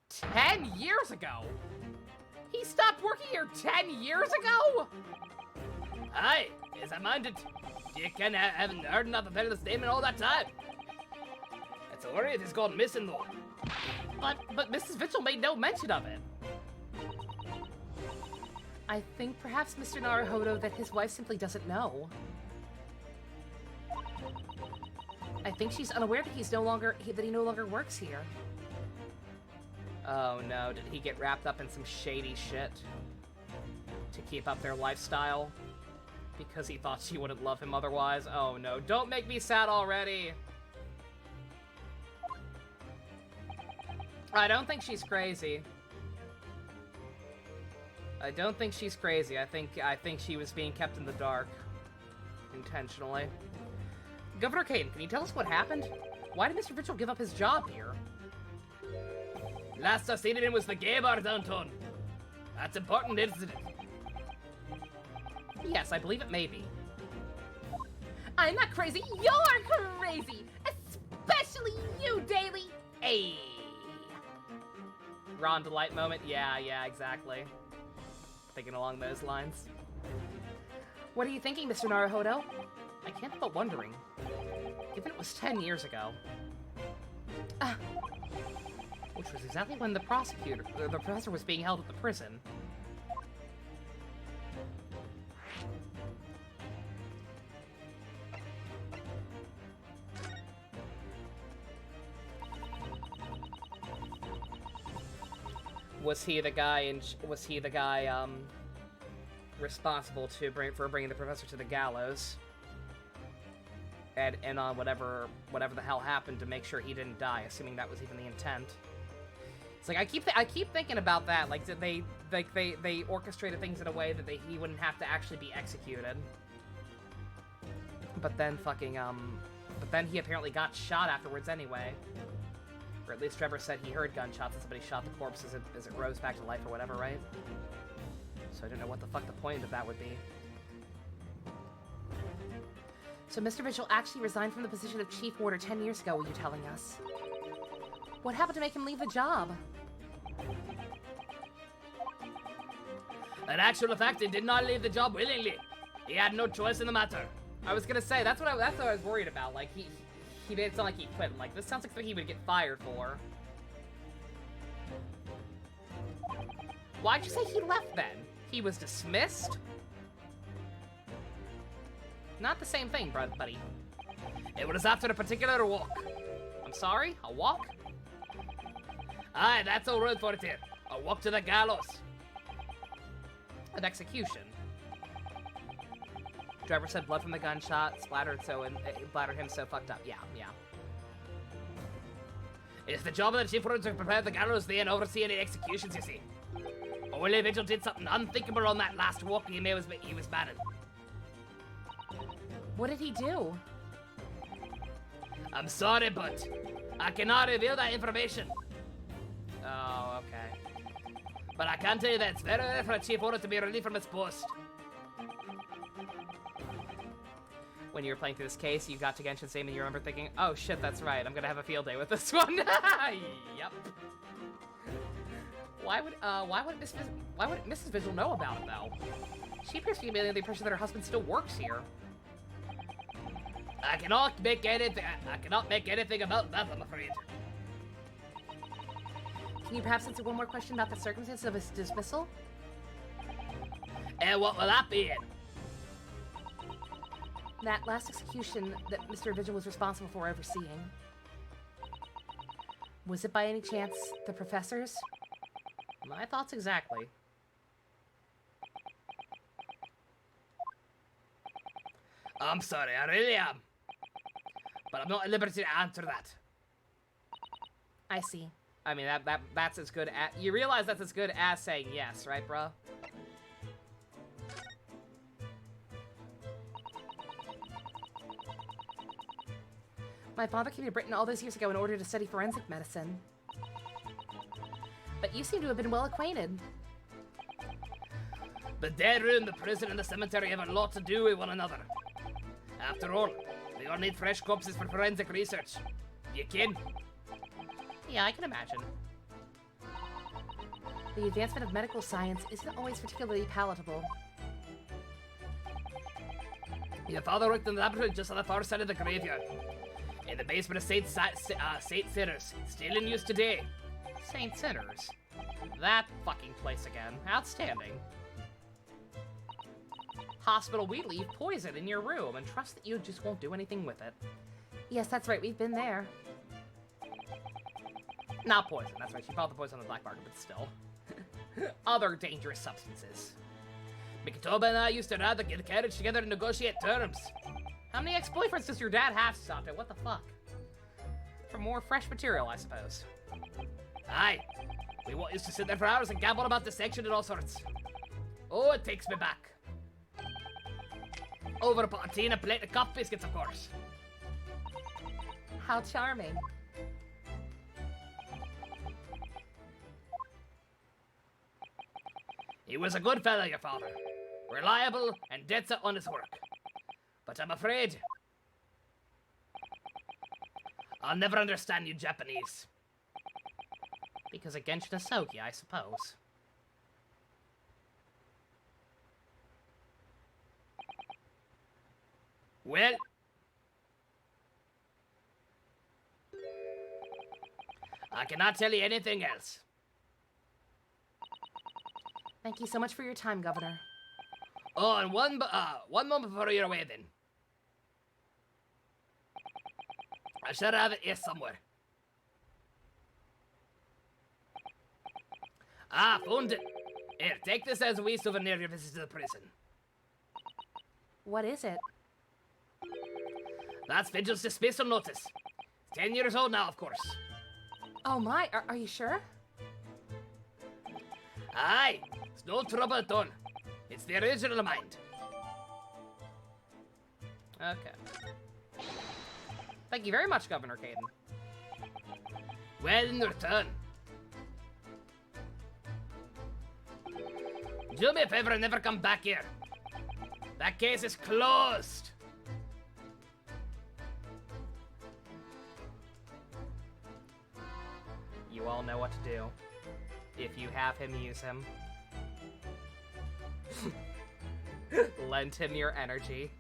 [SPEAKER 5] 10 years ago? He stopped working here 10 years ago?
[SPEAKER 3] Aye, as I minded. You haven't heard another thing of the statement all that time. That's a worry if he's gone missing though.
[SPEAKER 5] But Mrs. Vigil made no mention of it.
[SPEAKER 6] I think perhaps Mr. Naruhodo that his wife simply doesn't know. I think she's unaware that he no longer works here.
[SPEAKER 5] Oh no, did he get wrapped up in some shady shit to keep up their lifestyle? Because he thought she wouldn't love him otherwise? Oh no, don't make me sad already! I don't think she's crazy. I don't think she's crazy. I think she was being kept in the dark. Intentionally. Governor Caden, can you tell us what happened? Why did Mr. Vigil give up his job here?
[SPEAKER 3] Last I seen him was the gay bar downtown. That's important, isn't it?
[SPEAKER 5] Yes, I believe it may be.
[SPEAKER 6] I'm not crazy. You're crazy. Especially you, Daily.
[SPEAKER 5] Hey! Ron Delight moment? Yeah, exactly. Thinking along those lines. What are you thinking, Mr. Naruhodo? I can't help but wondering. Given it was 10 years ago. Which was exactly when the professor was being held at the prison. Was he the guy responsible for bringing the professor to the gallows? And on whatever the hell happened to make sure he didn't die, assuming that was even the intent. It's like I keep thinking about that. Like they orchestrated things in a way that he wouldn't have to actually be executed. But then he apparently got shot afterwards anyway. Or at least Trevor said he heard gunshots and somebody shot the corpse as it rose back to life or whatever, right? So I don't know what the fuck the point of that would be.
[SPEAKER 6] So Mr. Vigil actually resigned from the position of Chief Warder 10 years ago, were you telling us? What happened to make him leave the job?
[SPEAKER 3] In actual fact, he did not leave the job willingly. He had no choice in the matter.
[SPEAKER 5] I was gonna say, that's what I was worried about. Like, he made it sound like he quit. Like, this sounds like something he would get fired for. Why'd you say he left then? He was dismissed? Not the same thing, buddy.
[SPEAKER 3] It was after a particular walk.
[SPEAKER 5] I'm sorry? A walk?
[SPEAKER 3] Aye, that's all word for it here. A walk to the gallows.
[SPEAKER 5] An execution. Driver said blood from the gunshot splattered him so fucked up. Yeah.
[SPEAKER 3] It's the job of the chief warden to prepare the gallows there and oversee any executions, you see. Only Vigil did something unthinkable on that last walk he was banning.
[SPEAKER 6] What did he do?
[SPEAKER 3] I'm sorry, but I cannot reveal that information.
[SPEAKER 5] Oh, okay.
[SPEAKER 3] But I can tell you that it's very rare for a chief warden to be relieved from his post.
[SPEAKER 5] When you were playing through this case, you got to Genshin Same and you remember thinking, oh shit, that's right, I'm gonna have a field day with this one. Yep. Why would Mrs. Vigil know about it, though? She appears to be under the impression that her husband still works here.
[SPEAKER 3] I cannot make anything about that, I'm afraid.
[SPEAKER 6] Can you perhaps answer one more question about the circumstances of his dismissal?
[SPEAKER 3] And what will that be in?
[SPEAKER 6] That last execution that Mr. Vigil was responsible for overseeing. Was it by any chance the professor's?
[SPEAKER 5] My thoughts exactly.
[SPEAKER 3] I'm sorry, I really am. But I'm not at liberty to answer that.
[SPEAKER 6] I see.
[SPEAKER 5] I mean, that's as good as... You realize that's as good as saying yes, right, bruh?
[SPEAKER 6] My father came to Britain all those years ago in order to study forensic medicine. But you seem to have been well acquainted.
[SPEAKER 3] The dead room, the prison, and the cemetery have a lot to do with one another. After all, we all need fresh corpses for forensic research. You kid?
[SPEAKER 5] Yeah, I can imagine.
[SPEAKER 6] The advancement of medical science isn't always particularly palatable.
[SPEAKER 3] Your father worked in the laboratory just on the far side of the graveyard. In the basement of Saint Sinners, still in use today.
[SPEAKER 5] Saint Sinners. That fucking place again. Outstanding. Hospital, we leave poison in your room and trust that you just won't do anything with it.
[SPEAKER 6] Yes, that's right, we've been there.
[SPEAKER 5] Not poison, that's right, she bought the poison on the black market, but still. Other dangerous substances.
[SPEAKER 3] Mikitoba and I used to ride the carriage together to negotiate terms.
[SPEAKER 5] How many ex-boyfriends does your dad have, Sante? What the fuck? For more fresh material, I suppose.
[SPEAKER 3] Aye. We used to sit there for hours and gabble about dissection and all sorts. Oh, it takes me back. Over a pot of tea and a plate of cough biscuits, of course.
[SPEAKER 6] How charming.
[SPEAKER 3] He was a good fellow, your father. Reliable and dead set on his work. But I'm afraid I'll never understand you Japanese.
[SPEAKER 1] Because of Genshin Asogi, I suppose.
[SPEAKER 3] Well, I cannot tell you anything else.
[SPEAKER 6] Thank you so much for your time, Governor.
[SPEAKER 3] Oh, and one moment before you're away then. I should have it here somewhere. Ah, found it. Here, take this as a wee souvenir of your visit to the prison.
[SPEAKER 6] What is it?
[SPEAKER 3] That's Vigil's dismissal notice. 10 years old now, of course.
[SPEAKER 6] Oh my, are you sure?
[SPEAKER 3] Aye, it's no trouble at all. It's the original mind.
[SPEAKER 1] Okay. Thank you very much, Governor Caden.
[SPEAKER 3] Well, in return, do me a favor and never come back here. That case is closed.
[SPEAKER 1] You all know what to do. If you have him, use him. Lend him your energy.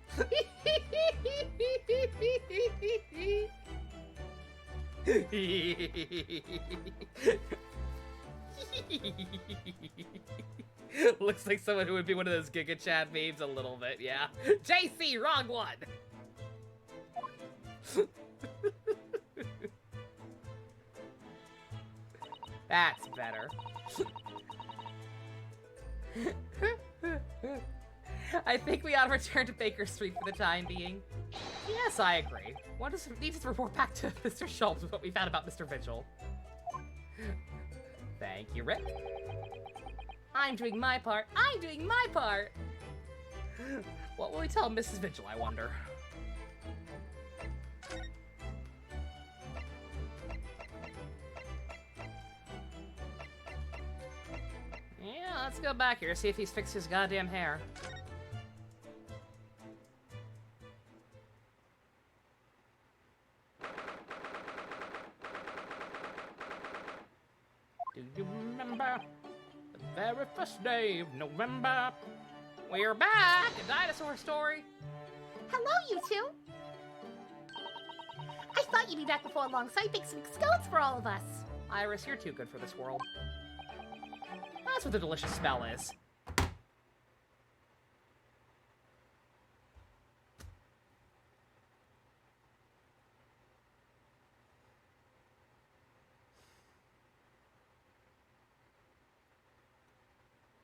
[SPEAKER 1] Looks like someone who would be one of those Giga Chat memes a little bit, yeah. JC, wrong one! That's better. I think we ought to return to Baker Street for the time being. Yes, I agree. One just needs to report back to Mr. Schultz with what we found about Mr. Vigil. Thank you, Rick.
[SPEAKER 6] I'm doing my part. I'm doing my part.
[SPEAKER 1] What will we tell Mrs. Vigil, I wonder? Yeah, let's go back here, see if he's fixed his goddamn hair. Do you remember the very first day of November? We're back! A dinosaur story!
[SPEAKER 6] Hello, you two. I thought you'd be back before long, so I baked some scones for all of us.
[SPEAKER 1] Iris, you're too good for this world. That's what the delicious spell is.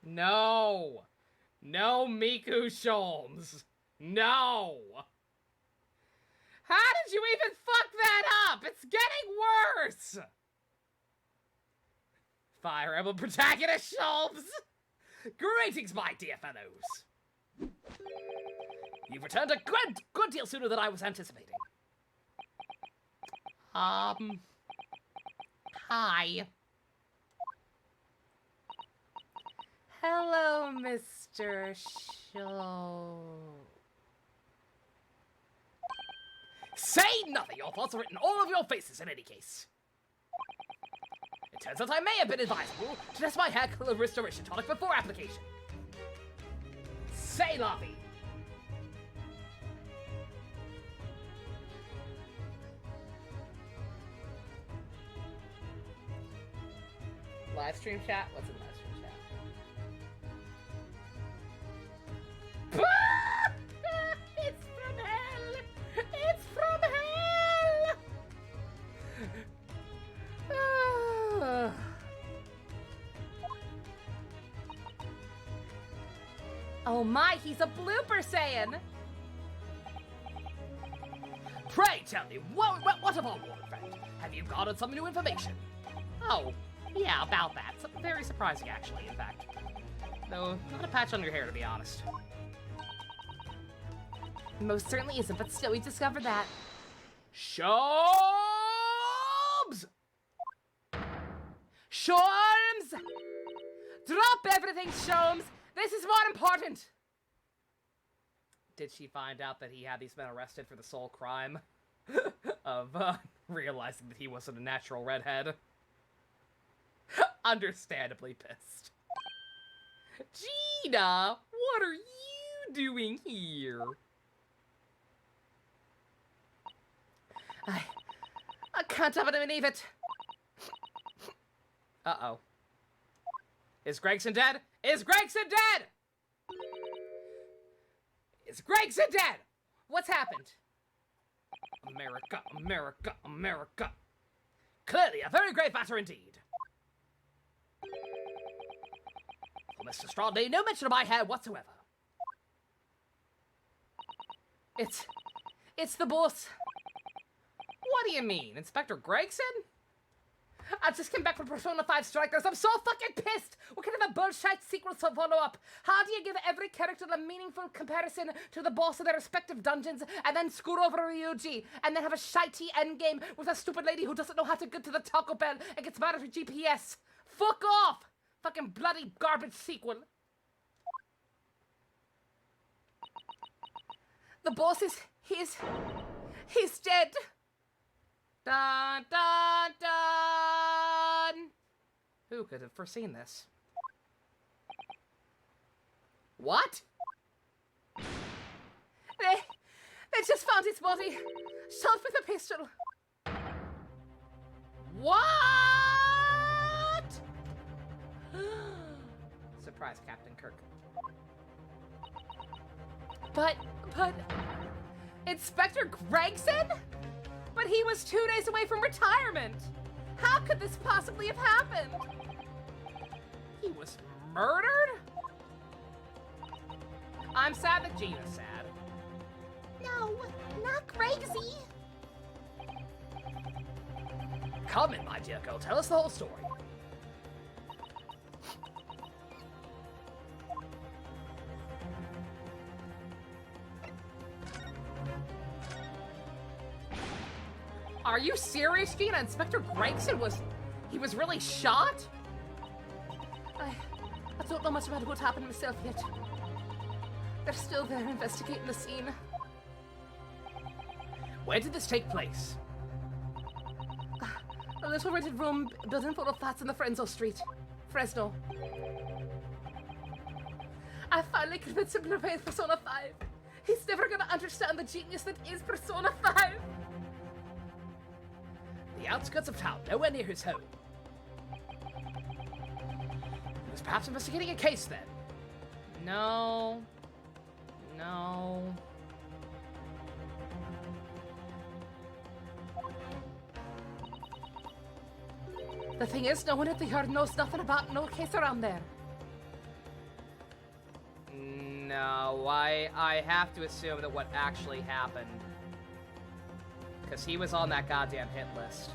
[SPEAKER 1] No! No, Miku Sholmes! No! How did you even fuck that up? It's getting worse! Fire Emblem protagonist Sholmes! Greetings, my dear fellows! You've returned a good deal sooner than I was anticipating. Hi.
[SPEAKER 6] Hello, Mr. Schultz.
[SPEAKER 3] Say nothing! Your thoughts are written all over your faces in any case. It turns out I may have been advisable to test my hair color restoration tonic before application. Say Lavi.
[SPEAKER 1] Live stream chat? What's in live stream chat?
[SPEAKER 6] It's from hell! It's from hell! Oh my, he's a blooper saying!
[SPEAKER 3] Pray tell me, what of our warden friend? Have you gathered some new information?
[SPEAKER 1] Oh, yeah, about that. Something very surprising, actually, in fact. Though, not a patch on your hair, to be honest.
[SPEAKER 6] Most certainly isn't, but still, we discovered that.
[SPEAKER 5] Sholmes! Sholmes! Drop everything, Sholmes! This is more important! Did she find out that he had these men arrested for the sole crime of realizing that he wasn't a natural redhead? Understandably pissed. Gina, what are you doing here? I can't have it believe it. Uh-oh. Is Gregson dead? Is Gregson dead? Is Gregson dead? What's happened? America, America, America. Clearly a very great matter indeed. Well, Mr. Strawley, no mention of my hair whatsoever. It's the boss. What do you mean? Inspector Gregson? I just came back from Persona 5 Strikers. I'm so fucking pissed! What kind of a bullshit sequel to follow up? How do you give every character a meaningful comparison to the boss of their respective dungeons and then screw over Ryuji and then have a shitey endgame with a stupid lady who doesn't know how to get to the Taco Bell and gets mad at her GPS? Fuck off! Fucking bloody garbage sequel. The boss he's dead. Dun, dun, dun! Who could have foreseen this? What? They just found his body, shot with a pistol. What? Surprise, Captain Kirk. But, Inspector Gregson? But he was 2 days away from retirement. How could this possibly have happened? He was murdered? I'm sad that Gina's sad.
[SPEAKER 6] No, not Gregsy.
[SPEAKER 3] Come in, my dear girl. Tell us the whole story.
[SPEAKER 5] Are you serious, Gina? Inspector Gregson was really shot? I don't know much about what happened myself yet. They're still there investigating the scene.
[SPEAKER 3] Where did this take place?
[SPEAKER 5] A little rented room building full of flats in the Fresno. I finally convinced him to play Persona 5. He's never gonna understand the genius that is Persona 5.
[SPEAKER 3] The outskirts of town, nowhere near his home. He was perhaps investigating a case then.
[SPEAKER 5] No. The thing is, no one at the yard knows nothing about no case around there. No, I have to assume that what actually happened, because he was on that goddamn hit list.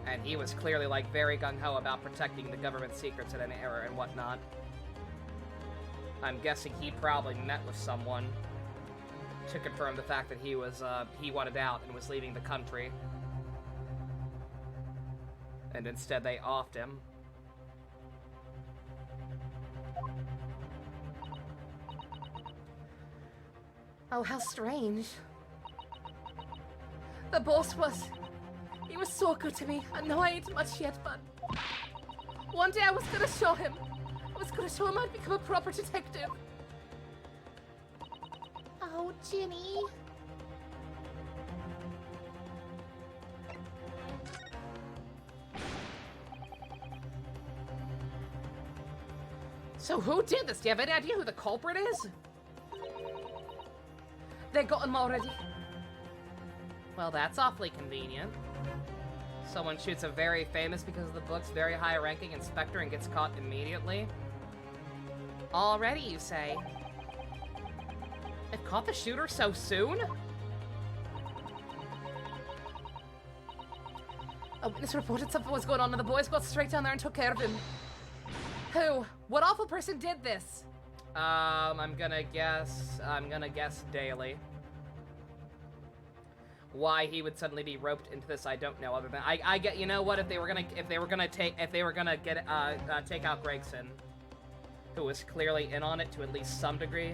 [SPEAKER 5] And he was clearly, like, very gung-ho about protecting the government secrets at any era and whatnot. I'm guessing he probably met with someone to confirm the fact that he wanted out and was leaving the country. And instead they offed him. Oh, how strange. The boss he was so good to me. I know I ain't much yet, but one day I was gonna show him. I'd become a proper detective.
[SPEAKER 6] Oh, Ginny.
[SPEAKER 5] So who did this? Do you have any idea who the culprit is? They got him already. Well, that's awfully convenient. Someone shoots a very famous, because of the book's very high-ranking inspector and gets caught immediately. Already, you say? It caught the shooter so soon? A witness reported something was going on and the boys got straight down there and took care of him. Who? What awful person did this? I'm gonna guess Daly. Why he would suddenly be roped into this, I don't know. Other than I get, you know what? If they were gonna take out Gregson, who was clearly in on it to at least some degree.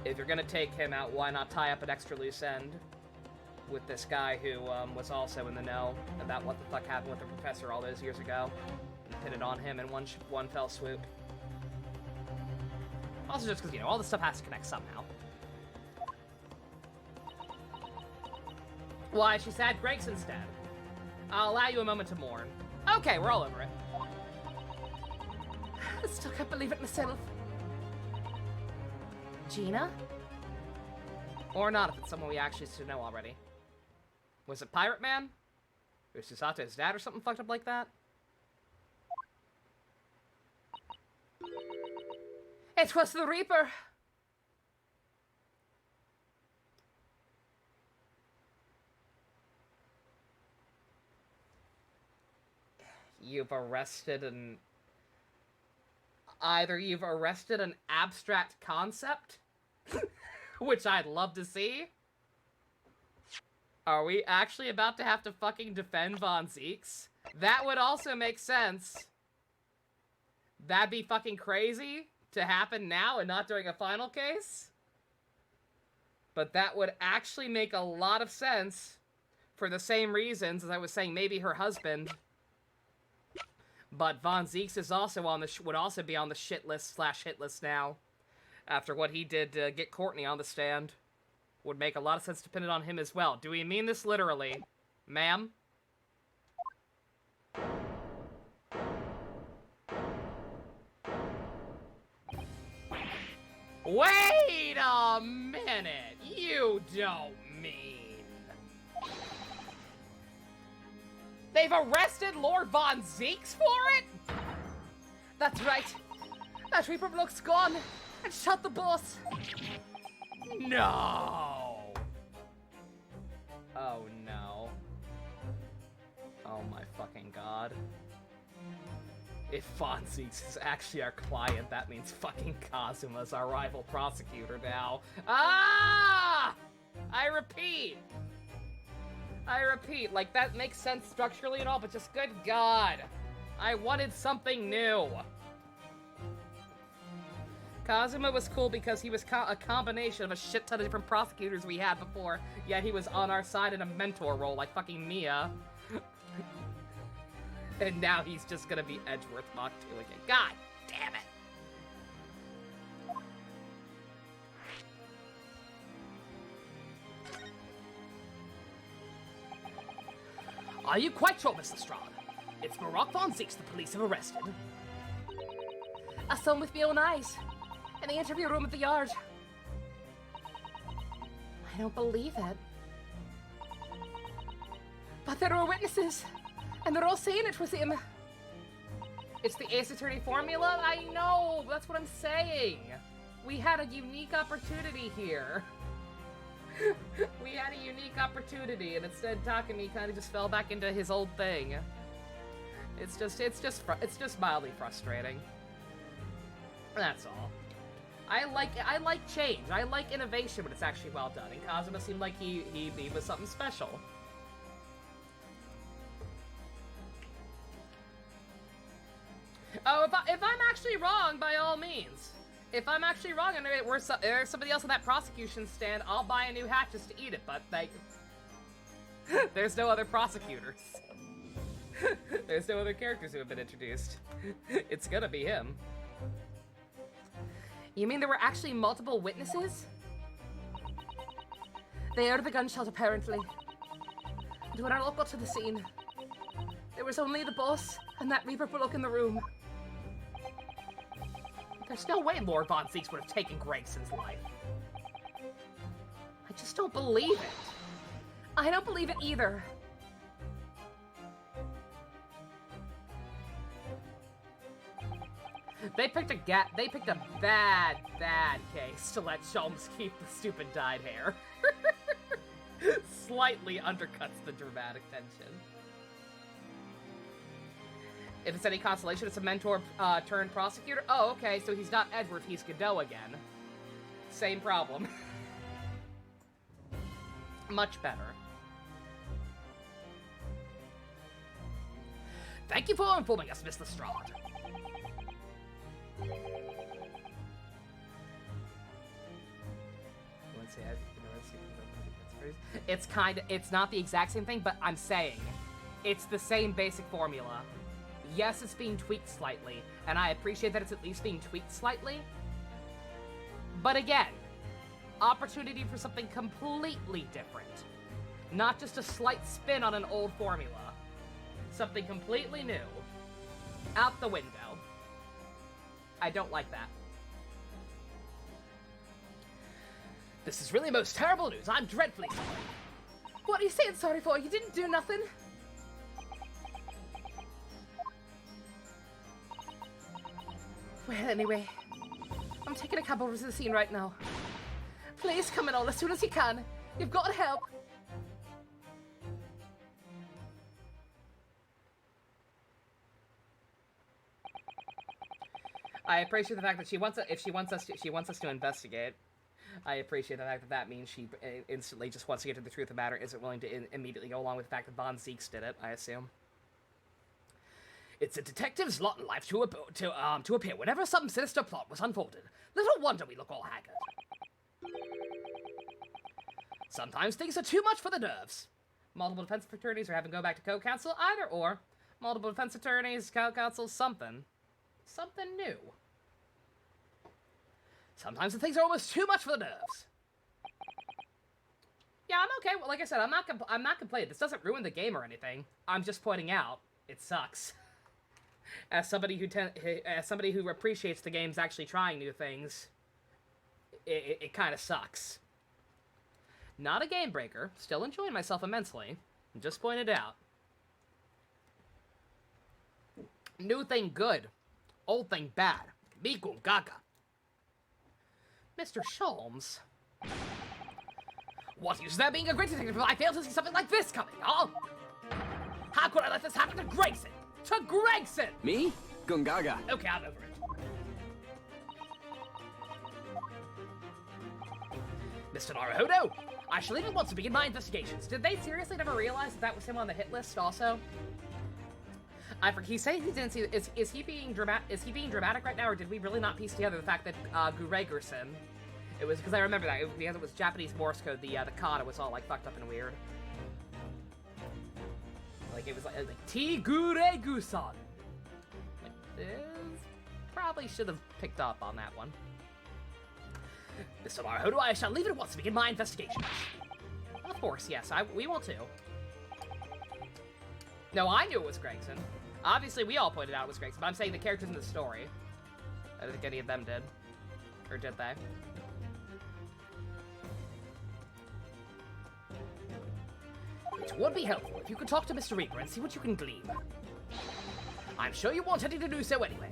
[SPEAKER 5] If you're gonna take him out, why not tie up an extra loose end with this guy who was also in the know about what the fuck happened with the professor all those years ago, and pin it on him in one fell swoop. Also, just because, you know, all this stuff has to connect somehow. Why, she said Gregson's dead. I'll allow you a moment to mourn. Okay, we're all over it.
[SPEAKER 6] I still can't believe it myself. Gina?
[SPEAKER 5] Or not, if it's someone we actually should know already. Was it Pirate Man? Or Susate's dad or something fucked up like that?
[SPEAKER 6] It was the Reaper.
[SPEAKER 5] You've arrested an... Either you've arrested an abstract concept, which I'd love to see. Are we actually about to have to fucking defend Von Zieks? That would also make sense. That'd be fucking crazy to happen now and not during a final case. But that would actually make a lot of sense for the same reasons as I was saying maybe her husband. But Von Zieks is also on the would also be on the shit list / hit list now. After what he did to get Courtney on the stand. Would make a lot of sense to pin it on him as well. Do we mean this literally? Ma'am? Wait a minute! You don't mean... They've arrested Lord Von Zieks for it?
[SPEAKER 6] That's right. That Reaper bloke's gone and shot the boss.
[SPEAKER 5] No! Oh no. Oh my fucking god. If Von Zieks is actually our client, that means fucking Kazuma's our rival prosecutor now. Ah! I repeat, like, that makes sense structurally and all, but just good god. I wanted something new. Kazuma was cool because he was a combination of a shit ton of different prosecutors we had before, yet he was on our side in a mentor role like fucking Mia. And now he's just gonna be Edgeworth Mach 2 again. God damn it!
[SPEAKER 3] Are you quite sure, Mr. Strahd? It's Barak Von Zieks the police have arrested.
[SPEAKER 6] I saw him with my own eyes in the interview room at the yard. I don't believe it. But there are witnesses, and they're all saying it was him.
[SPEAKER 5] It's the Ace Attorney formula? I know! That's what I'm saying! We had a unique opportunity here. We had a unique opportunity, and instead Takumi kind of just fell back into his old thing. It's just mildly frustrating. That's all. I like change. I like innovation, but it's actually well done. And Kazuma seemed like he was something special. Oh, if I'm actually wrong, by all means. If I'm actually wrong and there's somebody else on that prosecution stand, I'll buy a new hat just to eat it, but, like... there's no other prosecutors. There's no other characters who have been introduced. It's gonna be him.
[SPEAKER 6] You mean there were actually multiple witnesses? They heard the gunshot, apparently. And when I got to the scene, there was only the boss and that Reaper bloke in the room.
[SPEAKER 3] There's no way Lord Von Zieks would have taken Gregson's life.
[SPEAKER 6] I just don't believe it. I don't believe it either.
[SPEAKER 5] They picked a bad case to let Sholmes keep the stupid dyed hair. Slightly undercuts the dramatic tension. If it's any consolation, it's a mentor turned prosecutor. Oh, okay, so he's not Edward, he's Godot again. Same problem. Much better.
[SPEAKER 3] Thank you for informing us, Miss Lestrade.
[SPEAKER 5] It's not the exact same thing, but I'm saying it's the same basic formula. Yes, it's being tweaked slightly, and I appreciate that it's at least being tweaked slightly. But again, opportunity for something completely different. Not just a slight spin on an old formula. Something completely new. Out the window. I don't like that.
[SPEAKER 3] This is really most terrible news. I'm dreadfully sorry.
[SPEAKER 6] What are you saying sorry for? You didn't do nothing. Well, anyway, I'm taking a cab over to the scene right now. Please come in all as soon as you can. You've got to help.
[SPEAKER 5] I appreciate the fact that she wants us to investigate. I appreciate the fact that that means she instantly just wants to get to the truth of the matter, isn't willing to immediately go along with the fact that Von Zieks did it, I assume.
[SPEAKER 3] It's a detective's lot in life to appear whenever some sinister plot was unfolded. Little wonder we look all haggard. Sometimes things are too much for the nerves.
[SPEAKER 5] Multiple defense attorneys are having to go back to co-counsel, either or. Multiple defense attorneys, co-counsel, something. Something new.
[SPEAKER 3] Sometimes the things are almost too much for the nerves.
[SPEAKER 5] Yeah, I'm okay. Well, like I said, I'm not complaining. This doesn't ruin the game or anything. I'm just pointing out it sucks. As somebody who appreciates the games actually trying new things, it kind of sucks. Not a game breaker. Still enjoying myself immensely. Just pointed out. New thing good. Old thing bad.
[SPEAKER 3] Mikum gaga.
[SPEAKER 5] Mr. Sholmes.
[SPEAKER 3] What use there being a great detective if I fail to see something like this coming, huh? How could I let this happen to Gregson? To Gregson!
[SPEAKER 7] Me? Gungaga.
[SPEAKER 3] Okay, I'm over it. Mr. Naruhodo, I shall leave at once to begin my investigations.
[SPEAKER 5] Did they seriously never realize that was him on the hit list also? He said he didn't see. Is he being dramatic right now, or did we really not piece together the fact that Gregson? It was because I remember that because it was Japanese Morse code. The kata was all like fucked up and weird. Like it was like
[SPEAKER 3] Tiguregu-san.
[SPEAKER 5] Like this. Probably should have picked up on that one.
[SPEAKER 3] Mr. Naruhodo, I shall leave it at once to begin my investigations.
[SPEAKER 5] Of course, yes. We will too. No, I knew it was Gregson. Obviously, we all pointed out it was Gregson, but I'm saying the characters in the story. I don't think any of them did. Or did they?
[SPEAKER 3] It would be helpful if you could talk to Mr. Reaper and see what you can glean. I'm sure you weren't intending to do so anyway.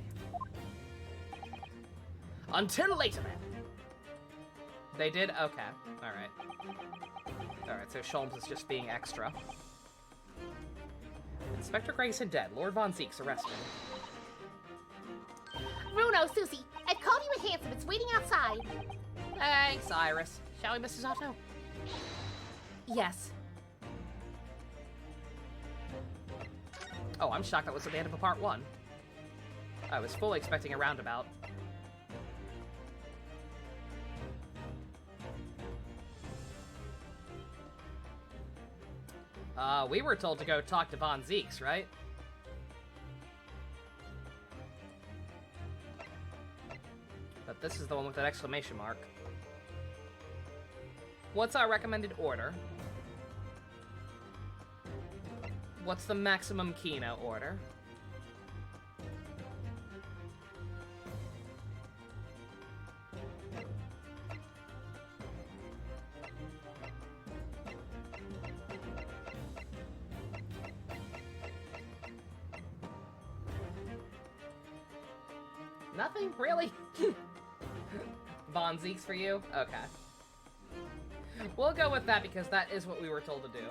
[SPEAKER 3] Until later, then.
[SPEAKER 5] They did? Okay. Alright. Alright, so Sholmes is just being extra. Inspector Gregson dead. Lord Von Zieks arrested.
[SPEAKER 6] Bruno, Susie, I've called you a handsome. It's waiting outside.
[SPEAKER 5] Thanks, Iris. Shall we, Mrs. Otto?
[SPEAKER 6] Yes.
[SPEAKER 5] Oh, I'm shocked that was at the end of a part 1. I was fully expecting a roundabout. We were told to go talk to Von Zieks, right? But this is the one with that exclamation mark. What's our recommended order? What's the maximum Kino order? Nothing? Really? Von Zieks for you? Okay. We'll go with that because that is what we were told to do.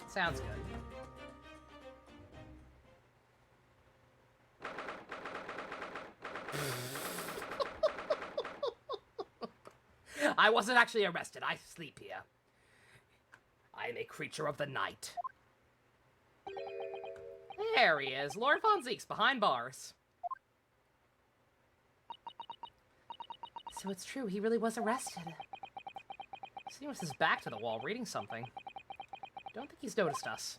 [SPEAKER 5] Sounds good.
[SPEAKER 3] I wasn't actually arrested. I sleep here. I am a creature of the night.
[SPEAKER 5] There he is, Lord Von Zieks, behind bars.
[SPEAKER 6] So it's true, he really was arrested.
[SPEAKER 5] Sitting with his back to the wall, reading something. Don't think he's noticed us.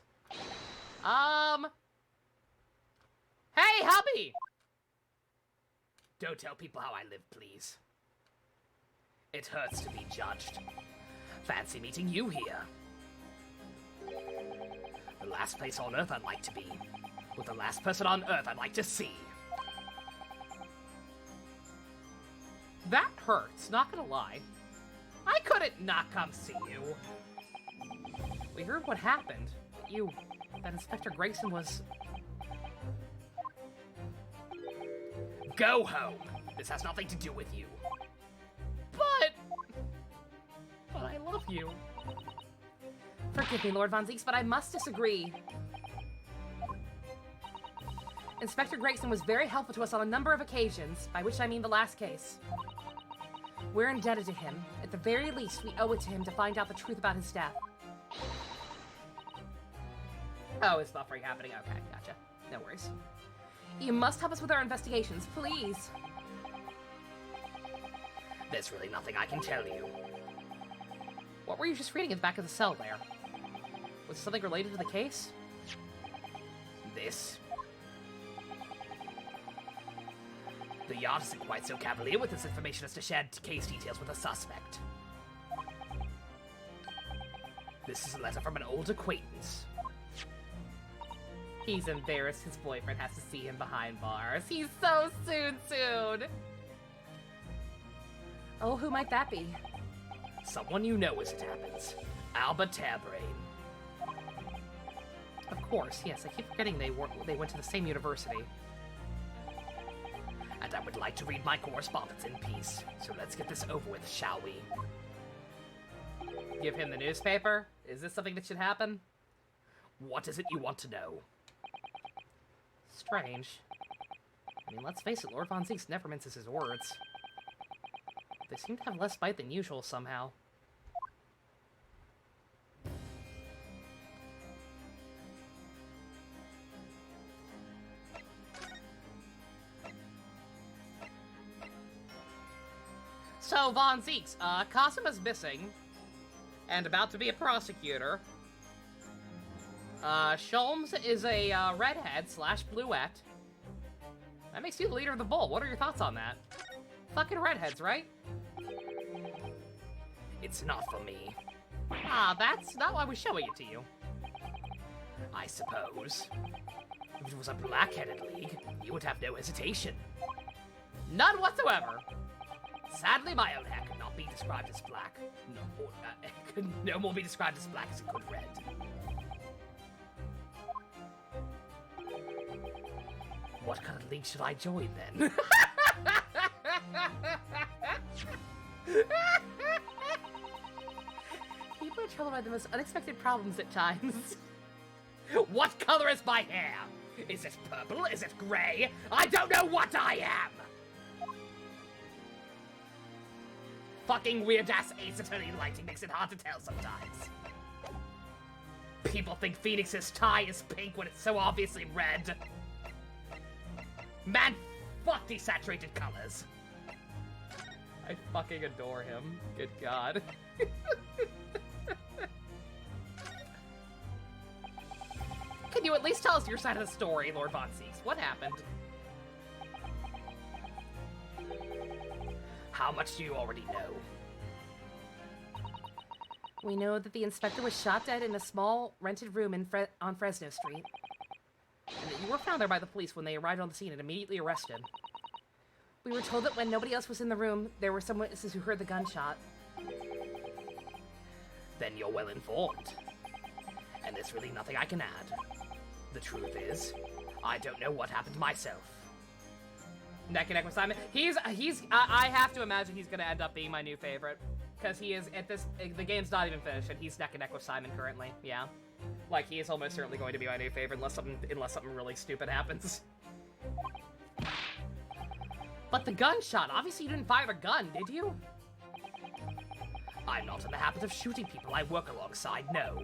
[SPEAKER 5] Hey, hubby!
[SPEAKER 3] Don't tell people how I live, please. It hurts to be judged. Fancy meeting you here. The last place on Earth I'd like to be. With the last person on Earth I'd like to see.
[SPEAKER 5] That hurts, not gonna lie. I couldn't not come see you. We heard what happened. That Inspector Gregson was...
[SPEAKER 3] Go home. This has nothing to do with you.
[SPEAKER 5] But I love you.
[SPEAKER 6] Forgive me, Lord Von Zieks, but I must disagree. Inspector Gregson was very helpful to us on a number of occasions, by which I mean the last case. We're indebted to him. At the very least, we owe it to him to find out the truth about his death.
[SPEAKER 5] Oh, is buffering happening? Okay, gotcha. No worries.
[SPEAKER 6] You must help us with our investigations, please.
[SPEAKER 3] There's really nothing I can tell you.
[SPEAKER 5] What were you just reading at the back of the cell there? Was it something related to the case?
[SPEAKER 3] This? The yard isn't quite so cavalier with this information as to share case details with a suspect. This is a letter from an old acquaintance.
[SPEAKER 5] He's embarrassed his boyfriend has to see him behind bars. He's so soon.
[SPEAKER 6] Oh, who might that be?
[SPEAKER 3] Someone you know as it happens. Albert Hairbrain.
[SPEAKER 5] Of course, yes. I keep forgetting they went to the same university.
[SPEAKER 3] And I would like to read my correspondence in peace. So let's get this over with, shall we?
[SPEAKER 5] Give him the newspaper? Is this something that should happen?
[SPEAKER 3] What is it you want to know?
[SPEAKER 5] Strange. I mean, let's face it, Lord Von Zieks never minces his words. They seem to have less bite than usual somehow. So, Von Zieks, Kazuma's missing, and about to be a prosecutor. Sholmes is a redhead / bluette. That makes you the leader of the bull. What are your thoughts on that? Fucking redheads, right?
[SPEAKER 3] It's not for me.
[SPEAKER 5] Ah, that's not why we're showing it to you.
[SPEAKER 3] I suppose. If it was a black-headed league, you would have no hesitation.
[SPEAKER 5] None whatsoever.
[SPEAKER 3] Sadly, my own hair could not be described as black. Could no more be described as black as it could red. What kind of league should I join, then?
[SPEAKER 6] People are troubled by the most unexpected problems at times.
[SPEAKER 3] What color is my hair? Is it purple? Is it gray? I don't know what I am! Fucking weird-ass Ace Attorney lighting makes it hard to tell sometimes. People think Phoenix's tie is pink when it's so obviously red. Man, fuck these saturated colors.
[SPEAKER 5] I fucking adore him. Good God.
[SPEAKER 6] Can you at least tell us your side of the story, Lord Von Zieks? What happened?
[SPEAKER 3] How much do you already know?
[SPEAKER 6] We know that the inspector was shot dead in a small rented room on Fresno Street.
[SPEAKER 5] And that you were found there by the police when they arrived on the scene and immediately arrested.
[SPEAKER 6] We were told that when nobody else was in the room, there were some witnesses who heard the gunshot.
[SPEAKER 3] Then you're well informed. And there's really nothing I can add. The truth is, I don't know what happened myself.
[SPEAKER 5] Neck and neck with Simon. I have to imagine he's gonna end up being my new favorite. Because he is, the game's not even finished, and he's neck and neck with Simon currently, yeah. Like, he is almost certainly going to be my new favorite, unless something really stupid happens. But the gunshot, obviously you didn't fire the gun, did you?
[SPEAKER 3] I'm not in the habit of shooting people I work alongside, no.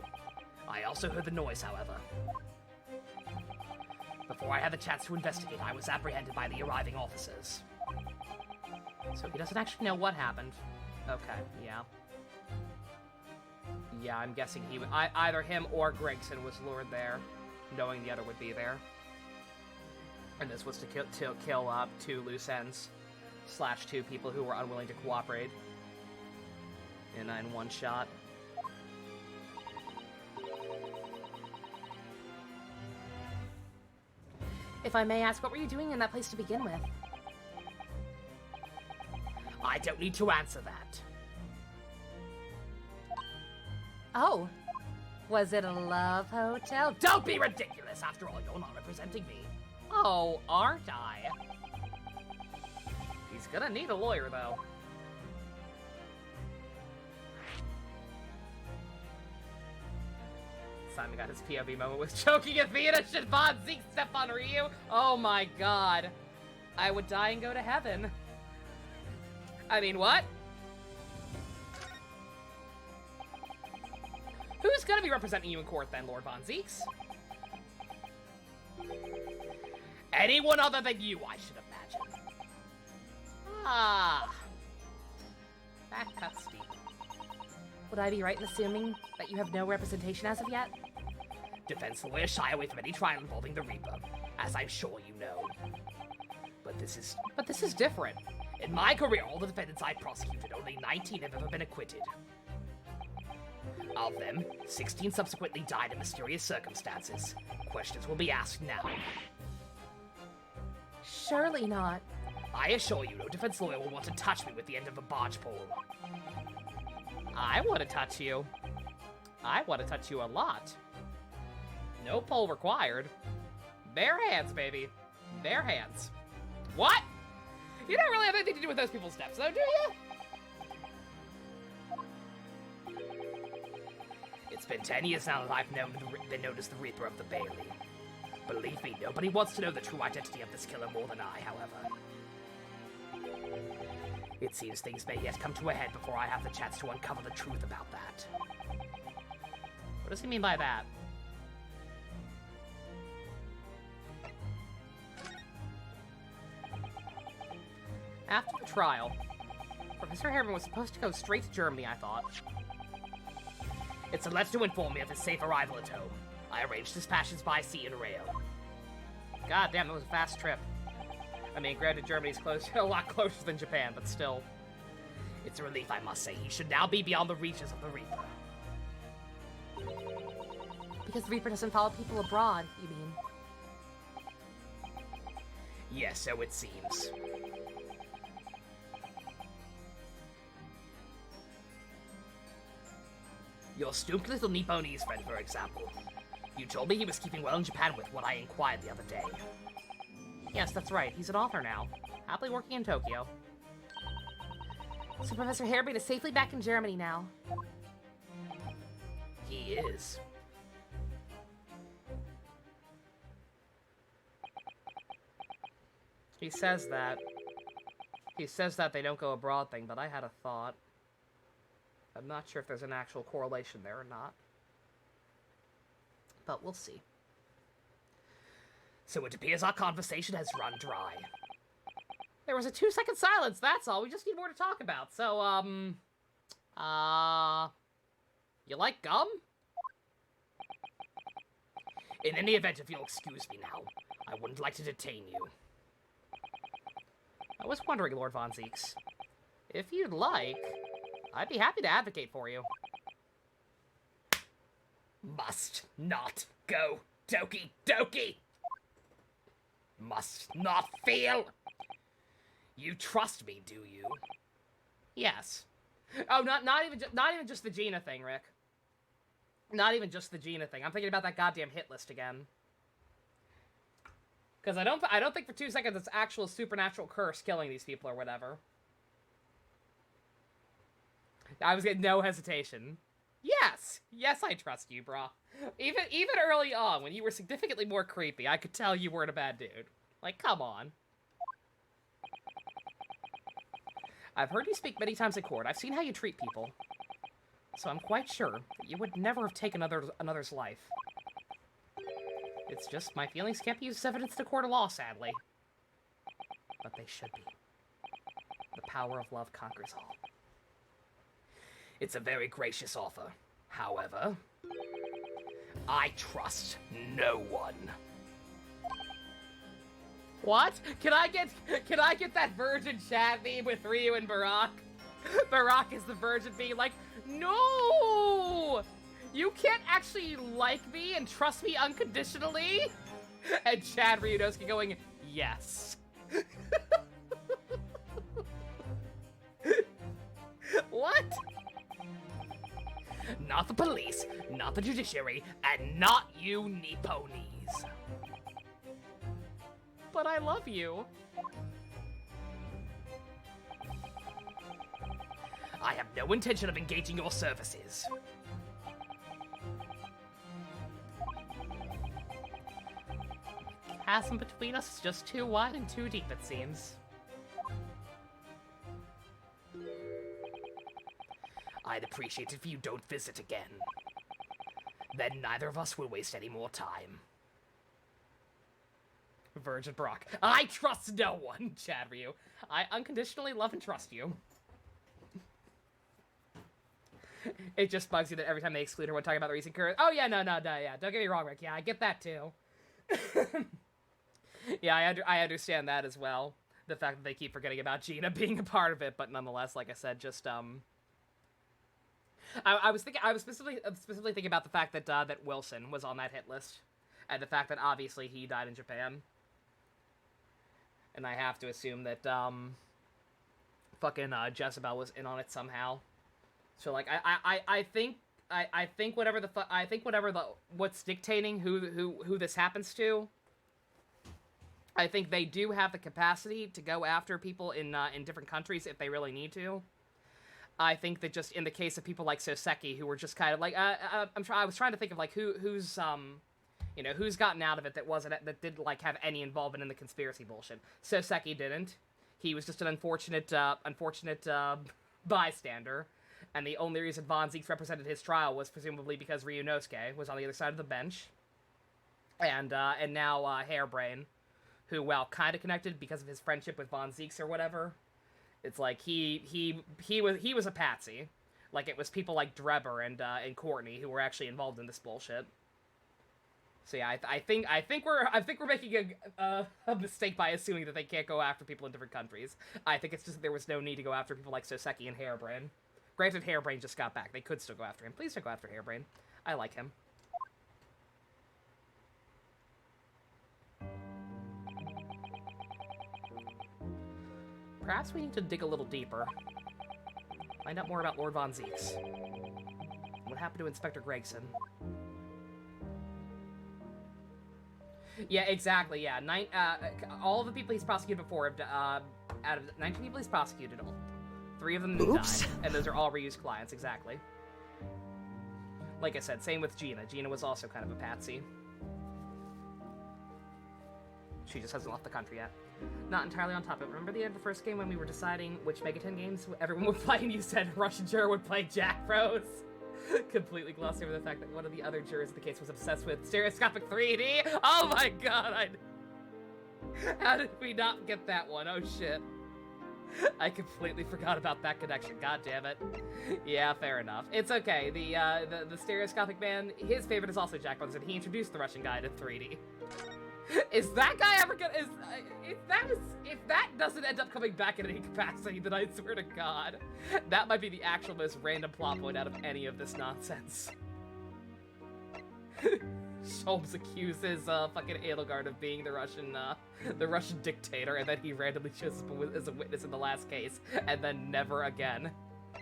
[SPEAKER 3] I also heard the noise, however. Before I had the chance to investigate, I was apprehended by the arriving officers.
[SPEAKER 5] So he doesn't actually know what happened. Okay, yeah. Yeah, I'm guessing either him or Gregson was lured there, knowing the other would be there. And this was to kill up 2 loose ends, / 2 people who were unwilling to cooperate. In one shot.
[SPEAKER 6] If I may ask, what were you doing in that place to begin with?
[SPEAKER 3] I don't need to answer that.
[SPEAKER 6] Oh. Was it a love hotel?
[SPEAKER 3] Don't be ridiculous! After all, you're not representing me.
[SPEAKER 5] Oh, aren't I? He's gonna need a lawyer, though. Simon got his POV moment with choking at Fiona. Should Von Zeke step on Ryu? Oh my god. I would die and go to heaven. I mean, what? Who's gonna be representing you in court then, Lord Von Zeeks?
[SPEAKER 3] Anyone other than you, I should imagine.
[SPEAKER 5] Ah. That cuts deep.
[SPEAKER 6] Would I be right in assuming that you have no representation as of yet?
[SPEAKER 3] Defense lawyers shy away from any trial involving the Reaper, as I'm sure you know. But this is
[SPEAKER 5] different.
[SPEAKER 3] In my career, all the defendants I prosecuted, only 19 have ever been acquitted. Of them, 16 subsequently died in mysterious circumstances. Questions will be asked now.
[SPEAKER 6] Surely not.
[SPEAKER 3] I assure you, no defense lawyer will want to touch me with the end of a barge pole.
[SPEAKER 5] I want to touch you. I want to touch you a lot. No pole required. Bare hands, baby. Bare hands. What? You don't really have anything to do with those people's steps, though, do you?
[SPEAKER 3] It's been 10 years now that I've been known as the Reaper of the Bailey. Believe me, nobody wants to know the true identity of this killer more than I, however. It seems things may yet come to a head before I have the chance to uncover the truth about that.
[SPEAKER 5] What does he mean by that? After the trial, Professor Harriman was supposed to go straight to Germany, I thought.
[SPEAKER 3] It's alleged to inform me of his safe arrival at home. I arranged his passage by sea and rail.
[SPEAKER 5] God damn, that was a fast trip. I mean, granted, Germany's close, a lot closer than Japan, but still.
[SPEAKER 3] It's a relief, I must say. He should now be beyond the reaches of the Reaper.
[SPEAKER 6] Because the Reaper doesn't follow people abroad, you mean?
[SPEAKER 3] Yes, so it seems. Your stooped little Nipponese friend, for example. You told me he was keeping well in Japan with what I inquired the other day.
[SPEAKER 5] Yes, that's right. He's an author now. Happily working in Tokyo.
[SPEAKER 6] So Professor Harebeard is safely back in Germany now.
[SPEAKER 3] He is.
[SPEAKER 5] He says that. He says that they don't go abroad thing, but I had a thought. I'm not sure if there's an actual correlation there or not. But we'll see.
[SPEAKER 3] So it appears our conversation has run dry.
[SPEAKER 5] There was a 2-second silence, that's all. We just need more to talk about. So, you like gum?
[SPEAKER 3] In any event, if you'll excuse me now, I wouldn't like to detain you.
[SPEAKER 5] I was wondering, Lord Von Zeeks. If you'd like, I'd be happy to advocate for you.
[SPEAKER 3] Must not go doki doki. Must not feel. You trust me, do you?
[SPEAKER 5] Yes. Oh, not even just the Gina thing, Rick. Not even just the Gina thing. I'm thinking about that goddamn hit list again. Because I don't think for 2 seconds it's actual supernatural curse killing these people or whatever. I was getting no hesitation. Yes! Yes, I trust you, brah. Even early on, when you were significantly more creepy, I could tell you weren't a bad dude. Like, come on. I've heard you speak many times in court. I've seen how you treat people. So I'm quite sure that you would never have taken another's life. It's just my feelings can't be used as evidence in a court of law, sadly. But they should be. The power of love conquers all.
[SPEAKER 3] It's a very gracious offer. However, I trust no one.
[SPEAKER 5] What? Can I get that virgin chat meme with Ryu and Barack? Barack is the virgin being like, no! You can't actually like me and trust me unconditionally? And Chad Ryunosuke going, yes. What?
[SPEAKER 3] Not the police, not the judiciary, and not you Nipponese.
[SPEAKER 5] But I love you.
[SPEAKER 3] I have no intention of engaging your services.
[SPEAKER 5] The chasm between us is just too wide and too deep, it seems.
[SPEAKER 3] I'd appreciate it if you don't visit again. Then neither of us will waste any more time.
[SPEAKER 5] Virgin Brock. I trust no one, Chad Ryu. I unconditionally love and trust you. It just bugs you that every time they exclude her when talking about the recent curse. Oh, yeah, no, yeah. Don't get me wrong, Rick. Yeah, I get that, too. Yeah, I understand that as well. The fact that they keep forgetting about Gina being a part of it, but nonetheless, like I said, just, I was specifically thinking about the fact that, that Wilson was on that hit list. And the fact that, obviously, he died in Japan. And I have to assume that, fucking, Jezebel was in on it somehow. So, like, I think what's dictating who this happens to, I think they do have the capacity to go after people in different countries if they really need to. I think that just in the case of people like Soseki, who were just kind of like, I was trying to think of, like, who's gotten out of it that didn't, like, have any involvement in the conspiracy bullshit. Soseki didn't. He was just an unfortunate bystander. And the only reason Von Zieks represented his trial was presumably because Ryunosuke was on the other side of the bench. And now Hairbrain, who, while kind of connected because of his friendship with Von Zieks or whatever, it's like he was a patsy. Like, it was people like Drebber and Courtney who were actually involved in this bullshit. So yeah, I think we're making a mistake by assuming that they can't go after people in different countries. I think it's just that there was no need to go after people like Soseki and Hairbrain. Granted, Hairbrain just got back. They could still go after him. Please don't go after Hairbrain. I like him. Perhaps we need to dig a little deeper. Find out more about Lord Von Zieks. What happened to Inspector Gregson? Yeah, exactly, yeah. All of the people he's prosecuted before, out of 19 people he's prosecuted, 3 of them died, and those are all reused clients, exactly. Like I said, same with Gina. Gina was also kind of a patsy. She just hasn't left the country yet. Not entirely on top of it. Remember the end of the first game when we were deciding which Megaten games everyone would play, and you said Russian juror would play Jack Bros? Completely glossed over the fact that one of the other jurors in the case was obsessed with stereoscopic 3D. Oh my god, how did we not get that one? Oh shit. I completely forgot about that connection. God damn it. Yeah, fair enough. It's okay. The stereoscopic man, his favorite is also Jack Bros, and he introduced the Russian guy to 3D. Is that guy ever gonna... If that doesn't end up coming back in any capacity, then I swear to God, that might be the actual most random plot point out of any of this nonsense. Sholmes accuses fucking Edelgard of being the Russian dictator, and then he randomly shows up as a witness in the last case, and then never again.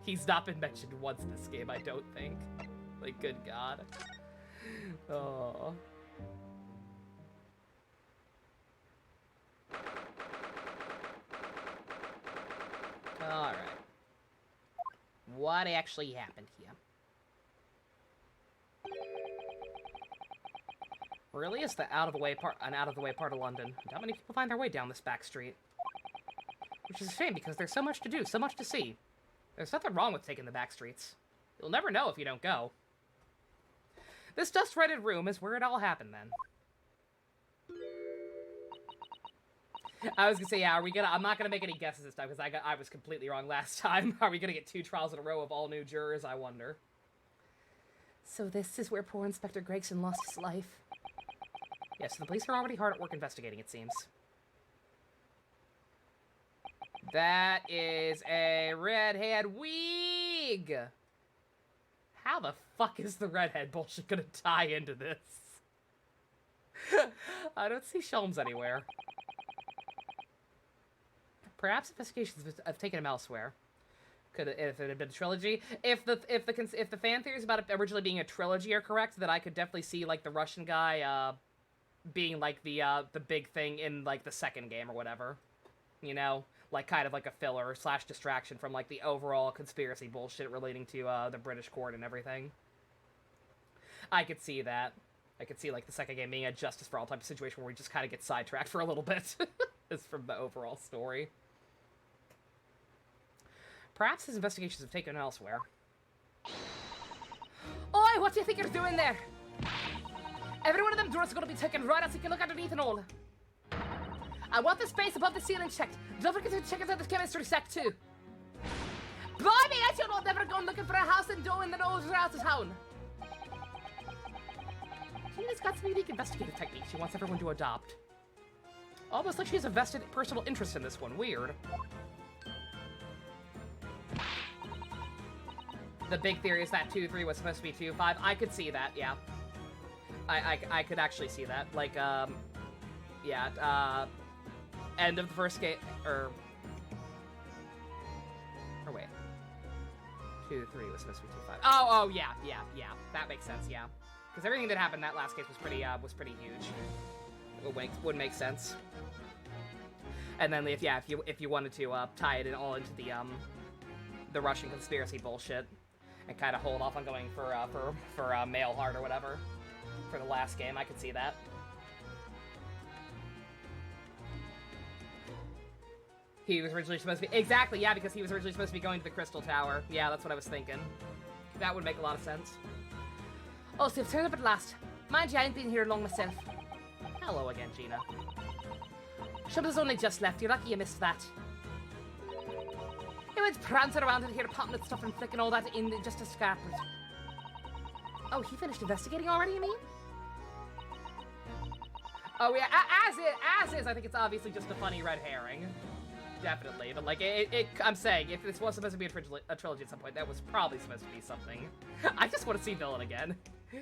[SPEAKER 5] He's not been mentioned once in this game, I don't think. Like, good God. Oh. Alright. What actually happened here? Really? Is the an out-of-the-way part of London? Not many people find their way down this back street. Which is a shame, because there's so much to do, so much to see. There's nothing wrong with taking the back streets. You'll never know if you don't go. This dust-retted room is where it all happened, then. I was gonna say, yeah, are we gonna... I'm not gonna make any guesses this time, because I was completely wrong last time. Are we gonna get 2 trials in a row of all new jurors? I wonder.
[SPEAKER 6] So this is where poor Inspector Gregson lost his life.
[SPEAKER 5] Yes, the police are already hard at work investigating, it seems. That is a redhead wig! How the fuck is the redhead bullshit gonna tie into this? I don't see Shelms anywhere. Perhaps investigations have taken him elsewhere. Could if it had been a trilogy. If the fan theories about it originally being a trilogy are correct, then I could definitely see like the Russian guy being like the big thing in like the second game or whatever. You know, like kind of like a filler / distraction from like the overall conspiracy bullshit relating to the British court and everything. I could see that. I could see like the second game being a justice for all type of situation where we just kind of get sidetracked for a little bit. Is from the overall story. Perhaps his investigations have taken him elsewhere.
[SPEAKER 6] Oi, what do you think you're doing there? Every one of them drawers is going to be taken right out so you can look underneath and all. I want the space above the ceiling checked. Don't forget to check out the chemistry sec too. Blimey, I should not never go looking for a house and dough in the nose out of town.
[SPEAKER 5] Gina's got some unique investigative techniques she wants everyone to adopt. Almost like she has a vested personal interest in this one. Weird. The big theory is that 2-3 was supposed to be 2-5. I could see that, yeah. I could actually see that. Like, yeah, end of the first game, or wait. 2-3 was supposed to be 2-5. Oh, yeah. That makes sense, yeah. Because everything that happened in that last case was pretty huge. It would make sense. And then, if you wanted to tie it in all into the Russian conspiracy bullshit, and kind of hold off on going for male heart or whatever for the last game, I could see that. He was originally supposed to be... Exactly, yeah, because he was originally supposed to be going to the Crystal Tower. Yeah, that's what I was thinking. That would make a lot of sense.
[SPEAKER 6] Oh, so you've turned up at last. Mind you, I ain't been here long myself.
[SPEAKER 5] Hello again, Gina.
[SPEAKER 6] Shubba's only just left. You're lucky you missed that. He went prancing around in here, popping at stuff and flicking all that in just a scarpet. Oh, he finished investigating already, you mean?
[SPEAKER 5] Oh, yeah, as is, I think it's obviously just a funny red herring. Definitely, but like, I'm saying, if this was supposed to be a trilogy at some point, that was probably supposed to be something. I just want to see Villain again.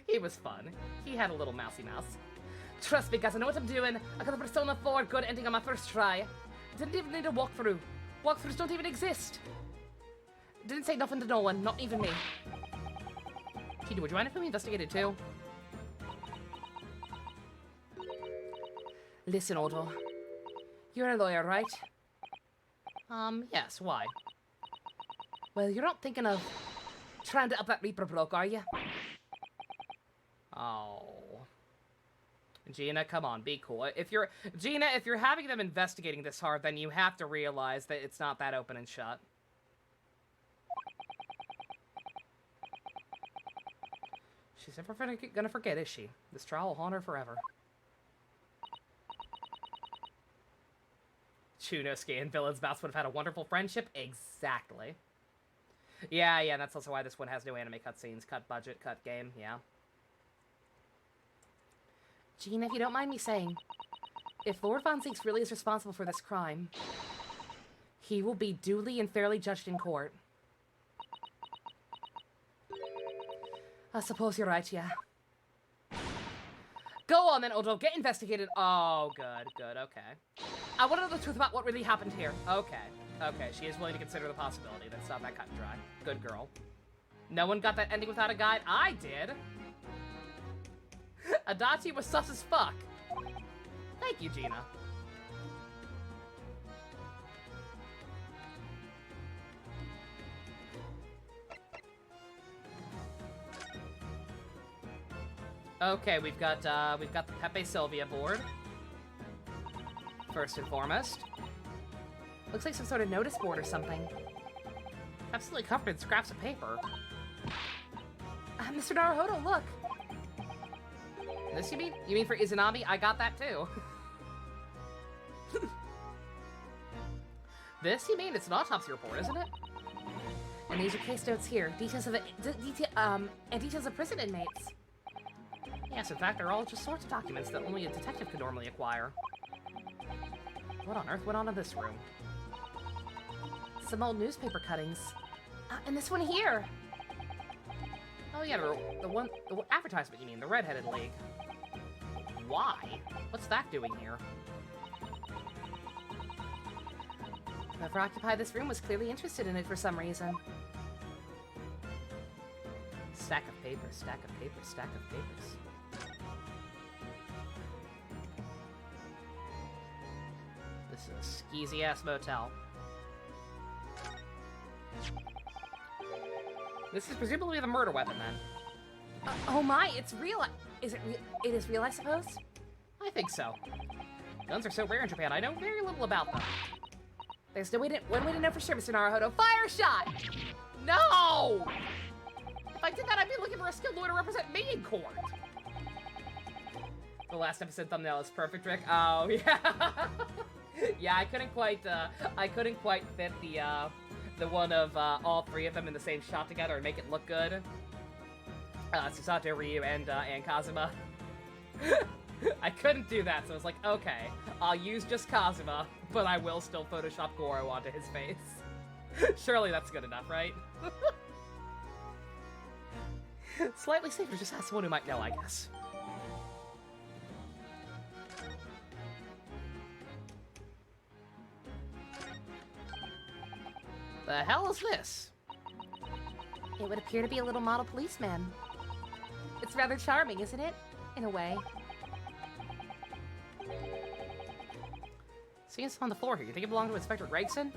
[SPEAKER 5] He was fun. He had a little mousy mouse.
[SPEAKER 6] Trust me, guys, I know what I'm doing. I got the Persona 4 good ending on my first try. Didn't even need a walkthrough. Walkthroughs don't even exist. Didn't say nothing to no one, not even me.
[SPEAKER 5] Gina, would you mind if we investigated too?
[SPEAKER 6] Listen, Otto. You're a lawyer, right?
[SPEAKER 5] Yes, why?
[SPEAKER 6] Well, you're not thinking of trying to up that Reaper bloke, are you?
[SPEAKER 5] Oh. Gina, come on, be cool. If you're having them investigating this hard, then you have to realize that it's not that open and shut. She's never gonna forget, is she? This trial will haunt her forever. Chunosuke and Villain's Mouse would have had a wonderful friendship? Exactly. Yeah, that's also why this one has no anime cutscenes. Cut budget, cut game, yeah.
[SPEAKER 6] Gina, if you don't mind me saying, if Lord Von Zieks really is responsible for this crime, he will be duly and fairly judged in court. I suppose you're right, yeah.
[SPEAKER 5] Go on then, Odo, get investigated. Oh, good, okay. I want to know the truth about what really happened here. Okay, she is willing to consider the possibility. That's not that cut and dry. Good girl. No one got that ending without a guide? I did. Adachi was sus as fuck. Thank you, Gina. Okay, we've got the Pepe Sylvia board. First and foremost.
[SPEAKER 6] Looks like some sort of notice board or something.
[SPEAKER 5] Absolutely covered in scraps of paper.
[SPEAKER 6] Mr. Naruhodo, look!
[SPEAKER 5] This you mean? You mean for Izanami? I got that too. This, you mean? It's an autopsy report, isn't it?
[SPEAKER 6] And these are case notes here. Details of and details of prison inmates.
[SPEAKER 5] Yes, in fact, they're all just sorts of documents that only a detective could normally acquire. What on earth went on in this room?
[SPEAKER 6] Some old newspaper cuttings. And this one here.
[SPEAKER 5] Oh yeah, the advertisement, you mean, the Redheaded League. Why? What's that doing here?
[SPEAKER 6] Whoever occupied this room was clearly interested in it for some reason.
[SPEAKER 5] Stack of papers, stack of papers, stack of papers. This is a skeezy-ass motel. This is presumably the murder weapon, then.
[SPEAKER 6] Oh my, it's real. Is it real? It is real, I suppose?
[SPEAKER 5] I think so. Guns are so rare in Japan, I know very little about them.
[SPEAKER 6] There's no way to, one way to know for sure, Mr. Naruhodo. Fire shot!
[SPEAKER 5] No! If I did that, I'd be looking for a skilled lawyer to represent me in court. The last episode thumbnail is perfect, Rick. Oh, yeah. Yeah, I couldn't quite fit the one of all three of them in the same shot together and make it look good. Susato, Ryu, and Kazuma. I couldn't do that, so I was like, okay, I'll use just Kazuma, but I will still Photoshop Goro onto his face. Surely that's good enough, right? Slightly safer, just ask someone who might know, I guess. The hell is this?
[SPEAKER 6] It would appear to be a little model policeman. It's rather charming, isn't it? In a way.
[SPEAKER 5] Seeing this on the floor here, you think it belonged to Inspector Gregson?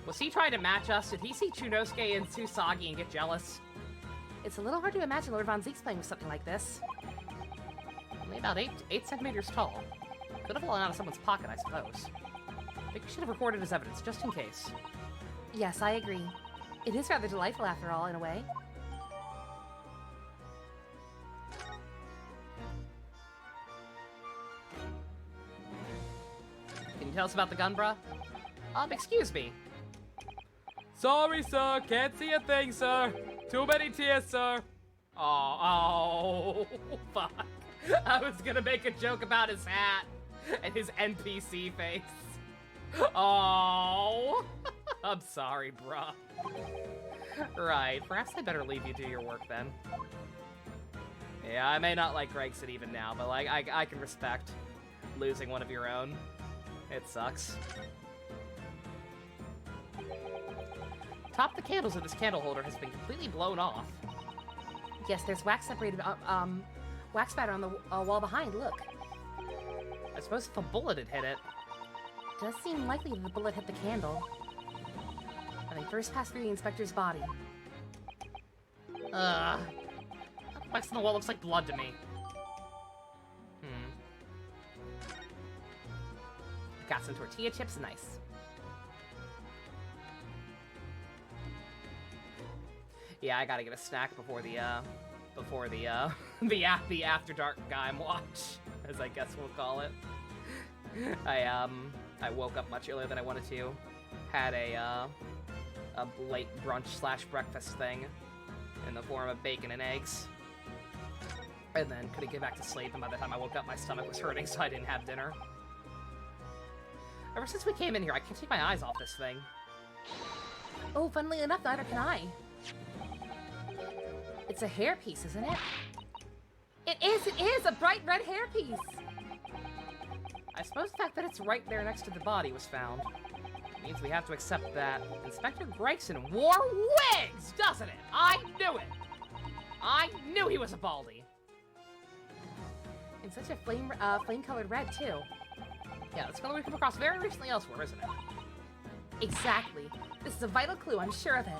[SPEAKER 5] Was he trying to match us? Did he see Chunosuke and Tsusagi and get jealous?
[SPEAKER 6] It's a little hard to imagine Lord Von Zieks playing with something like this.
[SPEAKER 5] Only about 8 centimeters tall. Could have fallen out of someone's pocket, I suppose. I think we should have recorded as evidence, just in case.
[SPEAKER 6] Yes, I agree. It is rather delightful, after all, in a way.
[SPEAKER 5] Can you tell us about the gun, bruh? Excuse me. Sorry, sir. Can't see a thing, sir. Too many tears, sir. Oh, fuck. I was gonna make a joke about his hat and his NPC face. Oh. I'm sorry, bruh. Right, perhaps I better leave you do your work then. Yeah, I may not like Gregson even now, but like, I can respect losing one of your own. It sucks. Top of the candles in this candle holder has been completely blown off.
[SPEAKER 6] Yes, there's wax separated, wax spatter on the wall behind, look.
[SPEAKER 5] I suppose if a bullet had hit it.
[SPEAKER 6] Does seem likely that the bullet hit the candle. Having first passed through the inspector's body.
[SPEAKER 5] Wax on the wall looks like blood to me. Got some tortilla chips, nice. Yeah, I gotta get a snack before the the after dark Gaim watch, as I guess we'll call it. I woke up much earlier than I wanted to. Had a late brunch / breakfast thing in the form of bacon and eggs. And then couldn't get back to sleep, and by the time I woke up, my stomach was hurting, so I didn't have dinner. Ever since we came in here, I can't take my eyes off this thing.
[SPEAKER 6] Oh, funnily enough, neither can I. It's a hairpiece, isn't it? It is! A bright red hairpiece!
[SPEAKER 5] I suppose the fact that it's right there next to the body was found. It means we have to accept that Inspector Gregson wore wigs, doesn't it? I knew it! I knew he was a baldy!
[SPEAKER 6] In such a flame-colored red, too.
[SPEAKER 5] Yeah, that's color we come across very recently elsewhere, isn't it?
[SPEAKER 6] Exactly. This is a vital clue, I'm sure of it.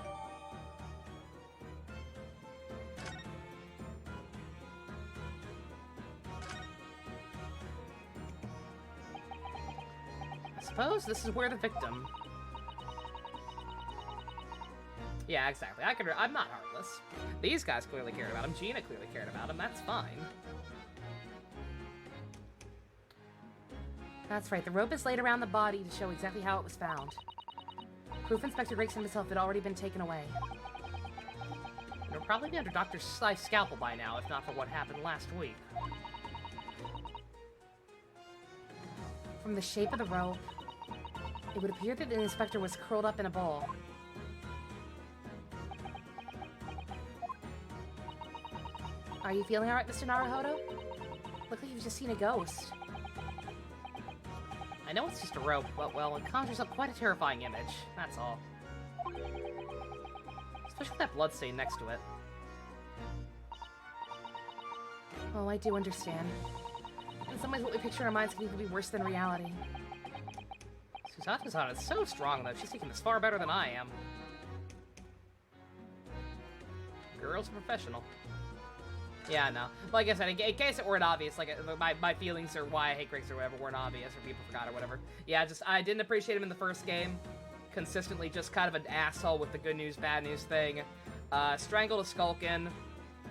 [SPEAKER 5] I suppose this is where the victim... Yeah, exactly. I'm not heartless. These guys clearly cared about him. Gina clearly cared about him. That's fine.
[SPEAKER 6] That's right. The rope is laid around the body to show exactly how it was found. Proof Inspector Gregson himself had already been taken away.
[SPEAKER 5] It'll probably be under Dr. Slythe's scalpel by now, if not for what happened last week.
[SPEAKER 6] From the shape of the rope, it would appear that the inspector was curled up in a ball. Are you feeling alright, Mr. Naruhodo? Look like you've just seen a ghost.
[SPEAKER 5] I know it's just a rope, but, well, it conjures up quite a terrifying image. That's all. Especially with that bloodstain next to it.
[SPEAKER 6] Oh, I do understand. In some ways, what we picture in our minds can even be worse than reality.
[SPEAKER 5] Susanna is so strong, though. She's taking this far better than I am. Girl's a professional. Yeah, no. Like I said, in case it weren't obvious, like, my feelings or why I hate Griggs or whatever weren't obvious, or people forgot or whatever. Yeah, just, I didn't appreciate him in the first game. Consistently just kind of an asshole with the good news, bad news thing. Strangled a Skulkin.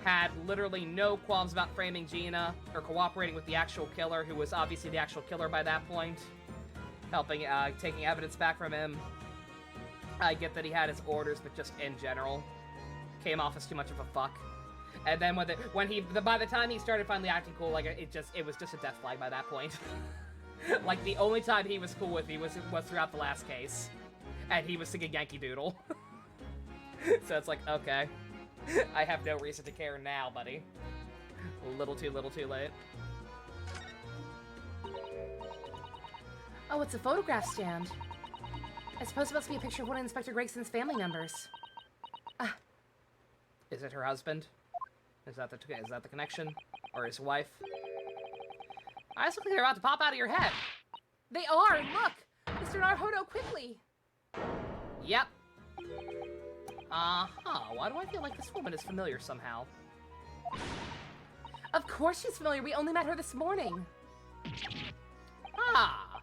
[SPEAKER 5] Had literally no qualms about framing Gina, or cooperating with the actual killer, who was obviously the actual killer by that point. Helping, taking evidence back from him. I get that he had his orders, but just in general, came off as too much of a fuck. And then by the time he started finally acting cool, like, it was just a death flag by that point. Like, the only time he was cool with me was throughout the last case. And he was singing Yankee Doodle. So it's like, okay. I have no reason to care now, buddy. A little too late.
[SPEAKER 6] Oh, it's a photograph stand. I suppose it must be a picture of one of Inspector Gregson's family members.
[SPEAKER 5] Is it her husband? Is that the connection? Or his wife? I just look like they're about to pop out of your head.
[SPEAKER 6] They are! Look! Mr. Naruhodo, quickly!
[SPEAKER 5] Yep. Uh-huh. Why do I feel like this woman is familiar somehow?
[SPEAKER 6] Of course she's familiar. We only met her this morning.
[SPEAKER 5] Ah!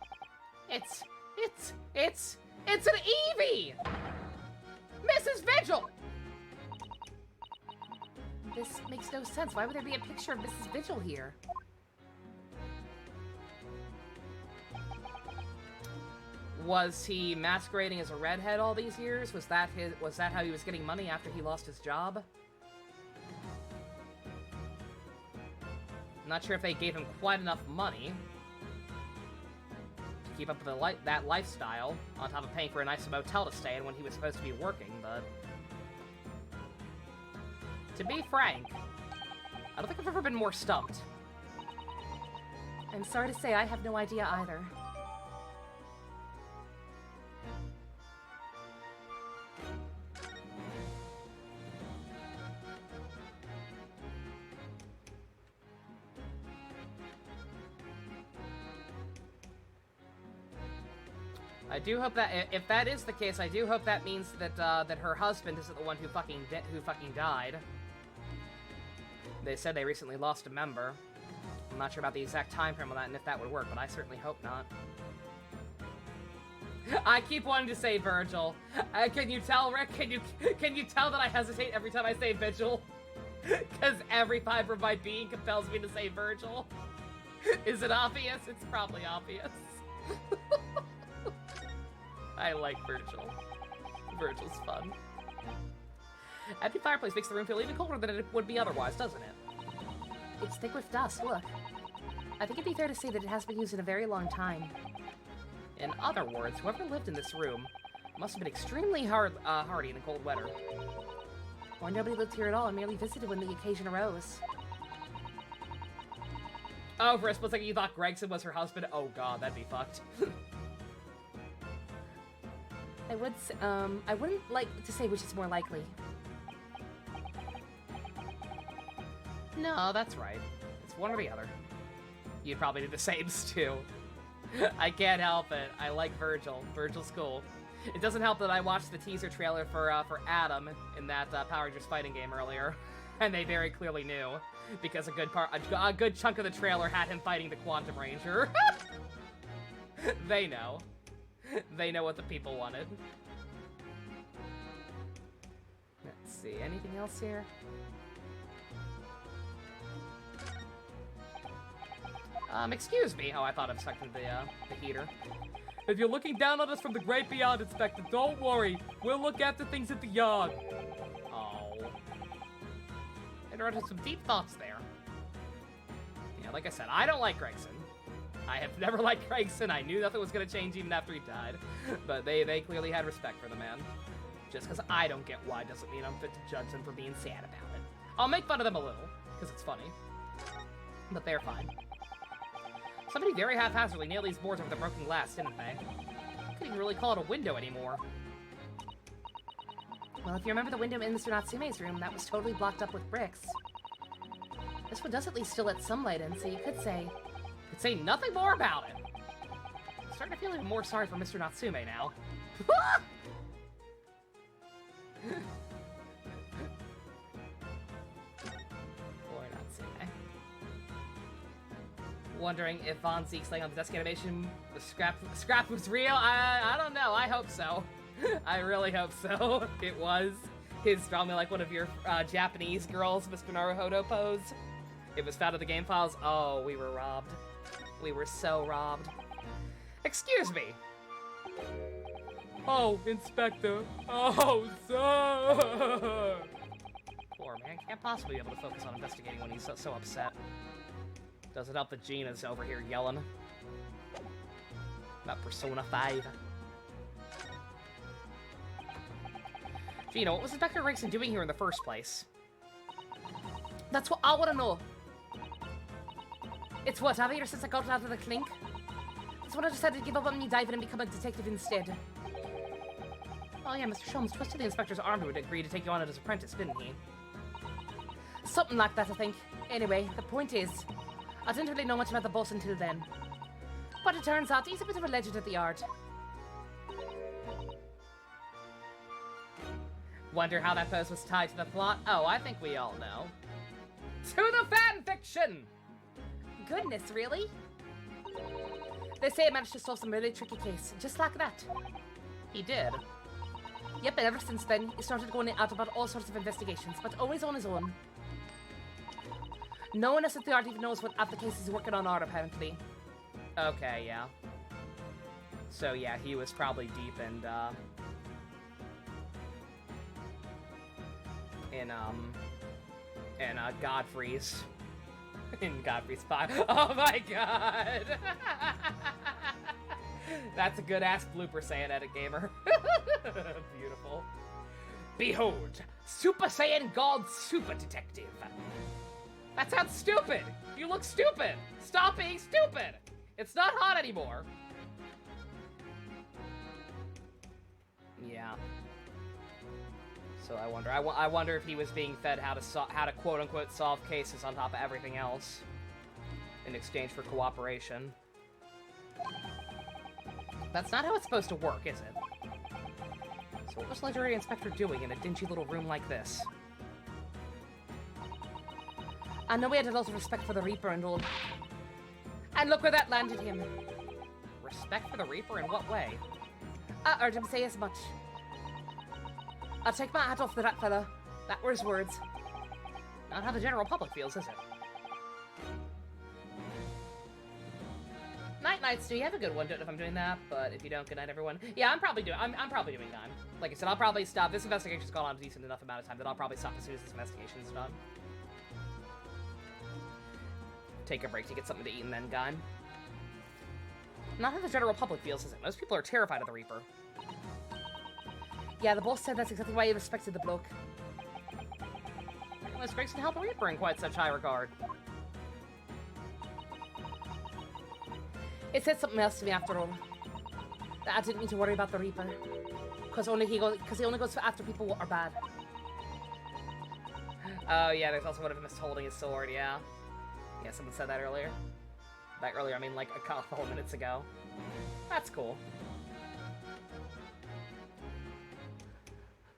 [SPEAKER 5] It's an Evie! Mrs. Vigil!
[SPEAKER 6] This makes no sense. Why would there be a picture of Mrs. Vigil here?
[SPEAKER 5] Was he masquerading as a redhead all these years? Was that how he was getting money after he lost his job? I'm not sure if they gave him quite enough money to keep up with that lifestyle, on top of paying for a nice motel to stay in when he was supposed to be working, but... To be frank, I don't think I've ever been more stumped.
[SPEAKER 6] I'm sorry to say I have no idea either.
[SPEAKER 5] I do hope that, if that is the case, I do hope that means that that her husband isn't the one who fucking died. They said they recently lost a member. I'm not sure about the exact time frame on that and if that would work, but I certainly hope not. I keep wanting to say Virgil. Can you tell, Rick? Can you tell that I hesitate every time I say Vigil? Because every fiber of my being compels me to say Virgil. Is it obvious? It's probably obvious. I like Virgil. Virgil's fun. Empty fireplace makes the room feel even colder than it would be otherwise, doesn't it?
[SPEAKER 6] It's thick with dust, look. I think it'd be fair to say that it has been used in a very long time.
[SPEAKER 5] In other words, whoever lived in this room must have been extremely hardy in the cold weather.
[SPEAKER 6] Or nobody lived here at all and merely visited when the occasion arose.
[SPEAKER 5] Oh, for a split second you thought Gregson was her husband? Oh god, that'd be fucked.
[SPEAKER 6] I wouldn't like to say which is more likely.
[SPEAKER 5] No, that's right. It's one or the other. You'd probably do the same, too. I can't help it. I like Virgil. Virgil's cool. It doesn't help that I watched the teaser trailer for Adam in that Power Rangers fighting game earlier, and they very clearly knew, because a good chunk of the trailer had him fighting the Quantum Ranger. They know. They know what the people wanted. Let's see, anything else here? Excuse me. Oh, I thought I was stuck in the heater. If you're looking down on us from the great beyond, Inspector, don't worry. We'll look after things at the yard. Oh. Interrupted some deep thoughts there. Yeah, like I said, I don't like Gregson. I have never liked Gregson. I knew nothing was going to change even after he died. But they clearly had respect for the man. Just because I don't get why doesn't mean I'm fit to judge them for being sad about it. I'll make fun of them a little, because it's funny. But they're fine. Somebody very haphazardly nailed these boards over the broken glass, didn't they? Couldn't even really call it a window anymore. Well, if you remember the window in Mr. Natsume's room, that was totally blocked up with bricks. This one does at least still let some light in, so you could say nothing more about it. I'm starting to feel even more sorry for Mr. Natsume now. Poor Natsume. Wondering if Von Zieks laying on the desk animation, the scrap was real? I don't know. I hope so. I really hope so. It was. His probably like one of your Japanese girls, Mr. Naruhodo pose. It was found in the game files. Oh, we were robbed. We were so robbed. Excuse me. Oh, Inspector. Oh, sir. Poor man can't possibly be able to focus on investigating when he's so upset. Doesn't help that Gina's over here yelling about Persona 5. Gina, what was Inspector Gregson doing here in the first place? That's what I want to know. It's what, have a year since I got out of the clink? That's when I decided to give up on me diving and become a detective instead. Oh yeah, Mr. Sholmes twisted the inspector's arm to agree to take you on as apprentice, didn't he? Something like that, I think. Anyway, the point is, I didn't really know much about the boss until then. But it turns out he's a bit of a legend at the yard. Wonder how that pose was tied to the plot? Oh, I think we all know. To the fanfiction! Goodness, really? They say I managed to solve some really tricky case, just like that. He did. Yep, and ever since then, he started going out about all sorts of investigations, but always on his own. No one else at the yard even knows what half the cases he's working on are, apparently. Okay, yeah. So yeah, he was probably deep in Godfrey's. In Godfrey's spot. Oh my god! That's a good-ass blooper Saiyan edit gamer. Beautiful. Behold, Super Saiyan God Super Detective. That sounds stupid! You look stupid! Stop being stupid! It's not hot anymore! Yeah. So I wonder if he was being fed how to quote-unquote solve cases on top of everything else in exchange for cooperation. That's not how it's supposed to work, is it? So what was Legendary Inspector doing in a dingy little room like this? I know he had a lot of respect for the Reaper and all. And look where that landed him. Respect for the Reaper in what way? I heard him say as much. I'll take my hat off to that fella. That were his words. Not how the general public feels, is it? Night, Stu. You have a good one. Don't know if I'm doing that, but if you don't, good night, everyone. Yeah, I'm probably doing time. Like I said, I'll probably stop. This investigation's gone on a decent enough amount of time that I'll probably stop as soon as this investigation's done. Take a break to get something to eat and then gone. Not how the general public feels, is it? Most people are terrified of the Reaper. Yeah, the boss said that's exactly why he respected the bloke. Unless Gregson held the Reaper in quite such high regard. It said something else to me after all. That I didn't need to worry about the Reaper. Because he only goes after people who are bad. Oh yeah, there's also one of him holding his sword, yeah. Yeah, someone said that earlier. By earlier, I mean like a couple minutes ago. That's cool.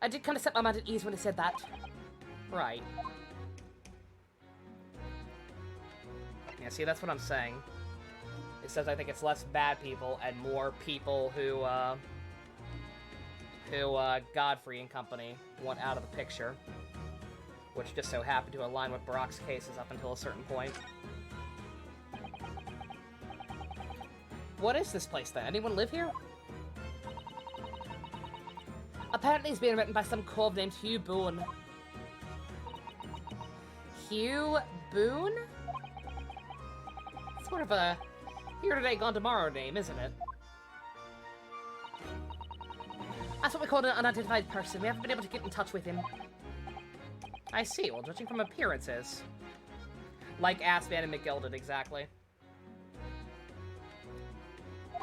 [SPEAKER 5] I did kind of set my mind at ease when he said that. Right. Yeah, see, that's what I'm saying. It says I think it's less bad people and more people who Godfrey and company want out of the picture. Which just so happened to align with Barak's cases up until a certain point. What is this place then? Anyone live here? Apparently it's being written by some cove named Hugh Boone. Hugh Boone? Sort of a here today, gone tomorrow name, isn't it? That's what we call an unidentified person. We haven't been able to get in touch with him. I see. Well, judging from appearances. Like Assman and McGilded, exactly.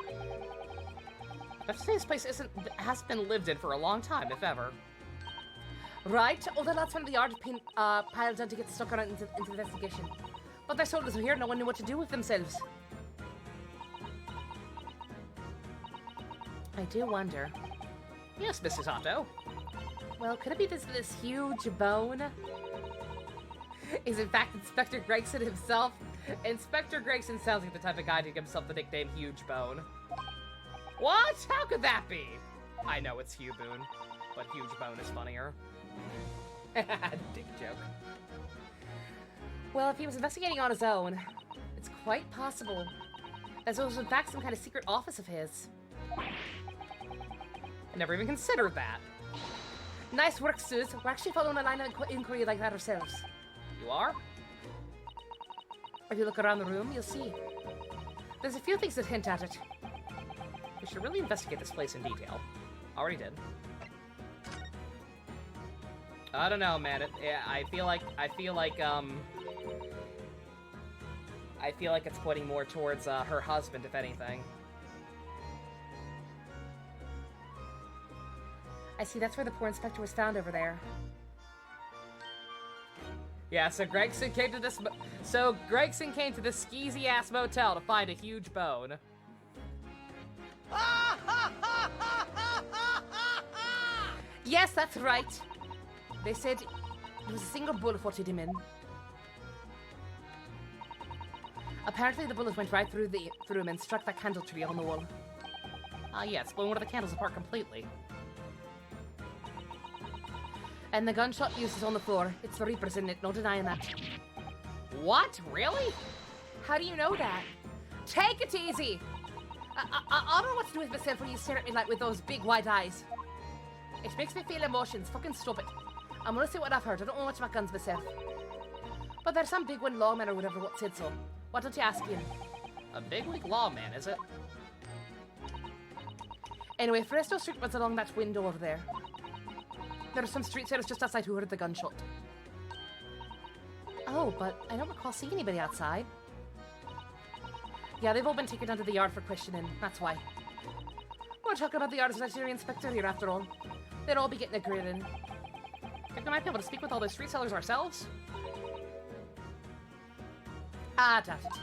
[SPEAKER 5] I have to say this place hasn't been lived in for a long time, if ever. Right? All the lads from the yard piled in to get stuck on it into the investigation. But their soldiers were here, no one knew what to do with themselves. I do wonder.
[SPEAKER 3] Yes, Mrs. Otto.
[SPEAKER 5] Well, could it be this huge bone? Is in fact Inspector Gregson himself? Inspector Gregson sounds like the type of guy to give himself the nickname Huge Bone.
[SPEAKER 3] What? How could that be? I know it's Hugh Boone, but Huge Bone is funnier.
[SPEAKER 5] Dick joke. Well, if he was investigating on his own, it's quite possible that this was in fact some kind of secret office of his.
[SPEAKER 3] I never even considered that.
[SPEAKER 5] Nice work, Suze. We're actually following a line of inquiry like that ourselves.
[SPEAKER 3] You are?
[SPEAKER 5] If you look around the room, you'll see. There's a few things that hint at it.
[SPEAKER 3] We should really investigate this place in detail. Already did. I don't know, man. I feel like it's pointing more towards her husband, if anything.
[SPEAKER 5] I see. That's where the poor inspector was found over there.
[SPEAKER 3] Yeah, so Gregson came to this skeezy ass motel to find a huge bone.
[SPEAKER 5] Yes, that's right. They said it was a single bullet what hit him in. Apparently the bullet went right through him and struck that candle tree on the wall.
[SPEAKER 3] Ah, yeah, it's blown one of the candles apart completely.
[SPEAKER 5] And the gunshot used is on the floor. It's the Reapers, isn't it? No denying that.
[SPEAKER 3] What? Really?
[SPEAKER 5] How do you know that? Take it easy! I don't know what to do with myself when you stare at me like with those big white eyes. It makes me feel emotions. Fucking stop it. I'm gonna say what I've heard. I don't know much about guns myself. But there's some big one lawman or whatever what said so. Why don't you ask him?
[SPEAKER 3] A bigwig lawman, is it?
[SPEAKER 5] Anyway, Fresto Street was along that window over there. There are some street sellers just outside who heard the gunshot. Oh, but I don't recall seeing anybody outside. Yeah, they've all been taken down to the yard for questioning. That's why. We're talking about the yard's veterinary inspector here, after all. They'd all be getting a grilling.
[SPEAKER 3] Think we might be able to speak with all those street sellers ourselves?
[SPEAKER 5] Ah, doubt it.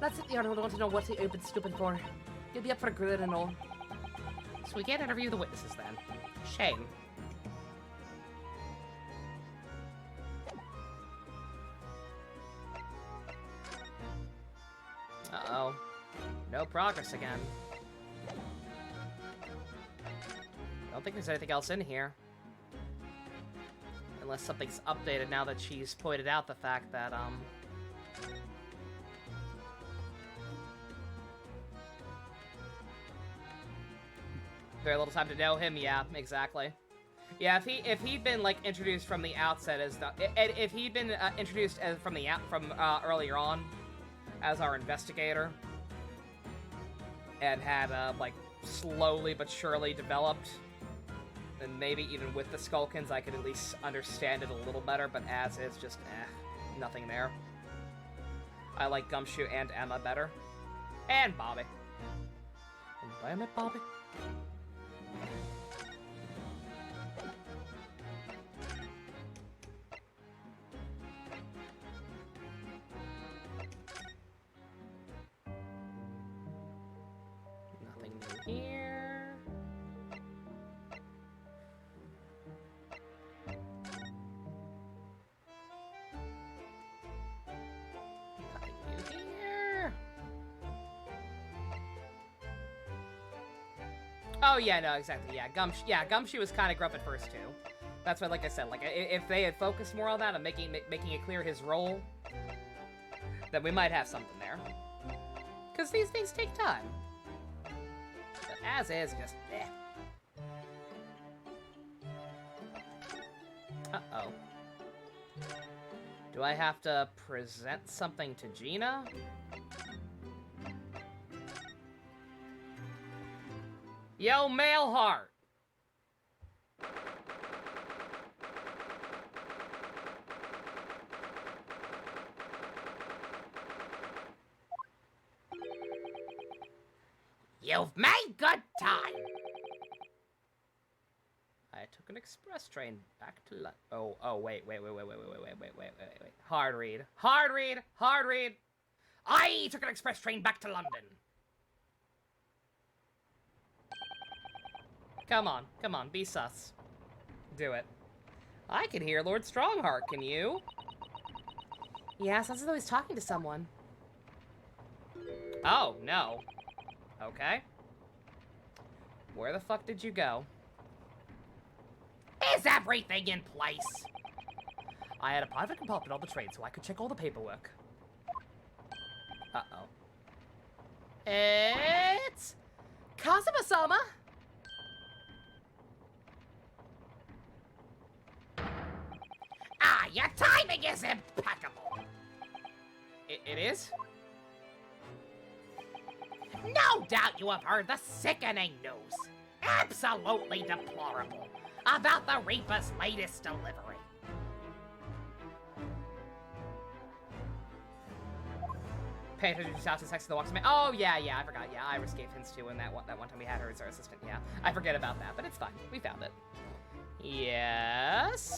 [SPEAKER 5] That's it, the yard would want to know what he opened stupid for. You'll be up for grilling and all.
[SPEAKER 3] So we can't interview the witnesses then. Shame. Uh-oh. No progress again. Don't think there's anything else in here. Unless something's updated now that she's pointed out the fact that, very little time to know him, yeah, exactly. Yeah, if he'd been, like, introduced from the outset as the... If he'd been introduced as from earlier on as our investigator and had, like, slowly but surely developed, then maybe even with the Skulkins I could at least understand it a little better, but as is, just, nothing there. I like Gumshoe and Emma better. And Bobby. And damn it, Bobby. Nothing new here. Nothing new here. Oh yeah, no, exactly. Yeah, Gumshoe was kind of gruff at first too. That's why, like I said, like if they had focused more on that and making it clear his role, then we might have something there.
[SPEAKER 5] Because these things take time. But as is, just eh. Uh-oh. Do I have to present something to Gina? Yo, male heart!
[SPEAKER 4] You've made good time.
[SPEAKER 5] I took an express train back to London. Oh, wait. Hard read.
[SPEAKER 3] I took an express train back to London.
[SPEAKER 5] Come on, be sus. Do it. I can hear Lord Strongheart, can you?
[SPEAKER 6] Yeah, sounds as though he's talking to someone.
[SPEAKER 5] Oh, no. Okay. Where the fuck did you go?
[SPEAKER 4] Is everything in place?
[SPEAKER 5] I had a private compartment on the train so I could check all the paperwork. Uh-oh.
[SPEAKER 6] It's... Kazuma-sama!
[SPEAKER 4] Ah, your timing is impeccable.
[SPEAKER 5] It is?
[SPEAKER 4] No doubt you have heard the sickening news, absolutely deplorable, about the Reaper's latest delivery.
[SPEAKER 5] Pay attention to Sasha's sex to the walks. Oh, yeah, I forgot. Yeah, Iris gave hints too, and that one time we had her as our assistant. Yeah, I forget about that, but it's fine. We found it. Yes?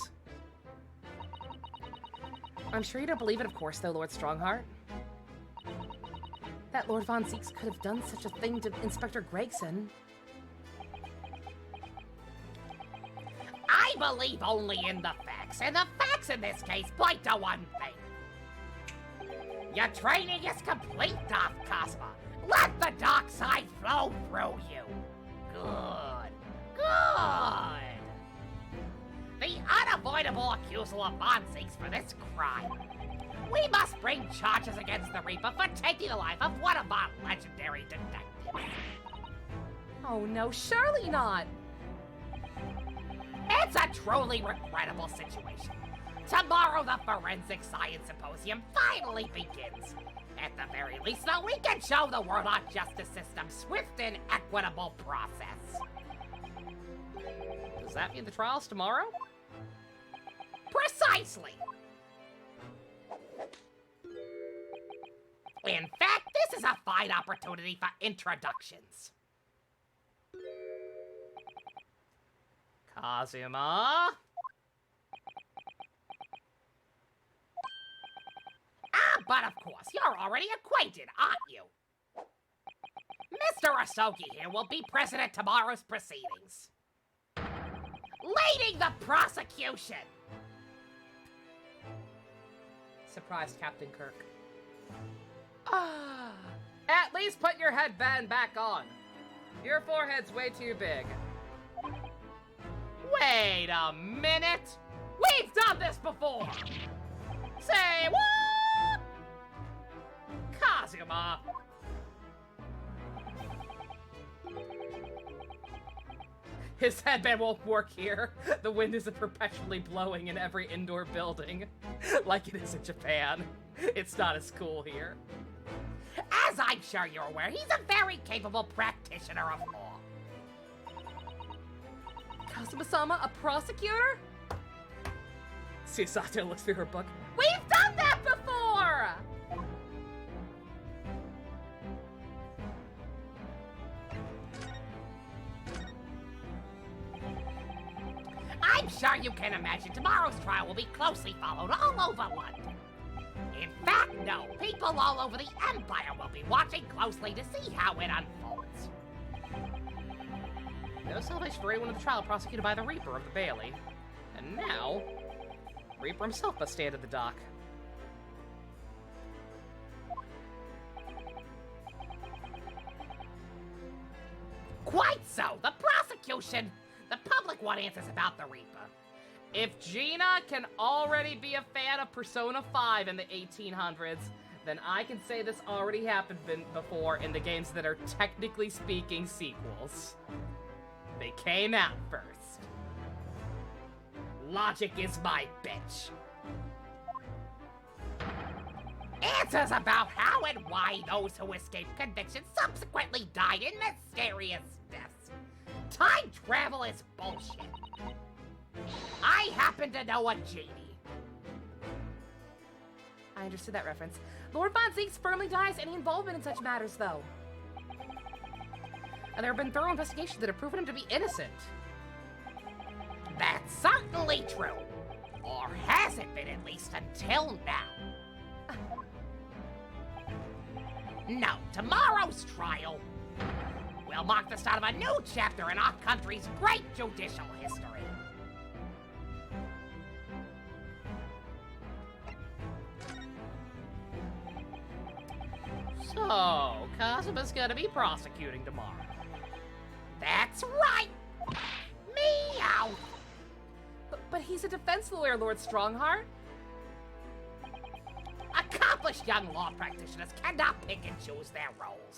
[SPEAKER 6] I'm sure you don't believe it, of course, though, Lord Strongheart. That Lord Von Zieks could have done such a thing to Inspector Gregson.
[SPEAKER 4] I believe only in the facts, and the facts in this case point to one thing. Your training is complete, Darth Kazuma. Let the dark side flow through you. Good. The unavoidable accusal of Von Zieks for this crime. We must bring charges against the Reaper for taking the life of one of our legendary detectives.
[SPEAKER 6] Oh no, surely not!
[SPEAKER 4] It's a truly regrettable situation. Tomorrow the Forensic Science Symposium finally begins. At the very least, though, we can show the world our justice system's swift and equitable process.
[SPEAKER 5] Does that mean the trial's tomorrow?
[SPEAKER 4] Precisely! In fact, this is a fine opportunity for introductions.
[SPEAKER 5] Kazuma?
[SPEAKER 4] But of course, you're already acquainted, aren't you? Mr. Asogi here will be present at tomorrow's proceedings. Leading the prosecution!
[SPEAKER 5] Surprised Captain Kirk. At least put your headband back on. Your forehead's way too big.
[SPEAKER 3] Wait a minute! We've done this before! Say what? Kazuma!
[SPEAKER 5] His headband won't work here. The wind isn't perpetually blowing in every indoor building, like it is in Japan. It's not as cool here.
[SPEAKER 4] As I'm sure you're aware, he's a very capable practitioner of law.
[SPEAKER 6] Kazuma-sama, a prosecutor?
[SPEAKER 5] Susato looks through her book.
[SPEAKER 6] We've done that before!
[SPEAKER 4] I'm sure you can imagine tomorrow's trial will be closely followed all over London. In fact, no, people all over the Empire will be watching closely to see how it unfolds.
[SPEAKER 5] No salvation for anyone in the trial prosecuted by the Reaper of the Bailey. And now, Reaper himself must stand at the dock.
[SPEAKER 4] Quite so, the prosecution. The public want answers about the Reaper.
[SPEAKER 5] If Gina can already be a fan of Persona 5 in the 1800s, then I can say this already happened before in the games that are technically speaking sequels. They came out first.
[SPEAKER 4] Logic is my bitch. Answers about how and why those who escaped conviction subsequently died in mysterious deaths. Time travel is bullshit. I happen to know a genie.
[SPEAKER 6] I understood that reference. Lord Von Zieks firmly denies any involvement in such matters, though.
[SPEAKER 5] And there have been thorough investigations that have proven him to be innocent.
[SPEAKER 4] That's certainly true. Or has it been, at least until now? No, tomorrow's trial will mark the start of a new chapter in our country's great judicial history.
[SPEAKER 5] So, Kazuma's gonna be prosecuting tomorrow.
[SPEAKER 4] That's right! Meow!
[SPEAKER 6] But he's a defense lawyer, Lord Strongheart.
[SPEAKER 4] Accomplished young law practitioners cannot pick and choose their roles.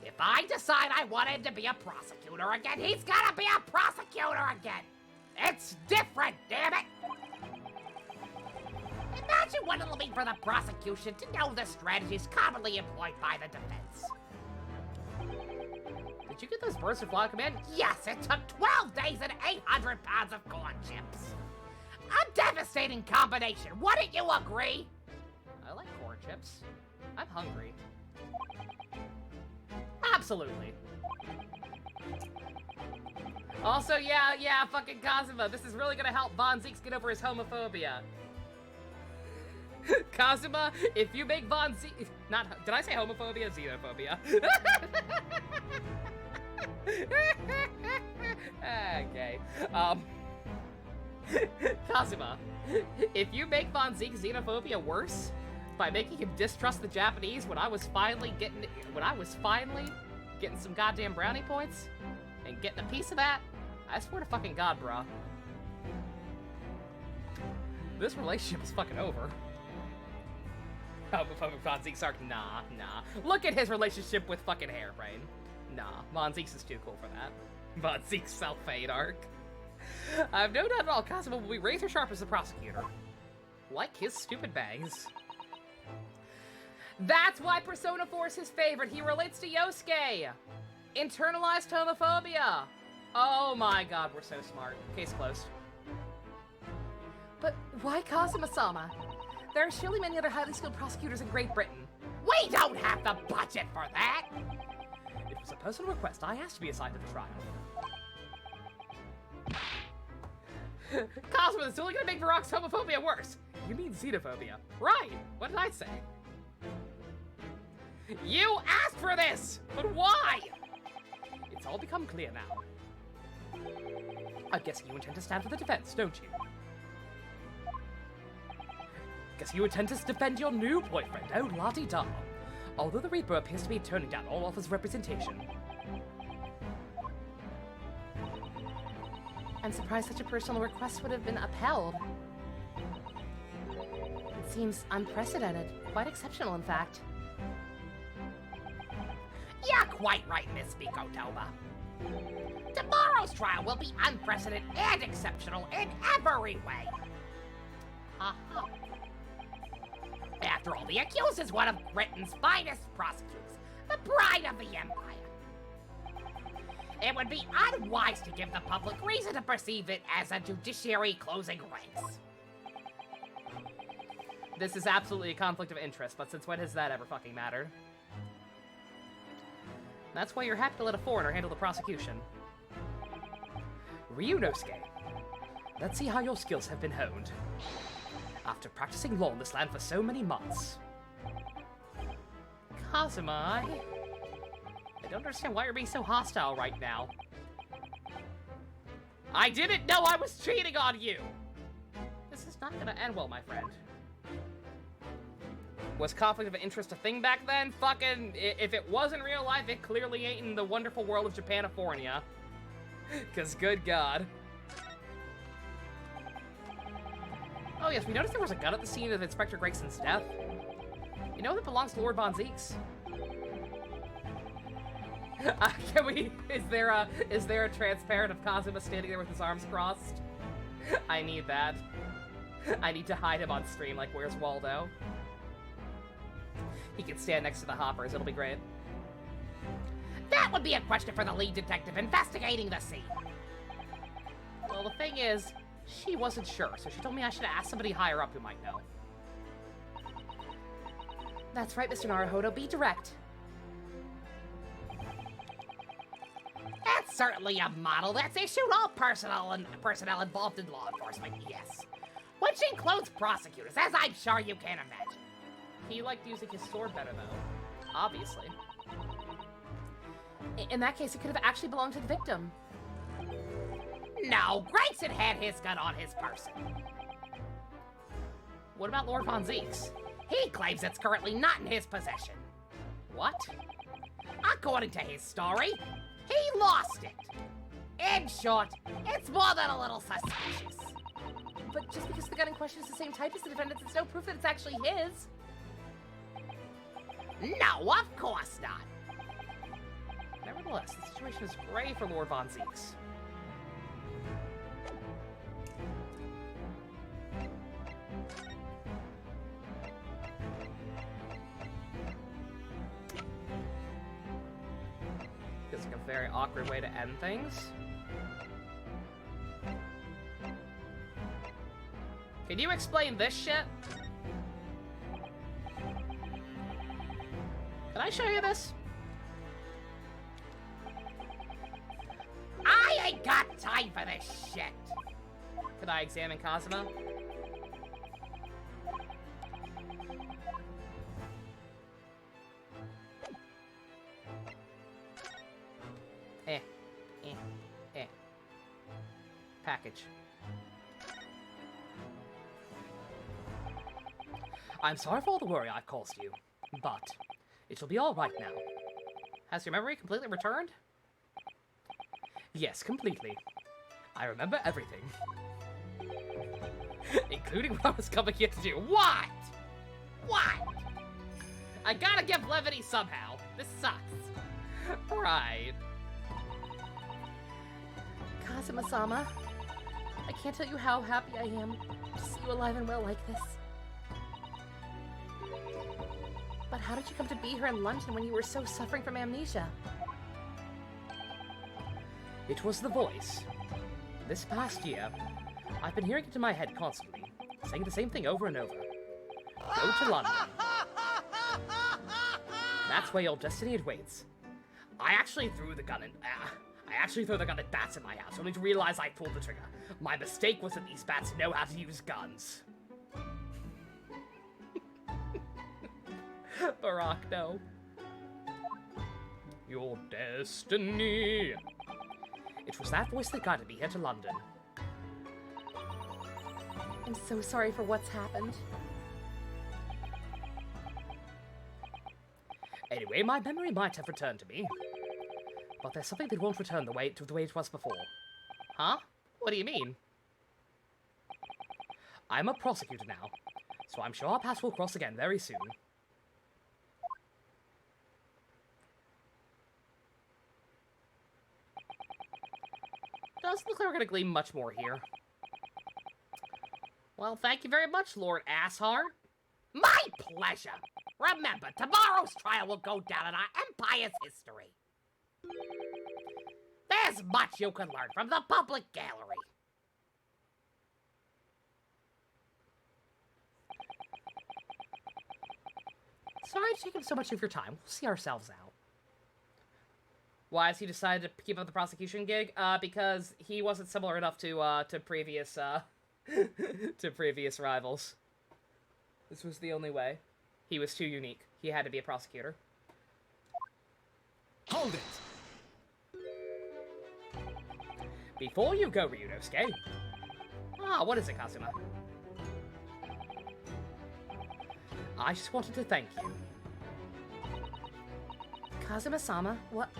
[SPEAKER 4] If I decide I want him to be a prosecutor again, he's gotta be a prosecutor again! It's different, damn it! Imagine what it'll mean for the prosecution to know the strategies commonly employed by the defense.
[SPEAKER 5] Did you get those birds to fly command?
[SPEAKER 4] Yes, it took 12 days and 800 pounds of corn chips. A devastating combination, wouldn't you agree?
[SPEAKER 5] I like corn chips. I'm hungry. Absolutely. Also, yeah, fucking Kazuma. This is really gonna help Von Zieks get over his homophobia. Kazuma, if you make Von Zieks... Did I say homophobia? Xenophobia. Okay. Kazuma, if you make Von Zieks' xenophobia worse by making him distrust the Japanese when I was finally getting some goddamn brownie points and getting a piece of that, I swear to fucking God, bruh. This relationship is fucking over. Homophobic Von Zieks arc, nah. Look at his relationship with fucking Hairbrain. Nah, Von Zieks is too cool for that. Von Zieks' self-fade arc. I've no doubt at all Kazuma will be razor sharp as a prosecutor. Like his stupid bangs. That's why Persona 4 is his favorite. He relates to Yosuke. Internalized homophobia. Oh my god, we're so smart. Case closed.
[SPEAKER 6] But why Kazuma-sama? There are surely many other highly skilled prosecutors in Great Britain.
[SPEAKER 4] We don't have the budget for that!
[SPEAKER 5] It was a personal request. I asked to be assigned to the trial. Kazuma is only gonna make Varrock's homophobia worse. You mean xenophobia. Right. What did I say? You asked for this! But why? It's all become clear now. I guess you intend to stand for the defense, don't you? Guess you intend to defend your new boyfriend, oh la-di-da. Although the Reaper appears to be turning down all offers of representation.
[SPEAKER 6] I'm surprised such a personal request would have been upheld. It seems unprecedented. Quite exceptional, in fact.
[SPEAKER 4] You're quite right, Miss Mikotoba. Tomorrow's trial will be unprecedented and exceptional in every way. Uh-huh. After all, the accused is one of Britain's finest prosecutors, the pride of the Empire. It would be unwise to give the public reason to perceive it as a judiciary closing ranks.
[SPEAKER 5] This is absolutely a conflict of interest, but since when has that ever fucking mattered? That's why you're happy to let a foreigner handle the prosecution. Ryunosuke, let's see how your skills have been honed. After practicing law in this land for so many months. Kazuma, I don't understand why you're being so hostile right now. I didn't know I was cheating on you! This is not gonna end well, my friend. Was conflict of interest a thing back then? Fucking, if it was in real life, it clearly ain't in the wonderful world of Japanifornia. Cause good god. Oh yes, we noticed there was a gun at the scene of Inspector Gregson's death. You know that belongs to Lord Von Zieks. Can we... Is there a transparent of Kazuma standing there with his arms crossed? I need that. I need to hide him on stream like Where's Waldo? He can stand next to the hoppers, it'll be great.
[SPEAKER 4] That would be a question for the lead detective investigating the scene.
[SPEAKER 5] Well, the thing is, she wasn't sure, so she told me I should ask somebody higher up who might know.
[SPEAKER 6] That's right, Mr. Naruhodo, be direct.
[SPEAKER 4] That's certainly a model that's issued all personnel involved in law enforcement, yes. Which includes prosecutors, as I'm sure you can imagine.
[SPEAKER 5] He liked using his sword better, though. Obviously.
[SPEAKER 6] In that case, it could have actually belonged to the victim.
[SPEAKER 4] No, Gregson had his gun on his person.
[SPEAKER 5] What about Lord Von Zieks?
[SPEAKER 4] He claims it's currently not in his possession.
[SPEAKER 5] What?
[SPEAKER 4] According to his story, he lost it. In short, it's more than a little suspicious.
[SPEAKER 6] But just because the gun in question is the same type as the defendant's, it's no proof that it's actually his.
[SPEAKER 4] No, of course not.
[SPEAKER 5] Nevertheless, the situation is gray for Lord Von Zieks. Feels like a very awkward way to end things. Can you explain this shit? Can I show you this?
[SPEAKER 4] I ain't got time for this shit.
[SPEAKER 5] Could I examine Kazuma? Package. I'm sorry for all the worry I've caused you, but it shall be all right now. Has your memory completely returned? Yes, completely. I remember everything. Including what I was coming here to do. What? What? I gotta give levity somehow. This sucks. Right.
[SPEAKER 6] Kazuma-sama, I can't tell you how happy I am to see you alive and well like this. But how did you come to be here in London when you were so suffering from amnesia?
[SPEAKER 5] It was the voice. This past year, I've been hearing it in my head constantly, saying the same thing over and over. Go to London. That's where your destiny awaits. I actually threw the gun at bats in my house, only to realize I pulled the trigger. My mistake was that these bats know how to use guns. Barack, no. Your destiny. It was that voice that guided me here to London.
[SPEAKER 6] I'm so sorry for what's happened.
[SPEAKER 5] Anyway, my memory might have returned to me. But there's something that won't return the way it was before. Huh? What do you mean? I'm a prosecutor now, so I'm sure our paths will cross again very soon. Doesn't look like we're gonna glean much more here. Well, thank you very much, Lord Asshar.
[SPEAKER 4] My pleasure. Remember, tomorrow's trial will go down in our empire's history. There's much you can learn from the public gallery.
[SPEAKER 5] Sorry to take up so much of your time. We'll see ourselves out. Why has he decided to keep up the prosecution gig? Because he wasn't similar enough to previous, to previous rivals. This was the only way. He was too unique. He had to be a prosecutor.
[SPEAKER 2] Hold it!
[SPEAKER 5] Before you go, Ryunosuke. Ah, what is it, Kazuma? I just wanted to thank you.
[SPEAKER 6] Kazuma-sama, what?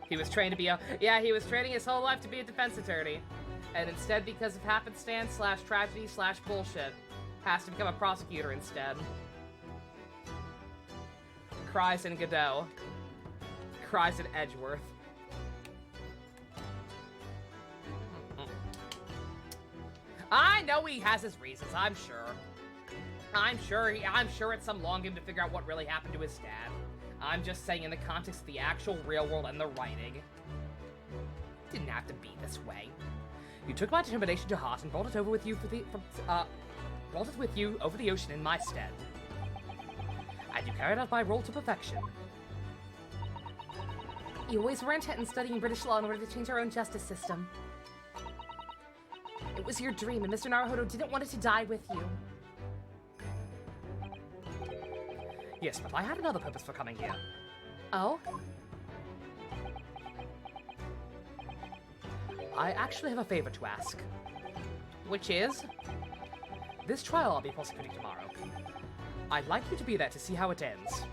[SPEAKER 5] He was trained to be a... Yeah, he was training his whole life to be a defense attorney. And instead, because of happenstance / tragedy / bullshit, has to become a prosecutor instead. Cries in Godot. Cries in Edgeworth. I know he has his reasons, I'm sure. I'm sure it's some long game to figure out what really happened to his dad. I'm just saying in the context of the actual real world and the writing. It didn't have to be this way. You took my determination to heart and brought it over with you brought it with you over the ocean in my stead. And you carried out my role to perfection.
[SPEAKER 6] You always were intent in studying British law in order to change our own justice system. It was your dream, and Mr. Naruhodo didn't want it to die with you.
[SPEAKER 5] Yes, but I had another purpose for coming here.
[SPEAKER 6] Oh?
[SPEAKER 5] I actually have a favor to ask. Which is? This trial I'll be prosecuting tomorrow. I'd like you to be there to see how it ends.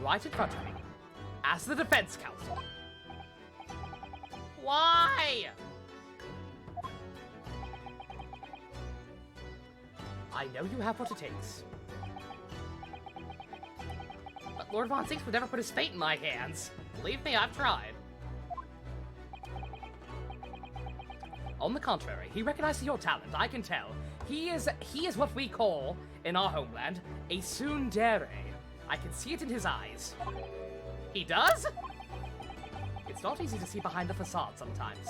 [SPEAKER 5] Right in front of me. As the defense counsel.
[SPEAKER 3] Why?
[SPEAKER 5] I know you have what it takes.
[SPEAKER 3] But Lord Von Zieks would never put his fate in my hands. Believe me, I've tried.
[SPEAKER 5] On the contrary, he recognizes your talent, I can tell. He is what we call, in our homeland, a tsundere. I can see it in his eyes.
[SPEAKER 3] He does?
[SPEAKER 5] It's not easy to see behind the facade sometimes.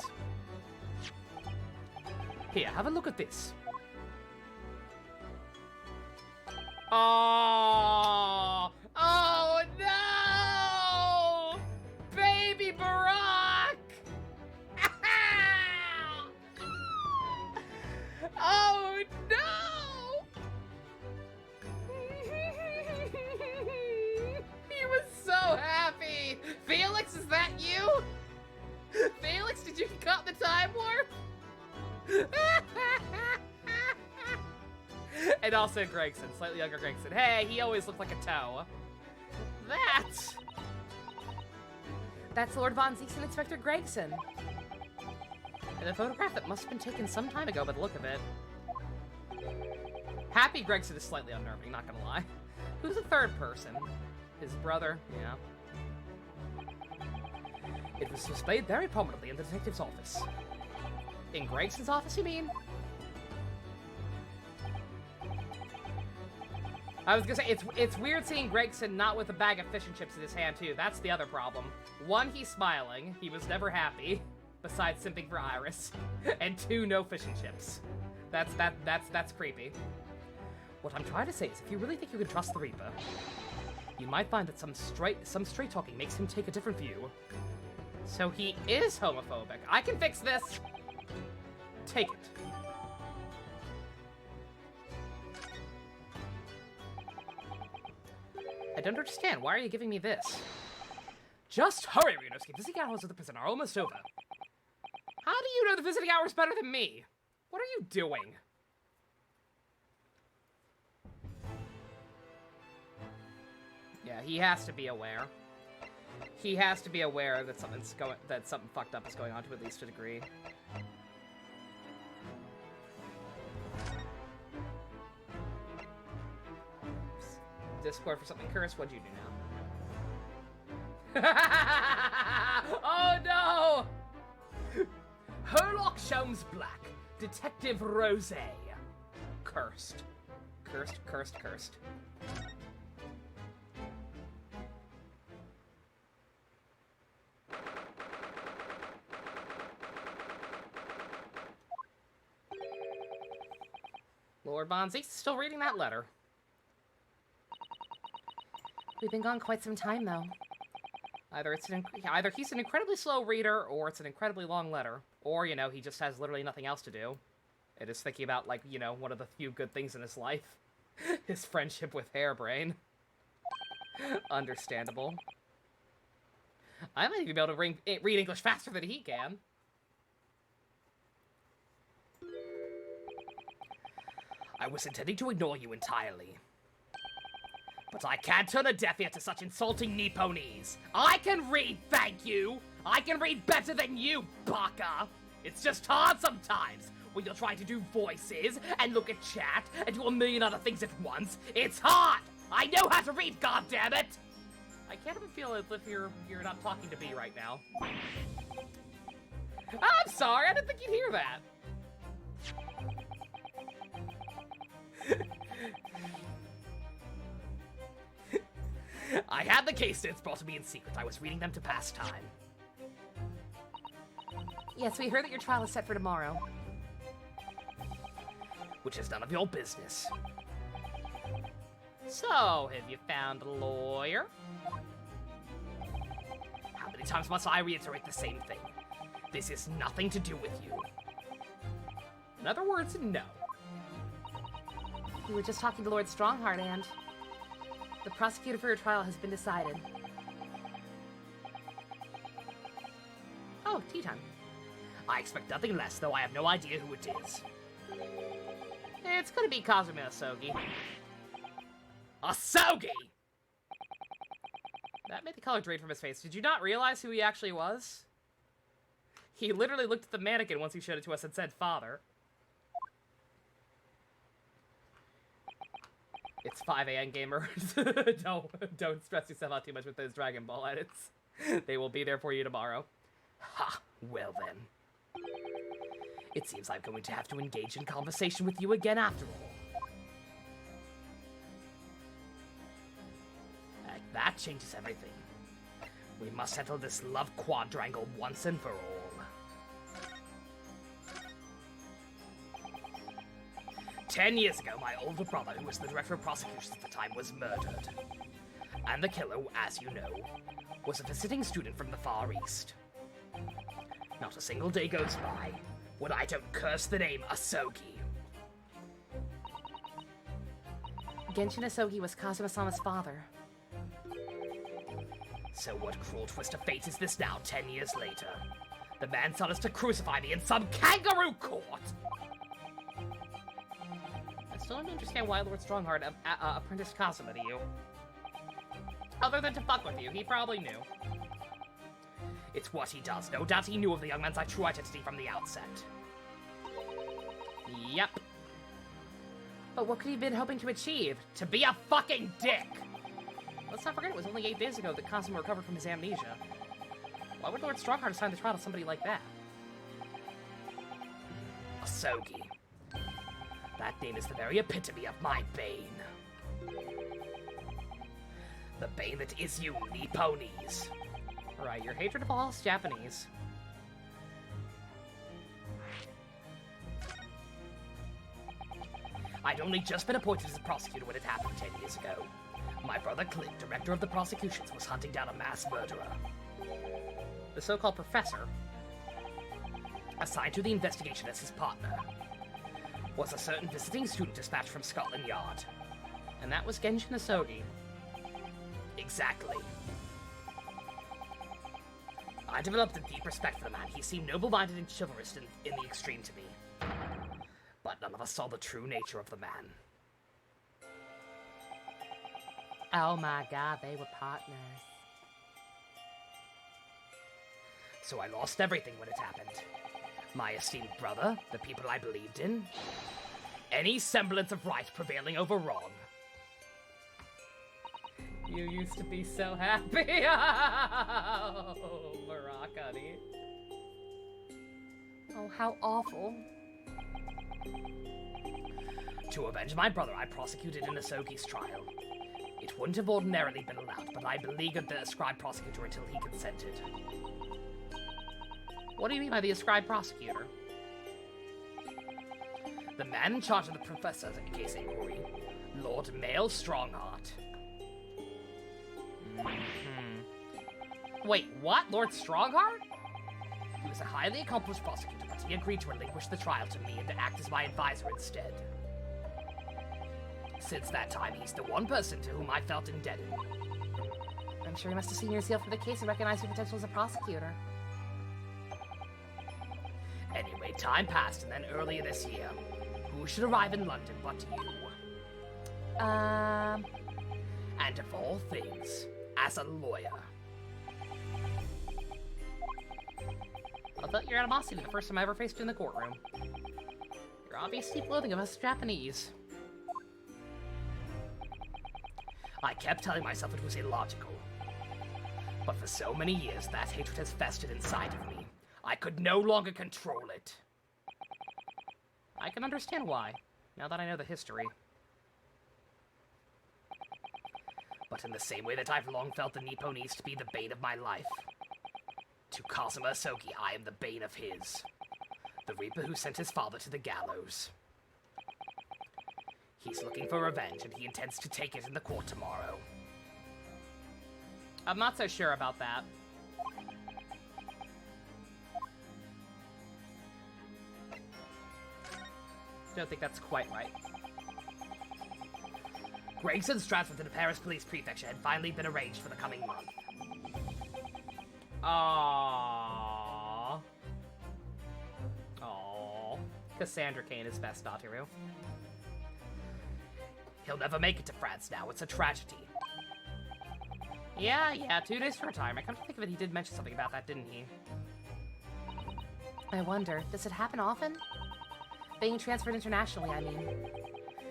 [SPEAKER 5] Here, have a look at this.
[SPEAKER 3] Oh! Oh no! Baby Barack! Oh no! He was so happy! Felix, is that you? Felix, did you cut the time warp?
[SPEAKER 5] And also Gregson, slightly younger Gregson. Hey, he always looked like a toe.
[SPEAKER 6] That's Lord Von Zieks and Inspector Gregson.
[SPEAKER 5] And a photograph that must have been taken some time ago by the look of it. Happy Gregson is slightly unnerving, not gonna lie. Who's the third person? His brother? Yeah. It was displayed very prominently in the detective's office. In Gregson's office, you mean? I was gonna say, it's weird seeing Gregson not with a bag of fish and chips in his hand, too. That's the other problem. One, he's smiling. He was never happy, besides simping for Iris. And two, no fish and chips. That's creepy. What I'm trying to say is, if you really think you can trust the Reaper, you might find that some straight talking makes him take a different view.
[SPEAKER 3] So he is homophobic. I can fix this.
[SPEAKER 5] Take it.
[SPEAKER 3] I don't understand. Why are you giving me this?
[SPEAKER 5] Just hurry, Ryunosuke. Visiting hours of the prison are almost over.
[SPEAKER 3] How do you know the visiting hours better than me?
[SPEAKER 5] What are you doing? Yeah, he has to be aware. He has to be aware that something fucked up is going on to at least a degree. Discord for something cursed. What'd you do now?
[SPEAKER 3] Oh no! Herlock Sholmes Black, Detective Rose.
[SPEAKER 5] Cursed. Cursed, cursed, cursed. Lord Von Zieks is still reading that letter.
[SPEAKER 6] We've been gone quite some time, though.
[SPEAKER 5] Either he's an incredibly slow reader, or it's an incredibly long letter. Or, you know, he just has literally nothing else to do. And is thinking about, like, you know, one of the few good things in his life. His friendship with Hairbrain. Understandable. I might even be able to read English faster than he can.
[SPEAKER 3] I was intending to ignore you entirely. But I can't turn a deaf ear to such insulting Nipponese. I can read, thank you! I can read better than you, Baka! It's just hard sometimes when you're trying to do voices and look at chat and do a million other things at once. It's hard! I know how to read, goddammit!
[SPEAKER 5] I can't even feel as if you're not talking to me right now. I'm sorry, I didn't think you'd hear that.
[SPEAKER 3] I had the case notes brought to me in secret. I was reading them to pass time.
[SPEAKER 6] Yes, we heard that your trial is set for tomorrow.
[SPEAKER 3] Which is none of your business.
[SPEAKER 5] So, have you found a lawyer?
[SPEAKER 3] How many times must I reiterate the same thing? This is nothing to do with you.
[SPEAKER 5] In other words, no.
[SPEAKER 6] We were just talking to Lord Strongheart, and the prosecutor for your trial has been decided.
[SPEAKER 5] Oh, tea time.
[SPEAKER 3] I expect nothing less, though I have no idea who it is.
[SPEAKER 5] It's gonna be Kazuma Asogi.
[SPEAKER 3] Asogi!
[SPEAKER 5] That made the color drain from his face. Did you not realize who he actually was? He literally looked at the mannequin once he showed it to us and said, "Father." It's 5 a.m. gamers. don't stress yourself out too much with those Dragon Ball edits. They will be there for you tomorrow.
[SPEAKER 3] Ha! Well then. It seems I'm going to have to engage in conversation with you again after all. That changes everything. We must settle this love quadrangle once and for all. 10 years ago, my older brother, who was the director of prosecutions at the time, was murdered. And the killer, as you know, was a visiting student from the Far East. Not a single day goes by when I don't curse the name Asogi.
[SPEAKER 6] Genshin Asogi was Kazuma-sama's father.
[SPEAKER 3] So what cruel twist of fate is this now, 10 years later? The man sought us to crucify me in some kangaroo court!
[SPEAKER 5] I still don't understand why Lord Strongheart apprenticed Kazuma to you. Other than to fuck with you, he probably knew.
[SPEAKER 3] It's what he does. No doubt he knew of the young man's true identity from the outset.
[SPEAKER 5] Yep.
[SPEAKER 6] But what could he have been hoping to achieve?
[SPEAKER 3] To be a fucking dick!
[SPEAKER 5] Let's not forget it was only 8 days ago that Kazuma recovered from his amnesia. Why would Lord Strongheart assign the trial to somebody like that?
[SPEAKER 3] Asogi. That name is the very epitome of my bane. The bane that is you, Nipponese.
[SPEAKER 5] Right, your hatred of all Japanese.
[SPEAKER 3] I'd only just been appointed as a prosecutor when it happened 10 years ago. My brother Clint, director of the prosecutions, was hunting down a mass murderer.
[SPEAKER 5] The so-called professor,
[SPEAKER 3] assigned to the investigation as his partner, was a certain visiting student dispatched from Scotland Yard.
[SPEAKER 5] and that was Genshin Asogi.
[SPEAKER 3] Exactly. I developed a deep respect for the man. He seemed noble-minded and chivalrous in the extreme to me. But none of us saw the true nature of the man.
[SPEAKER 6] Oh my god, they were partners.
[SPEAKER 3] So I lost everything when it happened. My esteemed brother, the people I believed in, any semblance of right prevailing over wrong.
[SPEAKER 5] You used to be so happy. Oh, Barack, honey.
[SPEAKER 6] Oh, how awful.
[SPEAKER 3] To avenge my brother, I prosecuted in Asogi's trial. It wouldn't have ordinarily been allowed, but I beleaguered the ascribed prosecutor until he consented.
[SPEAKER 5] What do you mean by the ascribed prosecutor?
[SPEAKER 3] The man in charge of the professor's case inquiry, Lord Male Strongheart.
[SPEAKER 5] Wait, what? Lord Strongheart?
[SPEAKER 3] He was a highly accomplished prosecutor, but he agreed to relinquish the trial to me and to act as my advisor instead. Since that time, he's the one person to whom I felt indebted.
[SPEAKER 6] I'm sure he must have seen your zeal for the case and recognized your potential as a prosecutor.
[SPEAKER 3] Anyway, time passed, and then earlier this year, who should arrive in London but you? And of all things, as a lawyer.
[SPEAKER 5] Well, felt your animosity the first time I ever faced you in the courtroom. Your obvious deep loathing of us Japanese.
[SPEAKER 3] I kept telling myself it was illogical. But for so many years, that hatred has festered inside of me. I could no longer control it.
[SPEAKER 5] I can understand why, now that I know the history.
[SPEAKER 3] But in the same way that I've long felt the Nipponese to be the bane of my life, to Kazuma Soki, I am the bane of his. The Reaper who sent his father to the gallows. He's looking for revenge, and he intends to take it in the court tomorrow.
[SPEAKER 5] I'm not so sure about that. Don't think that's quite right.
[SPEAKER 3] Gregson's transfer to the Paris Police Prefecture had finally been arranged for the coming month.
[SPEAKER 5] Aww. Aww. Cassandra Cain is best Dottiru.
[SPEAKER 3] He'll never make it to France now. It's a tragedy.
[SPEAKER 5] Yeah, 2 days for retirement. Come to think of it, he did mention something about that, didn't he?
[SPEAKER 6] I wonder, does it happen often? Being transferred internationally, I mean.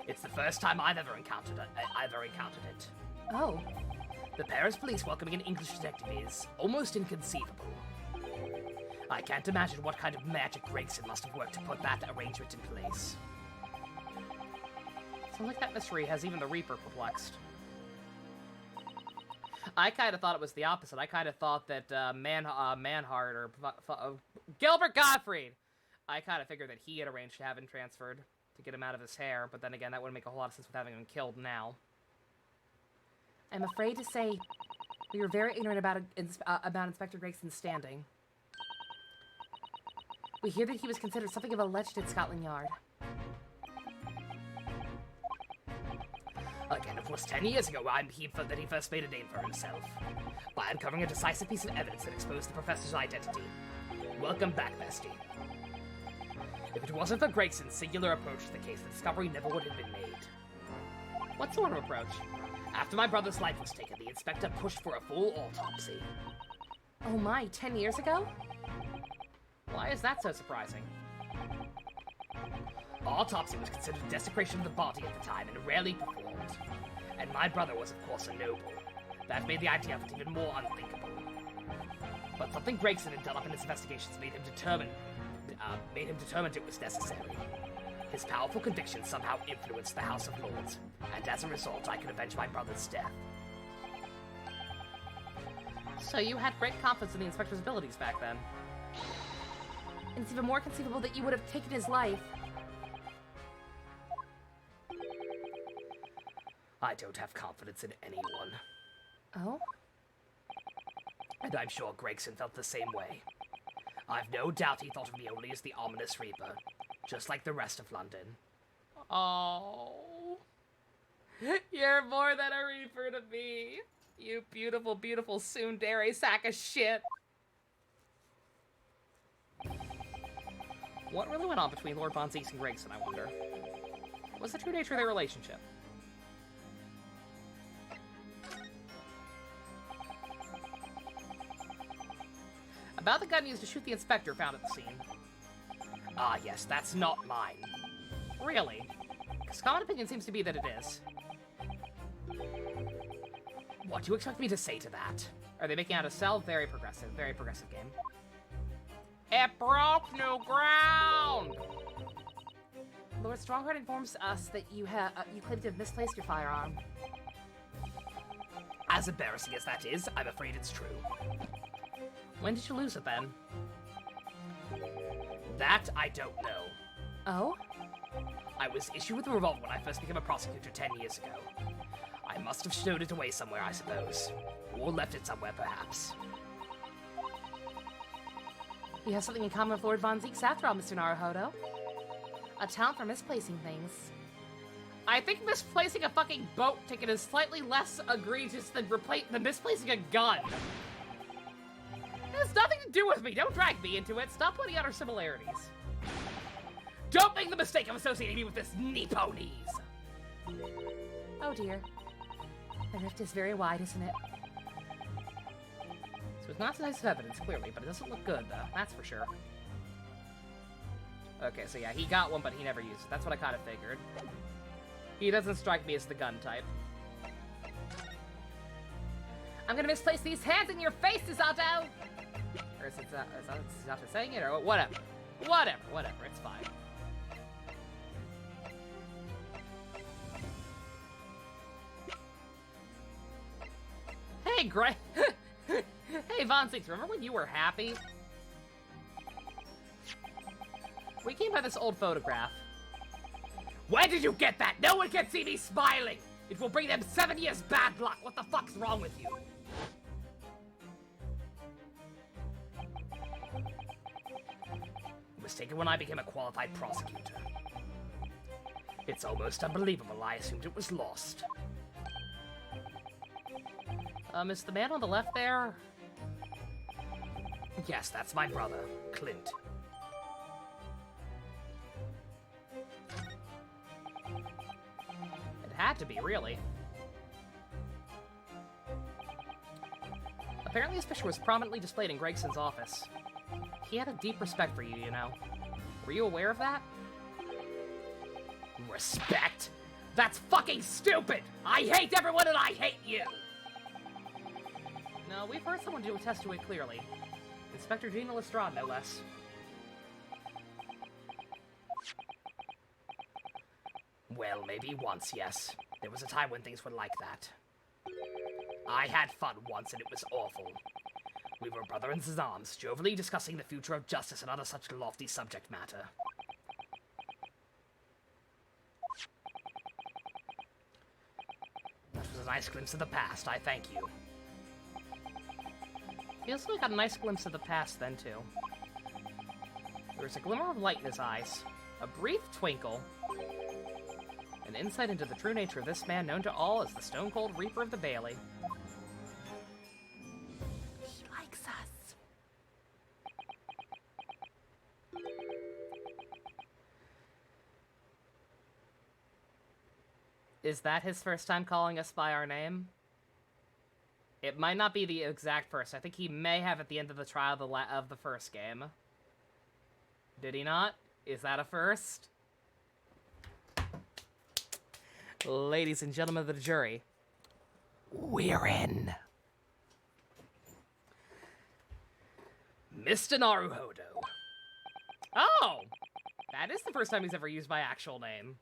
[SPEAKER 3] It's the first time I've ever encountered it.
[SPEAKER 6] Oh.
[SPEAKER 3] The Paris police welcoming an English detective is almost inconceivable. I can't imagine what kind of magic Gregson must have worked to put that arrangement in place.
[SPEAKER 5] Sounds like that mystery has even the Reaper perplexed. I kind of thought it was the opposite. I kind of thought that Manhart or Gilbert Gottfried, I kind of figured that he had arranged to have him transferred to get him out of his hair, but then again, that wouldn't make a whole lot of sense with having him killed now.
[SPEAKER 6] I'm afraid to say we were very ignorant about Inspector Gregson's standing. We hear that he was considered something of a legend at Scotland Yard.
[SPEAKER 3] Again, it was 10 years ago that he first made a name for himself, by uncovering a decisive piece of evidence that exposed the professor's identity. Welcome back, bestie. If it wasn't for Gregson's singular approach to the case, the discovery never would have been made.
[SPEAKER 5] What sort of approach?
[SPEAKER 3] After my brother's life was taken, the inspector pushed for a full autopsy.
[SPEAKER 6] Oh my, 10 years ago?
[SPEAKER 5] Why is that so surprising?
[SPEAKER 3] Autopsy was considered desecration of the body at the time and rarely performed. And my brother was, of course, a noble. That made the idea of it even more unthinkable. But something Gregson had done up in his investigations made him determined it was necessary. His powerful conviction somehow influenced the House of Lords, and as a result, I could avenge my brother's death.
[SPEAKER 5] So you had great confidence in the inspector's abilities back then.
[SPEAKER 6] And it's even more conceivable that you would have taken his life.
[SPEAKER 3] I don't have confidence in anyone.
[SPEAKER 6] Oh?
[SPEAKER 3] And I'm sure Gregson felt the same way. I've no doubt he thought of me only as the ominous Reaper, just like the rest of London.
[SPEAKER 5] Oh. You're more than a Reaper to me. You beautiful, beautiful tsundere sack of shit. What really went on between Lord Von Zieks and Gregson, I wonder? What was the true nature of their relationship? About the gun used to shoot the inspector found at the scene.
[SPEAKER 3] Ah, yes, that's not mine.
[SPEAKER 5] Really? Because common opinion seems to be that it is.
[SPEAKER 3] What do you expect me to say to that?
[SPEAKER 5] Are they making out a cell? Very progressive game. It broke new ground!
[SPEAKER 6] Lord Strongheart informs us that you claim to have misplaced your firearm.
[SPEAKER 3] As embarrassing as that is, I'm afraid it's true.
[SPEAKER 5] When did you lose it, then?
[SPEAKER 3] That I don't know.
[SPEAKER 6] Oh?
[SPEAKER 3] I was issued with a revolver when I first became a prosecutor 10 years ago. I must have stowed it away somewhere, I suppose. Or left it somewhere, perhaps.
[SPEAKER 6] You have something in common with Lord Von Zieks after all, Mr. Naruhodo. A talent for misplacing things.
[SPEAKER 5] I think misplacing a fucking boat ticket is slightly less egregious than misplacing a gun. It has nothing to do with me. Don't drag me into it. Stop pointing out our similarities.
[SPEAKER 3] Don't make the mistake of associating me with this Nipponese!
[SPEAKER 6] Oh dear. The rift is very wide, isn't it?
[SPEAKER 5] So it's not decisive evidence, clearly, but it doesn't look good, though. That's for sure. Okay, so yeah, he got one, but he never used it. That's what I kind of figured. He doesn't strike me as the gun type.
[SPEAKER 6] I'm gonna misplace these hands in your face, Zato!
[SPEAKER 5] Or is that Zato saying it, or whatever? Whatever, it's fine. Hey, Greg! Hey, Von Zieks, remember when you were happy? We came by this old photograph.
[SPEAKER 3] Where did you get that? No one can see me smiling! It will bring them 7 years bad luck! What the fuck's wrong with you? It was taken when I became a qualified prosecutor. It's almost unbelievable. I assumed it was lost.
[SPEAKER 5] Is the man on the left there?
[SPEAKER 3] Yes, that's my brother, Clint.
[SPEAKER 5] It had to be, really. Apparently his picture was prominently displayed in Gregson's office. He had a deep respect for you, you know. Were you aware of that?
[SPEAKER 3] Respect? That's fucking stupid! I hate everyone and I hate you!
[SPEAKER 5] No, we've heard someone do attest to it clearly. Inspector Gina Lestrade, no less.
[SPEAKER 3] Well, maybe once, yes. There was a time when things were like that. I had fun once and it was awful. We were brother in arms, jovially discussing the future of justice and other such lofty subject matter. That was a nice glimpse of the past, I thank you.
[SPEAKER 5] He also got a nice glimpse of the past then, too. There was a glimmer of light in his eyes, a brief twinkle, an insight into the true nature of this man known to all as the Stone-Cold Reaper of the Bailey.
[SPEAKER 6] He likes us.
[SPEAKER 5] Is that his first time calling us by our name? It might not be the exact first. I think he may have at the end of the trial of the first game. Did he not? Is that a first? Ladies and gentlemen of the jury,
[SPEAKER 3] We're in. Mr. Naruhodo.
[SPEAKER 5] oh! That is the first time he's ever used my actual name.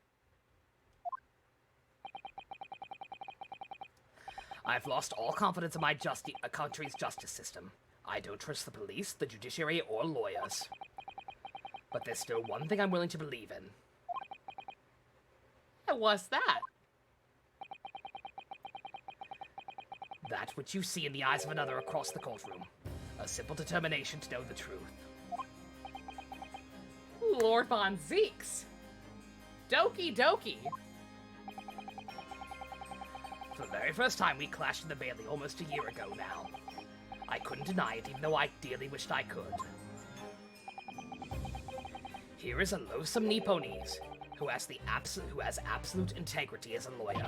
[SPEAKER 3] I've lost all confidence in my country's justice system. I don't trust the police, the judiciary, or lawyers. But there's still one thing I'm willing to believe in.
[SPEAKER 5] And what's that?
[SPEAKER 3] That which you see in the eyes of another across the courtroom. A simple determination to know the truth.
[SPEAKER 5] Lord Von Zieks! Doki doki!
[SPEAKER 3] For the very first time, we clashed in the Bailey almost a year ago now. I couldn't deny it, even though I dearly wished I could. Here is a loathsome Nipponese who has absolute integrity as a lawyer.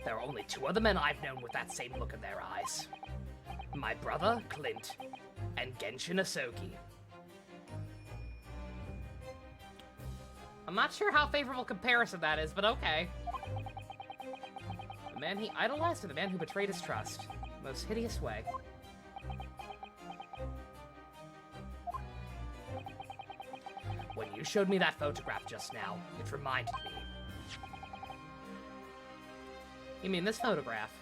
[SPEAKER 3] There are only two other men I've known with that same look in their eyes. My brother, Clint, and Genshin Asogi.
[SPEAKER 5] I'm not sure how favorable comparison that is, but okay. The man he idolized and the man who betrayed his trust. Most hideous way.
[SPEAKER 3] When you showed me that photograph just now, it reminded me.
[SPEAKER 5] You mean this photograph?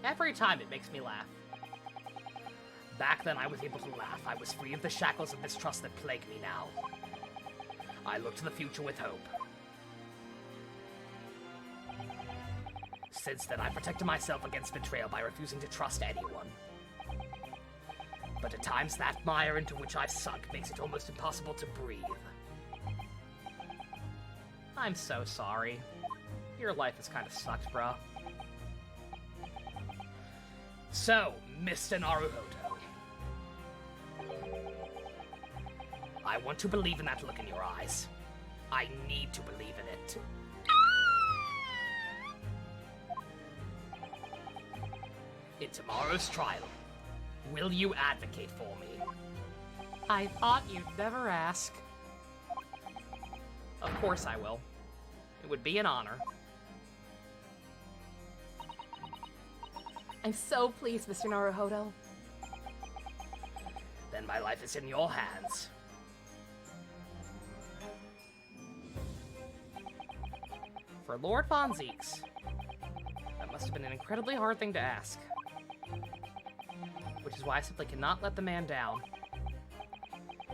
[SPEAKER 5] Every time it makes me laugh.
[SPEAKER 3] Back then I was able to laugh. I was free of the shackles of mistrust that plague me now. I look to the future with hope. Since then, I've protected myself against betrayal by refusing to trust anyone. But at times, that mire into which I've sunk makes it almost impossible to breathe.
[SPEAKER 5] I'm so sorry. Your life has kind of sucked, bruh.
[SPEAKER 3] So, Mr. Naruhodo. I want to believe in that look in your eyes. I need to believe in it. in tomorrow's trial, will you advocate for me?
[SPEAKER 5] I thought you'd never ask. Of course I will. It would be an honor.
[SPEAKER 6] I'm so pleased, Mr. Naruhodo.
[SPEAKER 3] Then my life is in your hands.
[SPEAKER 5] For Lord Von Zieks, that must have been an incredibly hard thing to ask. Which is why I simply cannot let the man down.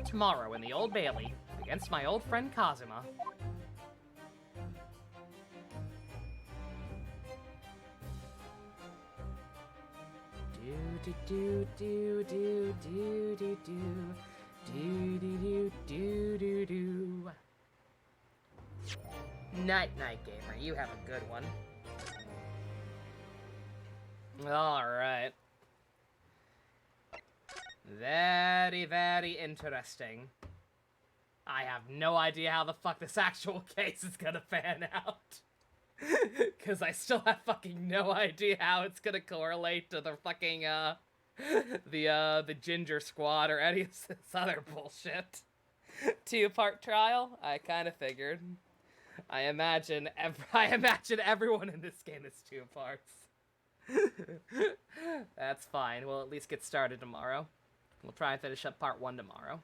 [SPEAKER 5] Tomorrow in the Old Bailey, against my old friend Kazuma. Do do do do do do do do do do do do. Night night gamer, you have a good one. Alright. Very, very interesting. I have no idea how the fuck this actual case is gonna pan out. Cause I still have fucking no idea how it's gonna correlate to the fucking, the Ginger Squad or any of this other bullshit. 2-part trial? I kinda figured. I imagine everyone in this game is 2 parts. That's fine. We'll at least get started tomorrow. We'll try and finish up part 1 tomorrow.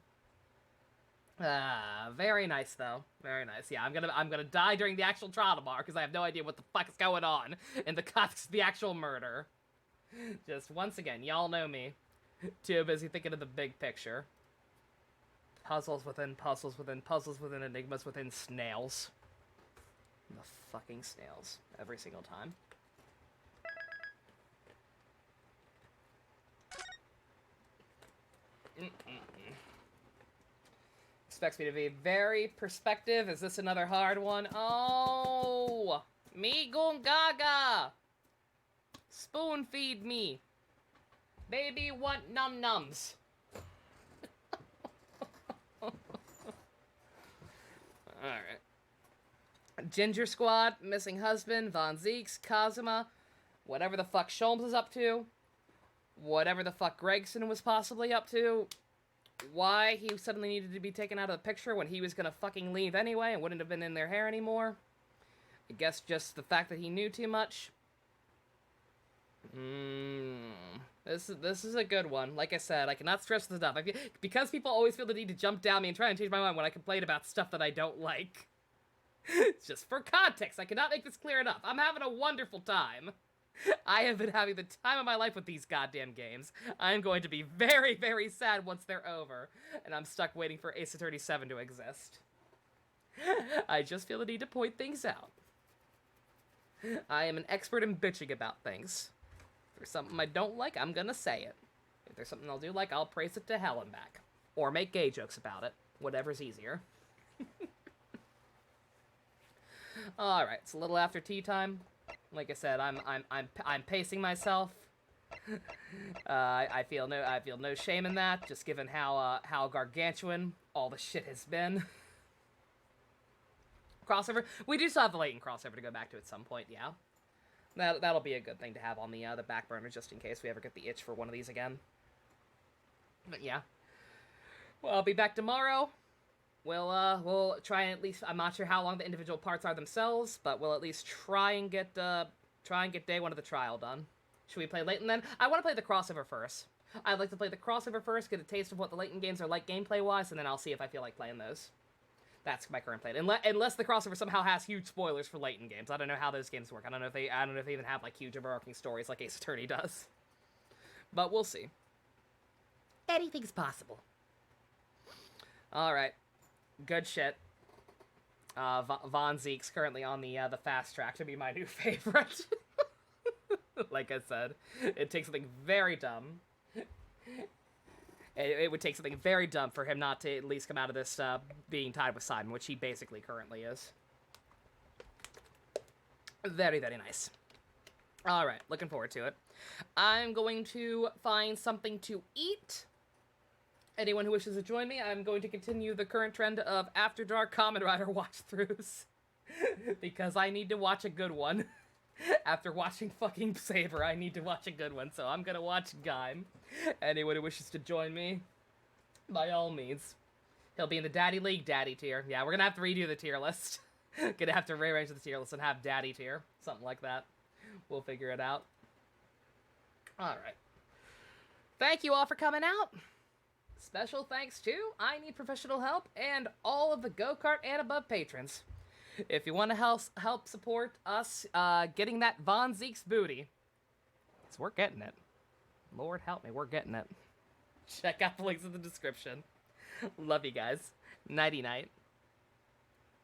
[SPEAKER 5] Very nice though. Very nice. Yeah, I'm gonna die during the actual trial tomorrow because I have no idea what the fuck is going on in the context of the actual murder. Just once again, y'all know me. Too busy thinking of the big picture. Puzzles within puzzles within puzzles within enigmas within snails. The fucking snails. Every single time. Expects me to be very perspective. Is this another hard one? Oh! Me gungaga! Spoon feed me. Baby want num-nums. Alright. Ginger Squad, missing husband, Von Zieks, Kazuma, whatever the fuck Sholmes is up to, whatever the fuck Gregson was possibly up to, why he suddenly needed to be taken out of the picture when he was gonna fucking leave anyway and wouldn't have been in their hair anymore. I guess just the fact that he knew too much. This is a good one. Like I said, I cannot stress this enough. Because people always feel the need to jump down me and try and change my mind when I complain about stuff that I don't like. Just for context, I cannot make this clear enough. I'm having a wonderful time. I have been having the time of my life with these goddamn games. I'm going to be very, very sad once they're over, and I'm stuck waiting for Ace Attorney 7 to exist. I just feel the need to point things out. I am an expert in bitching about things. If there's something I don't like, I'm gonna say it. If there's something I'll do like, I'll praise it to hell and back. Or make gay jokes about it. Whatever's easier. Alright, it's a little after tea time. Like I said, I'm pacing myself. I feel no shame in that, just given how gargantuan all the shit has been. Crossover. We do still have the latent crossover to go back to at some point, yeah. That'll be a good thing to have on the back burner just in case we ever get the itch for one of these again. But yeah. Well, I'll be back tomorrow. We'll try and at least, I'm not sure how long the individual parts are themselves, but we'll at least try and get day 1 of the trial done. Should we play Latent then? I want to play the crossover first. I'd like to play the crossover first, get a taste of what the Latent games are like gameplay-wise, and then I'll see if I feel like playing those. That's my current plan. Unless the crossover somehow has huge spoilers for Latent games. I don't know how those games work. I don't know if they even have like huge overarching stories like Ace Attorney does. But we'll see. Anything's possible. Alright. Good shit. Von Zieks currently on the fast track to be my new favorite. Like I said, it takes something very dumb. It would take something very dumb for him not to at least come out of this being tied with Simon, which he basically currently is. Very, very nice. Alright, looking forward to it. I'm going to find something to eat. Anyone who wishes to join me, I'm going to continue the current trend of After Dark Kamen Rider watch-throughs. Because I need to watch a good one. After watching fucking Saber, I need to watch a good one, so I'm gonna watch Gaim. Anyone who wishes to join me, by all means. He'll be in the Daddy League Daddy tier. Yeah, we're gonna have to redo the tier list. Gonna have to rearrange the tier list and have Daddy tier. Something like that. We'll figure it out. Alright. Thank you all for coming out. Special thanks to I Need Professional Help and all of the Go-Kart and Above patrons. If you want to help support us getting that Von Zieks booty, 'cause we're getting it. Lord help me, we're getting it. Check out the links in the description. Love you guys. Nighty-night.